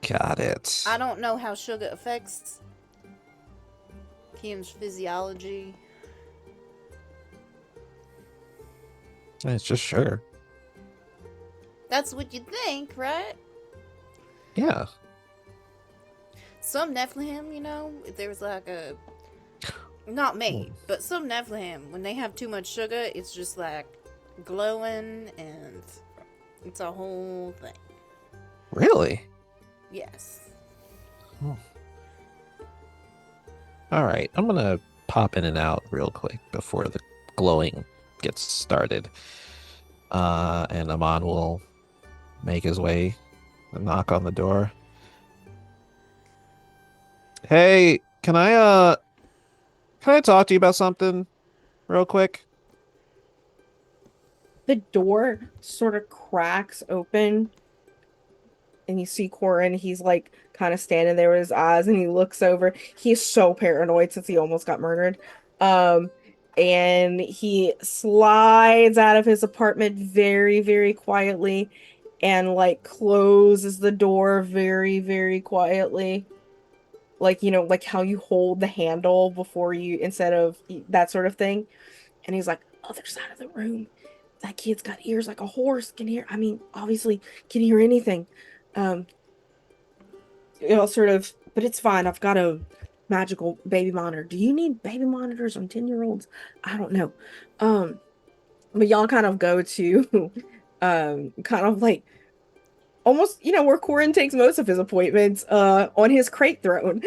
Got it. I don't know how sugar affects Kim's physiology. It's just sugar. That's what you think, right? Yeah. Some Nephilim, you know, if there was like a... Not me, but some Nephilim, when they have too much sugar, it's just like glowing and it's a whole thing. Really? Yes. All right. I'm going to pop in and out real quick before the glowing gets started. And Amon will make his way and knock on the door. Hey, can I talk to you about something real quick? The door sort of cracks open and you see Corin. He's like kind of standing there with his eyes and he looks over. He's so paranoid since he almost got murdered. And he slides out of his apartment very, very quietly and like closes the door very, very quietly. Like, you know, like how you hold the handle before you, instead of that sort of thing. And he's like, other side of the room. That kid's got ears like a horse. Can hear, I mean, obviously can hear anything. You know, sort of, but it's fine. I've got a magical baby monitor. Do you need baby monitors on 10-year-olds? I don't know. But y'all kind of go to, kind of like, almost, you know, where Corin takes most of his appointments, on his crate throne.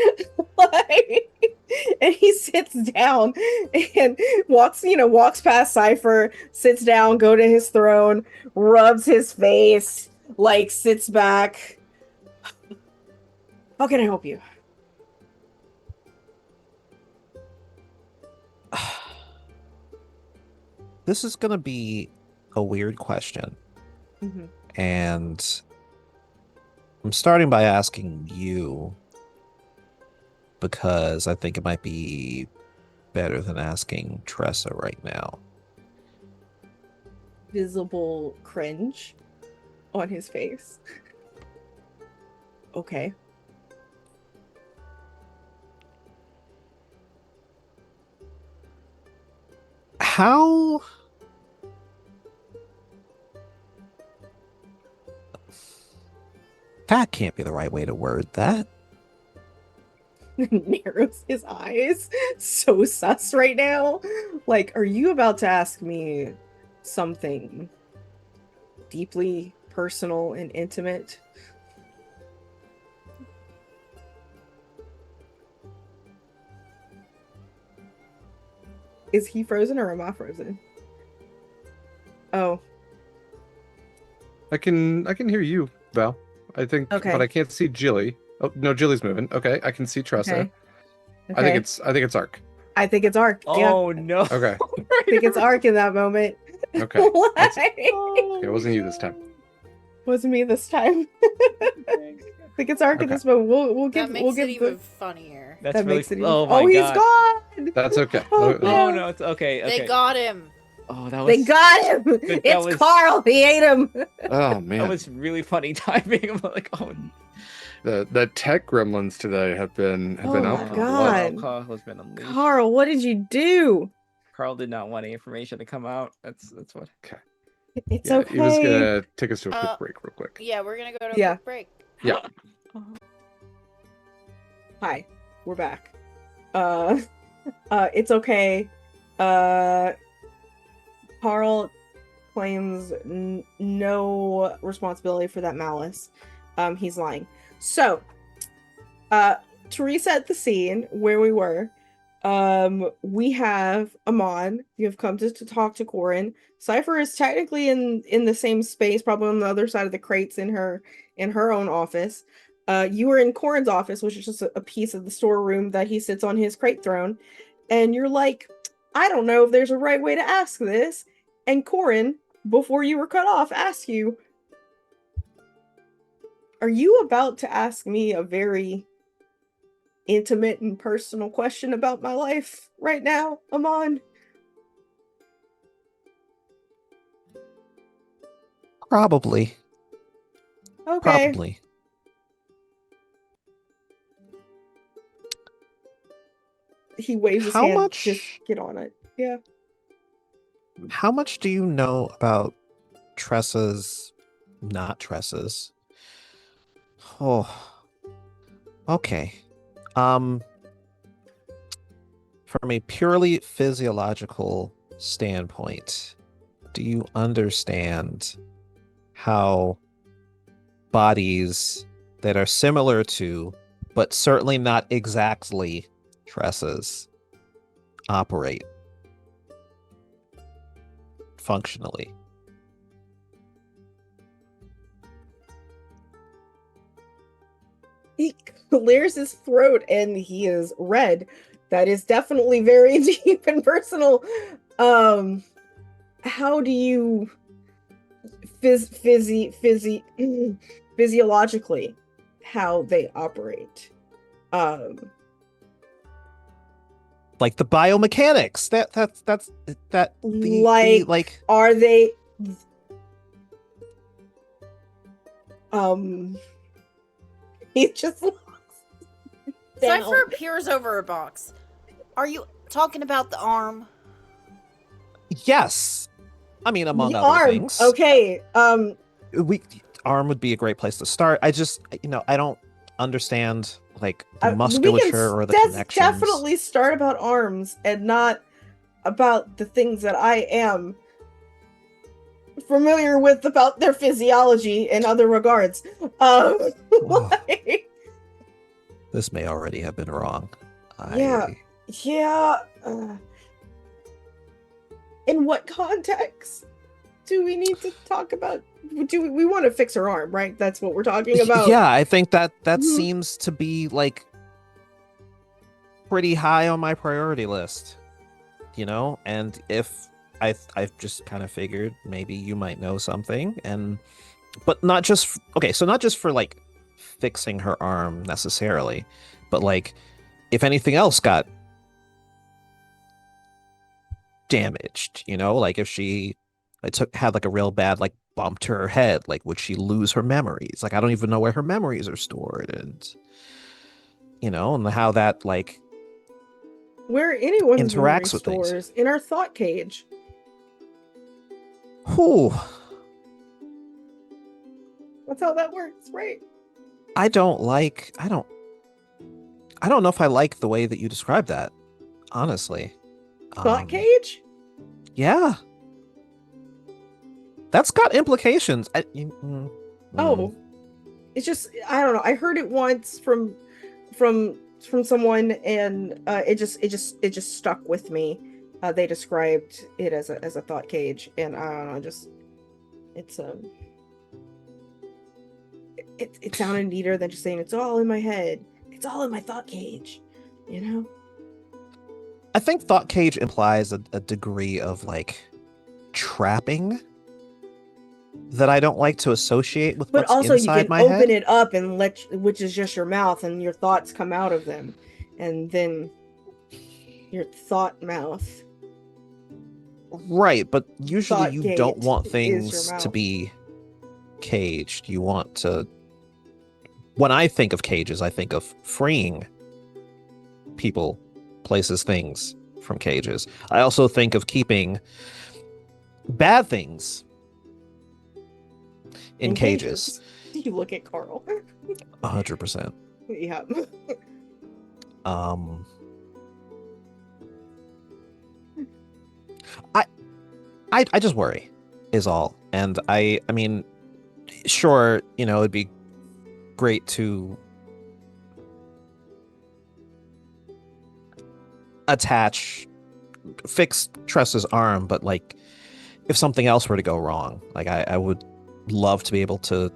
Like, and he sits down and walks past Cipher, sits down, go to his throne, rubs his face, like sits back. How can I help you? This is gonna be a weird question. Mm-hmm. And I'm starting by asking you because I think it might be better than asking Tressa right now. Visible cringe on his face. Okay. How... That can't be the right way to word that. Narrows his eyes. So sus right now. Like, are you about to ask me something deeply personal and intimate? Is he frozen or am I frozen? Oh. I can hear you, Val. I think, Okay. but I can't see Gilly. Oh no, Gilly's moving. Okay, I can see Tressa. Okay. I think it's Ark. I think it's Ark. Yeah. Oh no. Okay. I think it's Ark in that moment. Okay. Like, It wasn't you this time. wasn't me this time. think it's Ark at Okay. this moment. We'll That give makes it the even funnier. That's that really. makes it even. Oh my he's god. gone. That's okay. Oh, Oh no, it's okay. Okay. They got him. Oh, that was. They got him. that It's was- Carl. He ate him. Oh That man, was really funny timing. I'm like, oh. the tech gremlins today have been Oh out my for God. blood. Carl has been unleashed. Carl, what did you do? Carl did not want any information to come out. That's what. It's Yeah, okay. he was gonna take us to a quick break real quick. Yeah, we're gonna go to a Yeah. quick break. Yeah. Hi, we're back. It's okay. Carl claims no responsibility for that malice. He's lying. So, to reset the scene where we were, we have Amon. You have come to talk to Corin. Cipher is technically in the same space, probably on the other side of the crates in her own office. You were in Corin's office, which is just a piece of the storeroom that he sits on his crate throne. And you're like, I don't know if there's a right way to ask this. And Corin, before you were cut off, asked you, are you about to ask me a very intimate and personal question about my life right now, Amon? Probably. Okay. Probably. He waves his How hand. much- Just get on it. Yeah. How much do you know about Tressa's, not Tressa's? Oh, okay. From a purely physiological standpoint, do you understand how bodies that are similar to, but certainly not exactly Tressa's, operate functionally? He clears his throat and he is red. That is definitely very deep and personal. How do you physiologically how they operate? Like the biomechanics. Like Are they he just looks down. Cipher peers over a box. Are you talking about the arm? yes. I mean, among the other arm. things. Okay. Arm would be a great place to start. I just, I don't understand like the we can musculature or the connections. definitely start about arms and not about the things that I am familiar with about their physiology in other regards. Like, This may already have been wrong. yeah. In what context do we need to talk about? Do we want to fix her arm, right? That's what we're talking about. Yeah, I think that Mhm. seems to be like pretty high on my priority list. And if I've just kind of figured maybe you might know something, but not just not just for like fixing her arm necessarily, but like if anything else got damaged, like if she had like a real bad like bump to her head, like would she lose her memories? Like I don't even know where her memories are stored, and and how that like Where anyone's memory interacts with things. stores in our thought cage. Whew. That's how that works, right? I don't know if I like the way that you described that, honestly. Thought cage? Yeah. That's got implications. Oh, it's just I don't know. I heard it once from someone, and it just stuck with me. They described it as a thought cage, and I don't know. It sounded neater than just saying it's all in my head. It's all in my thought cage, I think thought cage implies a degree of like trapping. that I don't like to associate with But what's also, you inside can my open head. it up and which is just your mouth, and your thoughts come out of them, and then your thought mouth. Right, but usually Thought you gate don't want is your things to mouth. be caged. You want to. When I think of cages, I think of freeing people, places, things from cages. I also think of keeping bad things in cages. You look at Carl. 100%. Yeah. I just worry is all. And I mean, sure, it'd be great to fix Tressa's arm, but like if something else were to go wrong, like I would love to be able to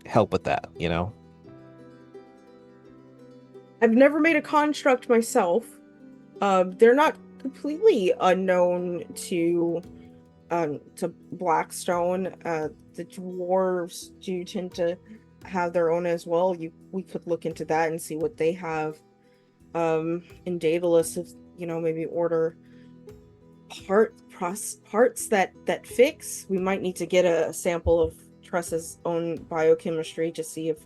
help with that, I've never made a construct myself. They're not completely unknown to Blackstone. The dwarves do tend to have their own as well. We could look into that and see what they have in Daedalus, if maybe order parts that fix. We might need to get a sample of Tressa's own biochemistry to see if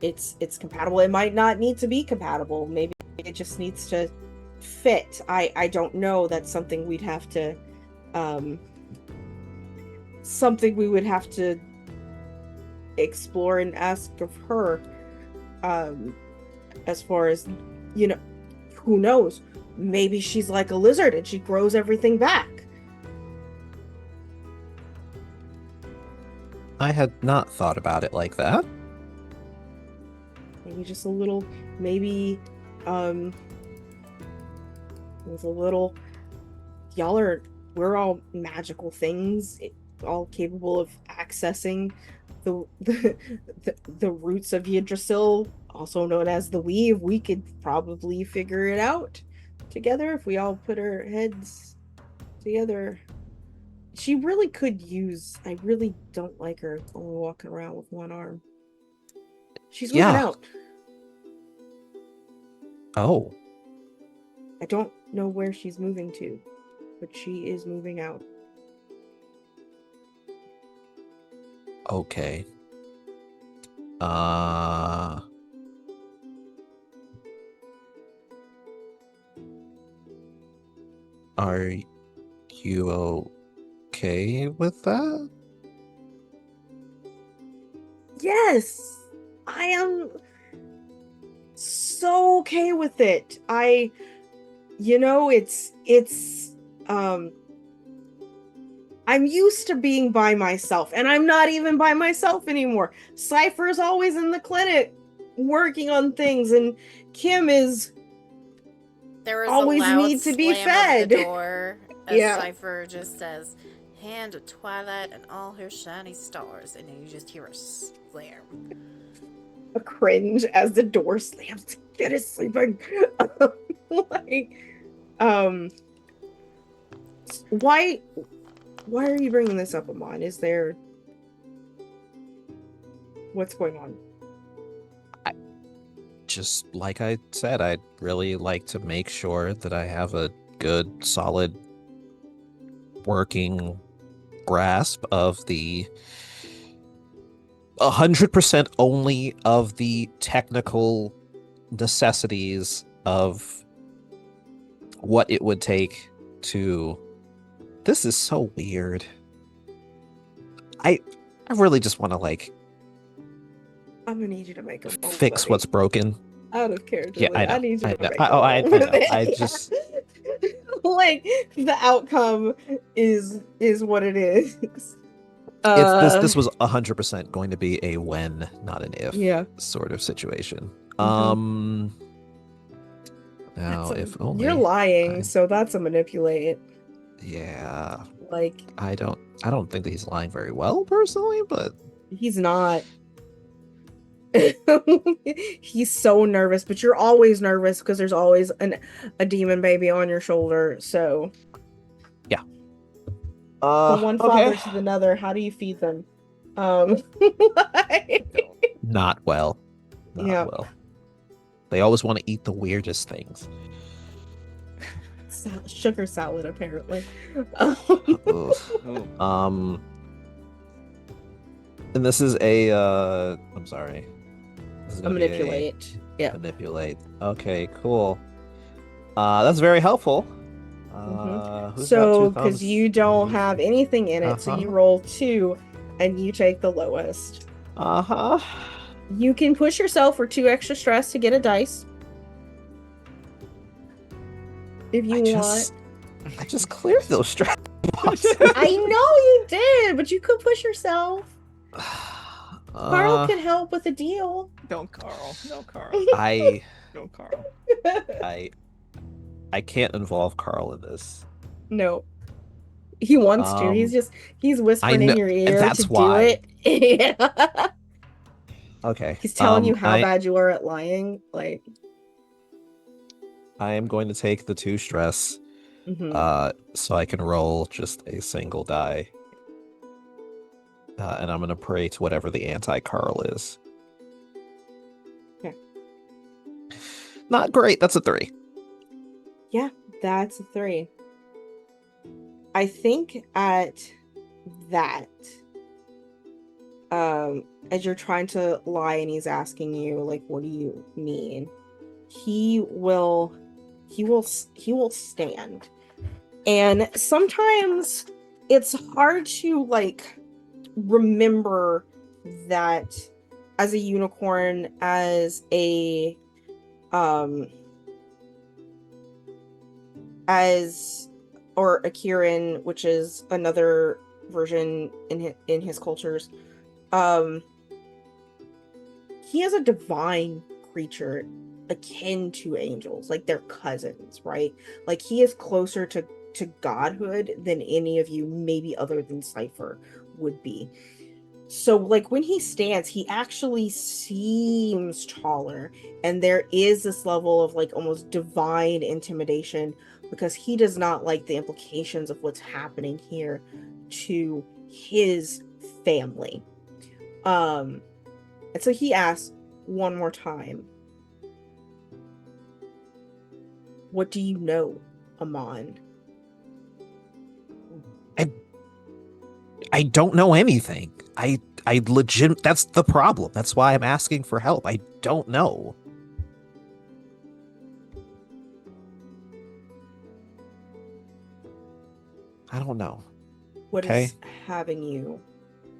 it's compatible. It might not need to be compatible. Maybe it just needs to fit. I don't know. That's something we'd have to something we would have to explore and ask of her. As far as who knows, maybe she's like a lizard and she grows everything back. I had not thought about it like that. Maybe just a little, maybe with a little, we're all magical things, all capable of accessing the roots of Yggdrasil, also known as the weave. We could probably figure it out together if we all put our heads together. She really could use. I really don't like her only walking around with one arm. She's moving out. Oh. I don't know where she's moving to, but she is moving out. Okay. Are you okay with that? Yes, I am so okay with it. I'm used to being by myself, and I'm not even by myself anymore. Cipher's always in the clinic working on things, and Kim is There is always a loud need to be slam fed. of the door as Yeah. Cipher just says, "Hand of Twilight and all her shiny stars," and then you just hear a slam. A cringe as the door slams. Get is sleeping. Why are you bringing this up, Amon? Is there... What's going on? Just like I said, I'd really like to make sure that I have a good, solid, working grasp of the 100% only of the technical necessities of what it would take to... This is so weird. I really just want to I'm gonna need you to make a roll, fix buddy. what's broken. Out of character. Yeah, I know. need you to make I a roll. know. I just... the outcome is what it is. This was 100% going to be a when, not an if, sort of situation. Now, if only you're lying, so that's a manipulate. Yeah. Like, I don't think that he's lying very well, personally, but he's not. He's so nervous, but you're always nervous because there's always a demon baby on your shoulder. So yeah. From one Okay. father to another, how do you feed them? Not well. Not Yeah. well. They always want to eat the weirdest things. Sugar salad, apparently. Ugh. Oh, And this is I'm sorry. This is A gonna be a manipulate. Yeah. manipulate. Okay, cool. That's very helpful. Who's got So, two because thumbs? you don't have anything in it, so you roll 2 and you take the lowest. Uh-huh. You can push yourself for 2 extra stress to get a dice. If you want. I just cleared those stress. I know you did, but you could push yourself. Carl can help with the deal. no, Carl. No, Carl. I No, Carl. I can't involve Carl in this. No. He wants to. He's whispering in your ear that's to why. do it. Yeah. Okay. He's telling you how bad you are at lying. Like, I am going to take the 2 stress, so I can roll just a single die. And I'm going to pray to whatever the anti-Carl is. Okay. Not great. That's a 3. yeah, that's a 3. I think at that, as you're trying to lie and he's asking you, like, what do you mean? He will stand. And sometimes it's hard to, like, remember that as a unicorn, as a or a Kieran, which is another version in his cultures, he is a divine creature akin to angels, like they're cousins, right? Like he is closer to godhood than any of you, maybe other than Cipher, would be. So, like, when he stands, he actually seems taller, and there is this level of, like, almost divine intimidation, because he does not like the implications of what's happening here to his family. And so he asks one more time, what do you know, Amon? I don't know anything. I legit, that's the problem. That's why I'm asking for help. I don't know. I don't know. What Okay. is having you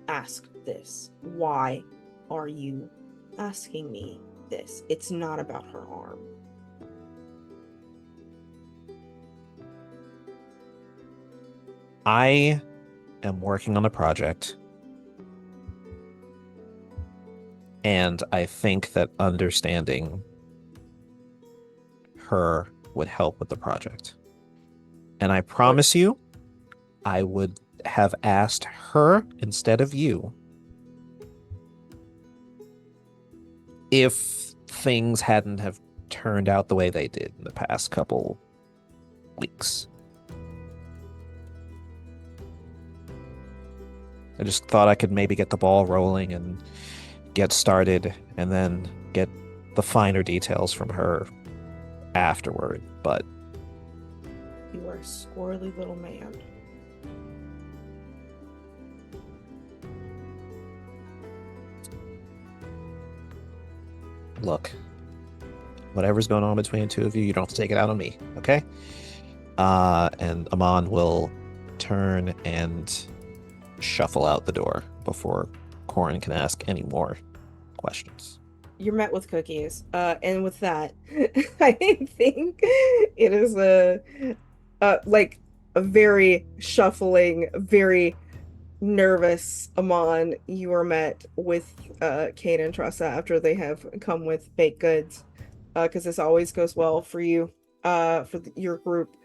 ask this? Why are you asking me this? It's not about her arm. I am working on a project, and I think that understanding her would help with the project. And I promise you, I would have asked her instead of you if things hadn't have turned out the way they did in the past couple weeks. I just thought I could maybe get the ball rolling and get started and then get the finer details from her afterward, but You are a squirrely little man. look, whatever's going on between the two of you, you don't have to take it out on me, okay? And Amon will turn and shuffle out the door before Corin can ask any more questions. You're met with cookies. And with that, I think it is like a very shuffling, very nervous Amon. You are met with Cain and Tressa after they have come with baked goods. Because this always goes well for you, for your group.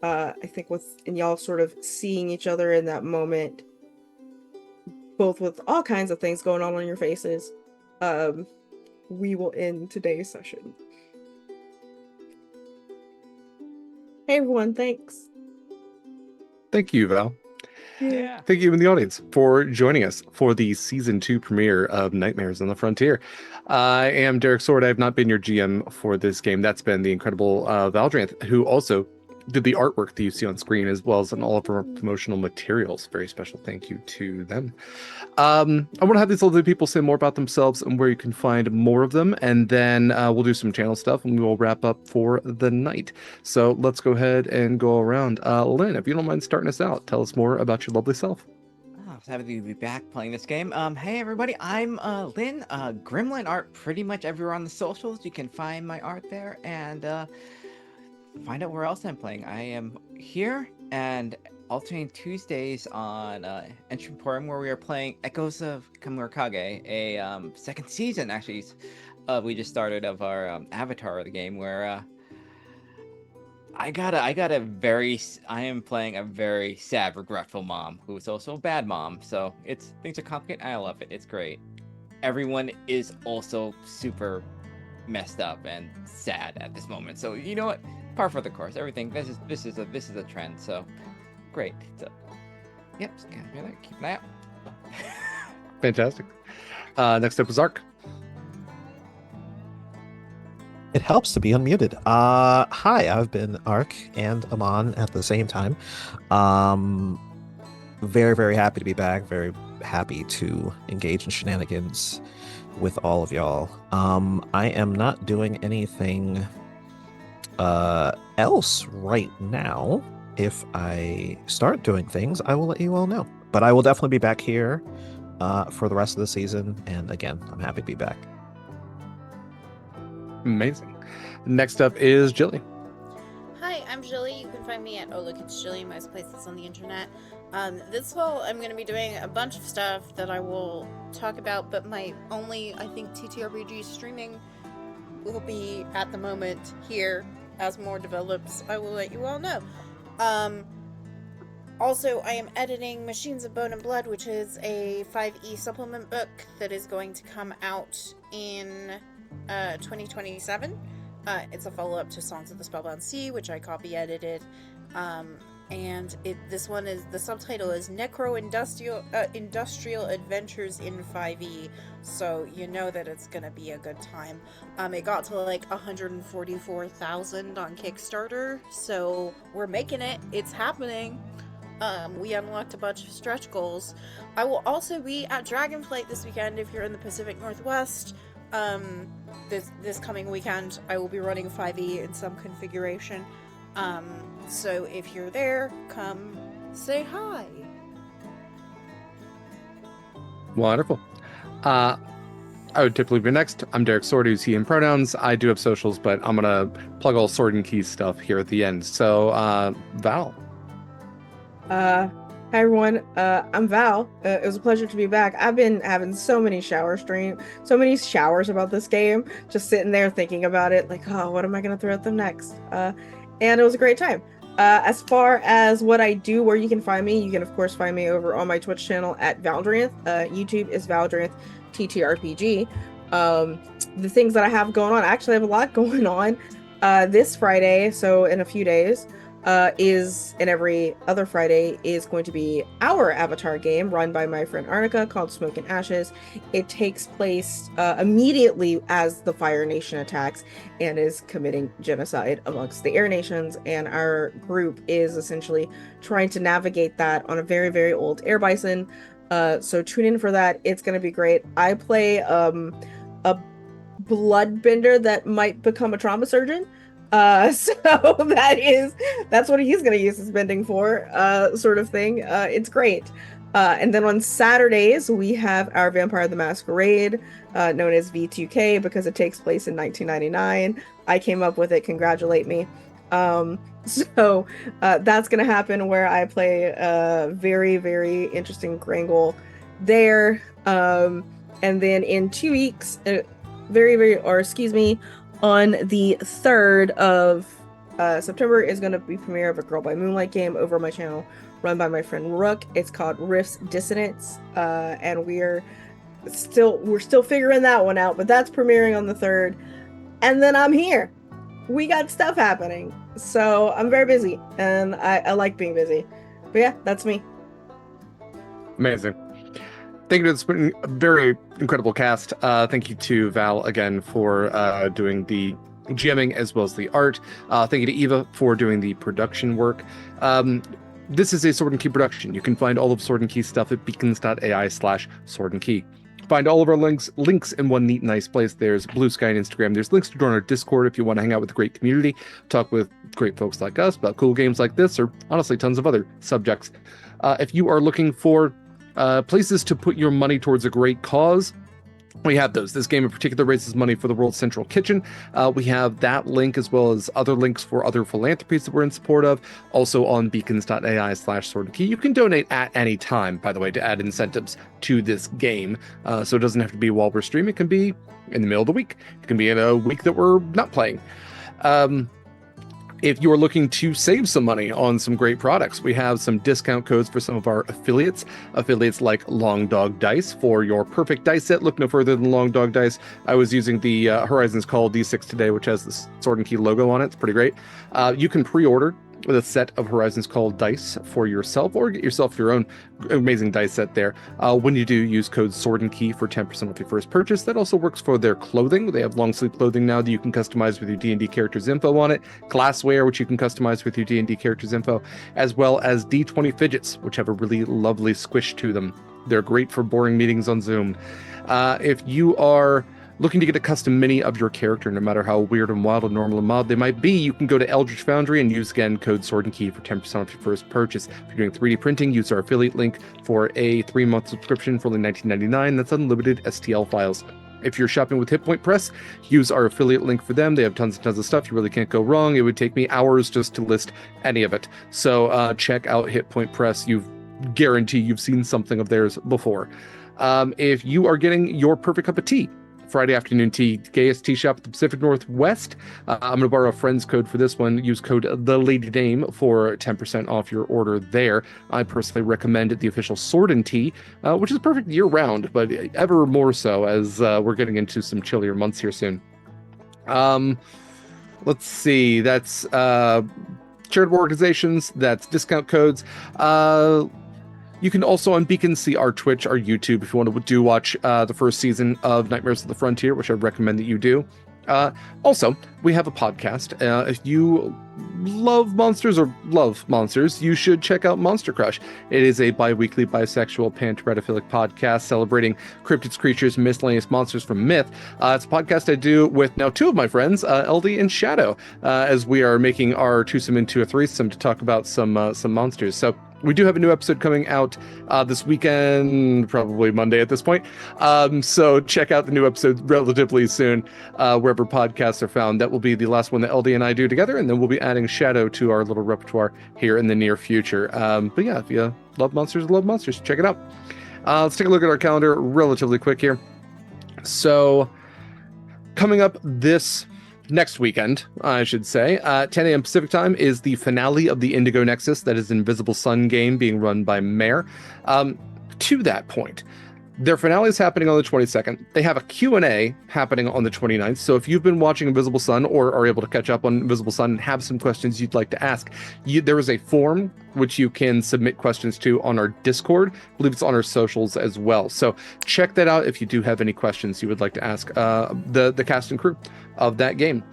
I think and y'all sort of seeing each other in that moment, both with all kinds of things going on your faces. We will end today's session. Hey everyone, thanks. Thank you, Val. Yeah. Thank you in the audience for joining us for the season 2 premiere of Nightmares on the Frontier. I am Derek Sword. I have not been your GM for this game. That's been the incredible Valdrianth, who also did the artwork that you see on screen, as well as on all of our promotional materials. Very special thank you to them. I want to have these other people say more about themselves and where you can find more of them, and then we'll do some channel stuff and we will wrap up for the night. So let's go ahead and go around. Lynn, if you don't mind starting us out, tell us more about your lovely self. Oh, it's happy to be back playing this game. Hey everybody, I'm Lynn. Gremlin art pretty much everywhere on the socials. You can find my art there and find out where else I'm playing. I am here and alternating Tuesdays on Entremporium, where we are playing Echoes of Kamurakage, a second season actually. We just started of our Avatar of the game, where I am playing a very sad, regretful mom who is also a bad mom. So things are complicated. I love it. It's great. Everyone is also super messed up and sad at this moment. So you know what? Par for the course. Everything. This is a trend. So great. So yep. Just kind of keep an eye out. Fantastic. Next up is Ark. It helps to be unmuted. Hi, I've been Ark and Amon at the same time. Very, very happy to be back. Very happy to engage in shenanigans with all of y'all. I am not doing anything else right now. If I start doing things, I will let you all know. But I will definitely be back here for the rest of the season. And again, I'm happy to be back. Amazing. Next up is Gilly. Hi, I'm Gilly. You can find me at Look It's Gilly, most places on the internet. This fall, I'm going to be doing a bunch of stuff that I will talk about, but my only, I think, TTRPG streaming will be at the moment here. As more develops, I will let you all know. Also, I am editing Machines of Bone and Blood, which is a 5e supplement book that is going to come out in 2027. It's a follow-up to Songs of the Spellbound Sea, which I copy edited. And this one is, the subtitle is Industrial Adventures in 5e, so you know that it's gonna be a good time. It got to like 144,000 on Kickstarter, so we're making it. It's happening. We unlocked a bunch of stretch goals. I will also be at Dragonflight this weekend if you're in the Pacific Northwest. This coming weekend, I will be running 5e in some configuration. So if you're there, come say hi. Wonderful. I would typically be next. I'm Derek Sword, who's he and pronouns. I do have socials, but I'm gonna plug all Sword and Keys stuff here at the end. So, Val. Hi everyone, I'm Val. It was a pleasure to be back. I've been having so many showers about this game, just sitting there thinking about it, like, oh, what am I gonna throw at them next? And it was a great time. As far as what I do, where you can find me, you can of course find me over on my Twitch channel at Valdrianth. YouTube is Valdrianth TTRPG. The things that I have going on, I actually have a lot going on. This Friday, so in a few days, and every other Friday is going to be our Avatar game run by my friend Arnica called Smoke and Ashes. It takes place immediately as the Fire Nation attacks and is committing genocide amongst the Air Nations, and our group is essentially trying to navigate that on a very, very old air bison. So tune in for that. It's going to be great. I play a bloodbender that might become a trauma surgeon. So that's what he's going to use his bending for, sort of thing. It's great. And then on Saturdays, we have our Vampire the Masquerade, known as V2K, because it takes place in 1999. I came up with it. Congratulate me. So that's going to happen, where I play a very, very interesting Grangle there. And then in 2 weeks, on the 3rd of September is going to be premiere of a Girl by Moonlight game over my channel, run by my friend Rook. It's called Rifts Dissonance, and we're still figuring that one out, but that's premiering on the 3rd. And then I'm here. We got stuff happening, so I'm very busy, and I like being busy. But yeah, that's me. Amazing. Thank you to this very incredible cast. Thank you to Val again for doing the GMing as well as the art. Thank you to Eva for doing the production work. This is a Sword and Key production. You can find all of Sword and Key stuff at beacons.ai/Sword and Key. Find all of our links in one neat, nice place. There's BlueSky and Instagram. There's links to join our Discord if you want to hang out with a great community, talk with great folks like us about cool games like this, or honestly, tons of other subjects. If you are looking for places to put your money towards a great cause, we have those. This game in particular raises money for the World's Central Kitchen. We have that link as well as other links for other philanthropies that we're in support of. Also on beacons.ai/Sword and Key. You can donate at any time, by the way, to add incentives to this game. So it doesn't have to be while we're streaming. It can be in the middle of the week. It can be in a week that we're not playing. If you are looking to save some money on some great products, we have some discount codes for some of our affiliates. Affiliates like Long Dog Dice. For your perfect dice set, look no further than Long Dog Dice. I was using the Horizons Call D6 today, which has the Sword and Key logo on it. It's pretty great. You can pre-order with a set of Horizons Call dice for yourself, or get yourself your own amazing dice set there. When you do, use code Sword and Key for 10% off your first purchase. That also works for their clothing. They have long sleeve clothing now that you can customize with your D&D character's info on it, glassware, which you can customize with your D&D character's info, as well as D20 fidgets, which have a really lovely squish to them. They're great for boring meetings on Zoom. If you are looking to get a custom mini of your character, no matter how weird and wild and normal and mild they might be, you can go to Eldritch Foundry and use, again, code Sword and Key for 10% off your first purchase. If you're doing 3D printing, use our affiliate link for a 3-month subscription for only $19.99. That's unlimited STL files. If you're shopping with Hit Point Press, use our affiliate link for them. They have tons and tons of stuff. You really can't go wrong. It would take me hours just to list any of it. So check out Hit Point Press. Guarantee you've seen something of theirs before. If you are getting your perfect cup of tea, Friday afternoon tea, gayest tea shop at the Pacific Northwest. I'm going to borrow a friend's code for this one. Use code TheLadyDame for 10% off your order there. I personally recommend the official Sword and Tea, which is perfect year-round, but ever more so as we're getting into some chillier months here soon. Let's see. That's charitable organizations. That's discount codes. You can also on Beacon see our Twitch, our YouTube, if you want to watch the first season of Nightmares of the Frontier, which I recommend that you do. Also, we have a podcast. If you love monsters, you should check out Monster Crush. It is a bi-weekly bisexual panteratophilic podcast celebrating cryptids, creatures, and miscellaneous monsters from myth. It's a podcast I do with now 2 of my friends, LD and Shadow, as we are making our twosome into a threesome to talk about some monsters. So we do have a new episode coming out this weekend, probably Monday at this point. So check out the new episode relatively soon, wherever podcasts are found. That will be the last one that LD and I do together, and then we'll be adding Shadow to our little repertoire here in the near future. But yeah, if you love monsters, check it out. Let's take a look at our calendar relatively quick here. So coming up this next weekend, I should say, 10 a.m. Pacific time is the finale of the Indigo Nexus. That is an Invisible Sun game being run by Mare. To that point, their finale is happening on the 22nd. They have a Q&A happening on the 29th. So if you've been watching Invisible Sun or are able to catch up on Invisible Sun and have some questions you'd like to ask, there is a form which you can submit questions to on our Discord. I believe it's on our socials as well. So check that out if you do have any questions you would like to ask the cast and crew of that game.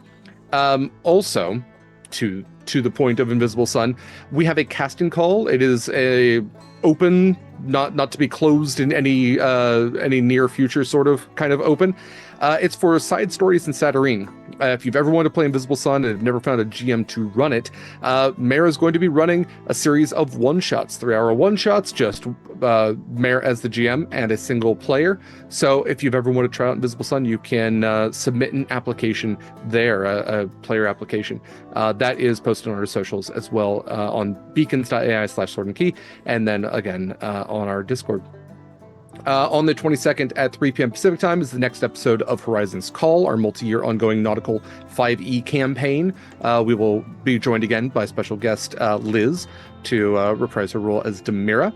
Also, to the point of Invisible Sun, we have a casting call. It is a open, not to be closed in any near future sort of kind of open. It's for side stories in Saturnine. If you've ever wanted to play Invisible Sun and have never found a GM to run it, Mare is going to be running a series of one-shots, 3-hour one-shots, just Mare as the GM and a single player. So if you've ever wanted to try out Invisible Sun, you can submit an application there, a player application. That is posted on our socials as well, on beacons.ai/Sword and Key, and then again on our Discord. On the 22nd at 3 p.m. Pacific time is the next episode of Horizons Call, our multi-year ongoing Nautical 5e campaign. We will be joined again by special guest Liz to reprise her role as Demira.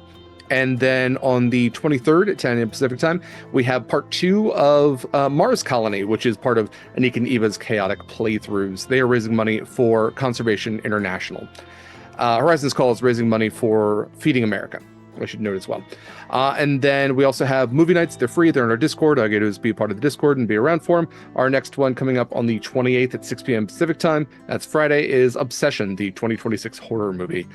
And then on the 23rd at 10 a.m. Pacific time, we have part 2 of Mars Colony, which is part of Anika and Eva's chaotic playthroughs. They are raising money for Conservation International. Horizons Call is raising money for Feeding America. I should note as well. And then we also have movie nights. They're free. They're in our Discord. All you gotta do is be a part of the Discord and be around for them. Our next one coming up on the 28th at 6 p.m. Pacific time. That's Friday, is Obsession, the 2026 horror movie.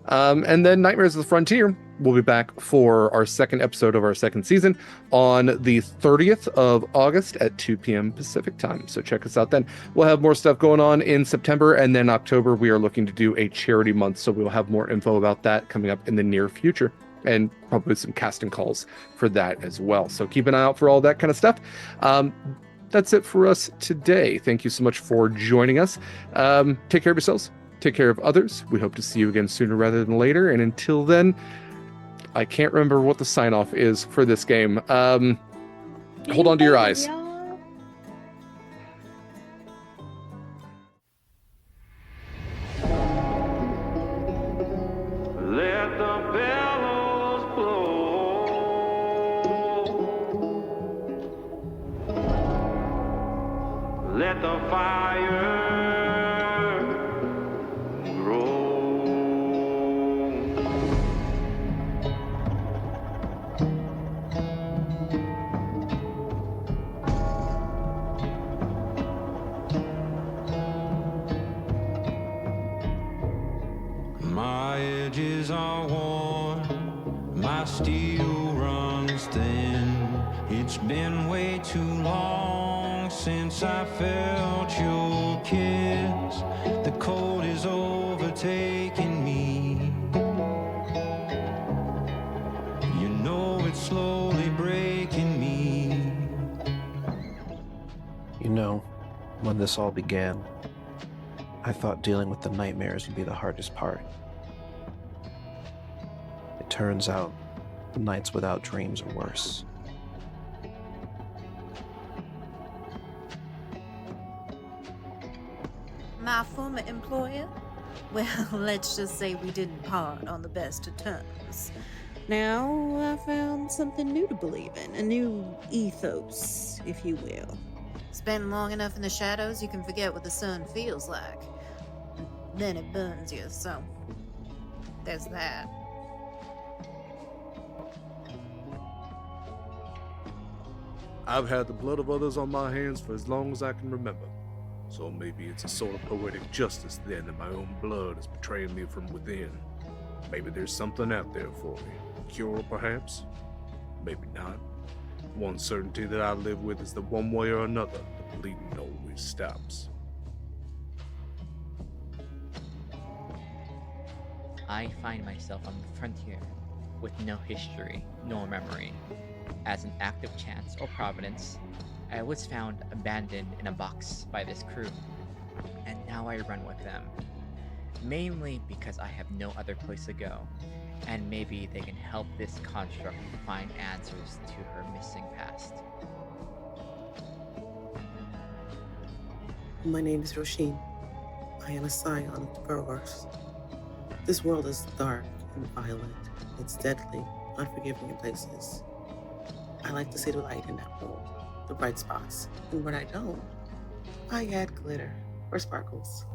And then Nightmares of the Frontier will be back for our second episode of our second season on the 30th of August at 2 p.m. Pacific time. So check us out then. We'll have more stuff going on in September, and then October we are looking to do a charity month. So we'll have more info about that coming up in the near future, and probably some casting calls for that as well. So keep an eye out for all that kind of stuff. That's it for us today. Thank you so much for joining us. Take care of yourselves. Take care of others. We hope to see you again sooner rather than later. And until then, I can't remember what the sign off is for this game. Hold on to your eyes. Let the bellows blow. Let the fire are worn, my steel runs thin. It's been way too long since I felt your kiss. The cold is overtaking me. You know it's slowly breaking me. You know, when this all began, I thought dealing with the nightmares would be the hardest part. It turns out, nights without dreams are worse. My former employer? Well, let's just say we didn't part on the best of terms. Now I found something new to believe in, a new ethos, if you will. Spend long enough in the shadows, you can forget what the sun feels like. Then it burns you, so there's that. I've had the blood of others on my hands for as long as I can remember. So maybe it's a sort of poetic justice then that my own blood is betraying me from within. Maybe there's something out there for me. A cure, perhaps? Maybe not. One certainty that I live with is that one way or another, the bleeding always stops. I find myself on the frontier, with no history nor memory. As an act of chance or providence, I was found abandoned in a box by this crew, and now I run with them. Mainly because I have no other place to go, and maybe they can help this construct find answers to her missing past. My name is Roisin. I am a scion of the growers. This world is dark and violent. It's deadly, unforgiving in places. I like to see the light in that world, the bright spots, and when I don't, I add glitter or sparkles.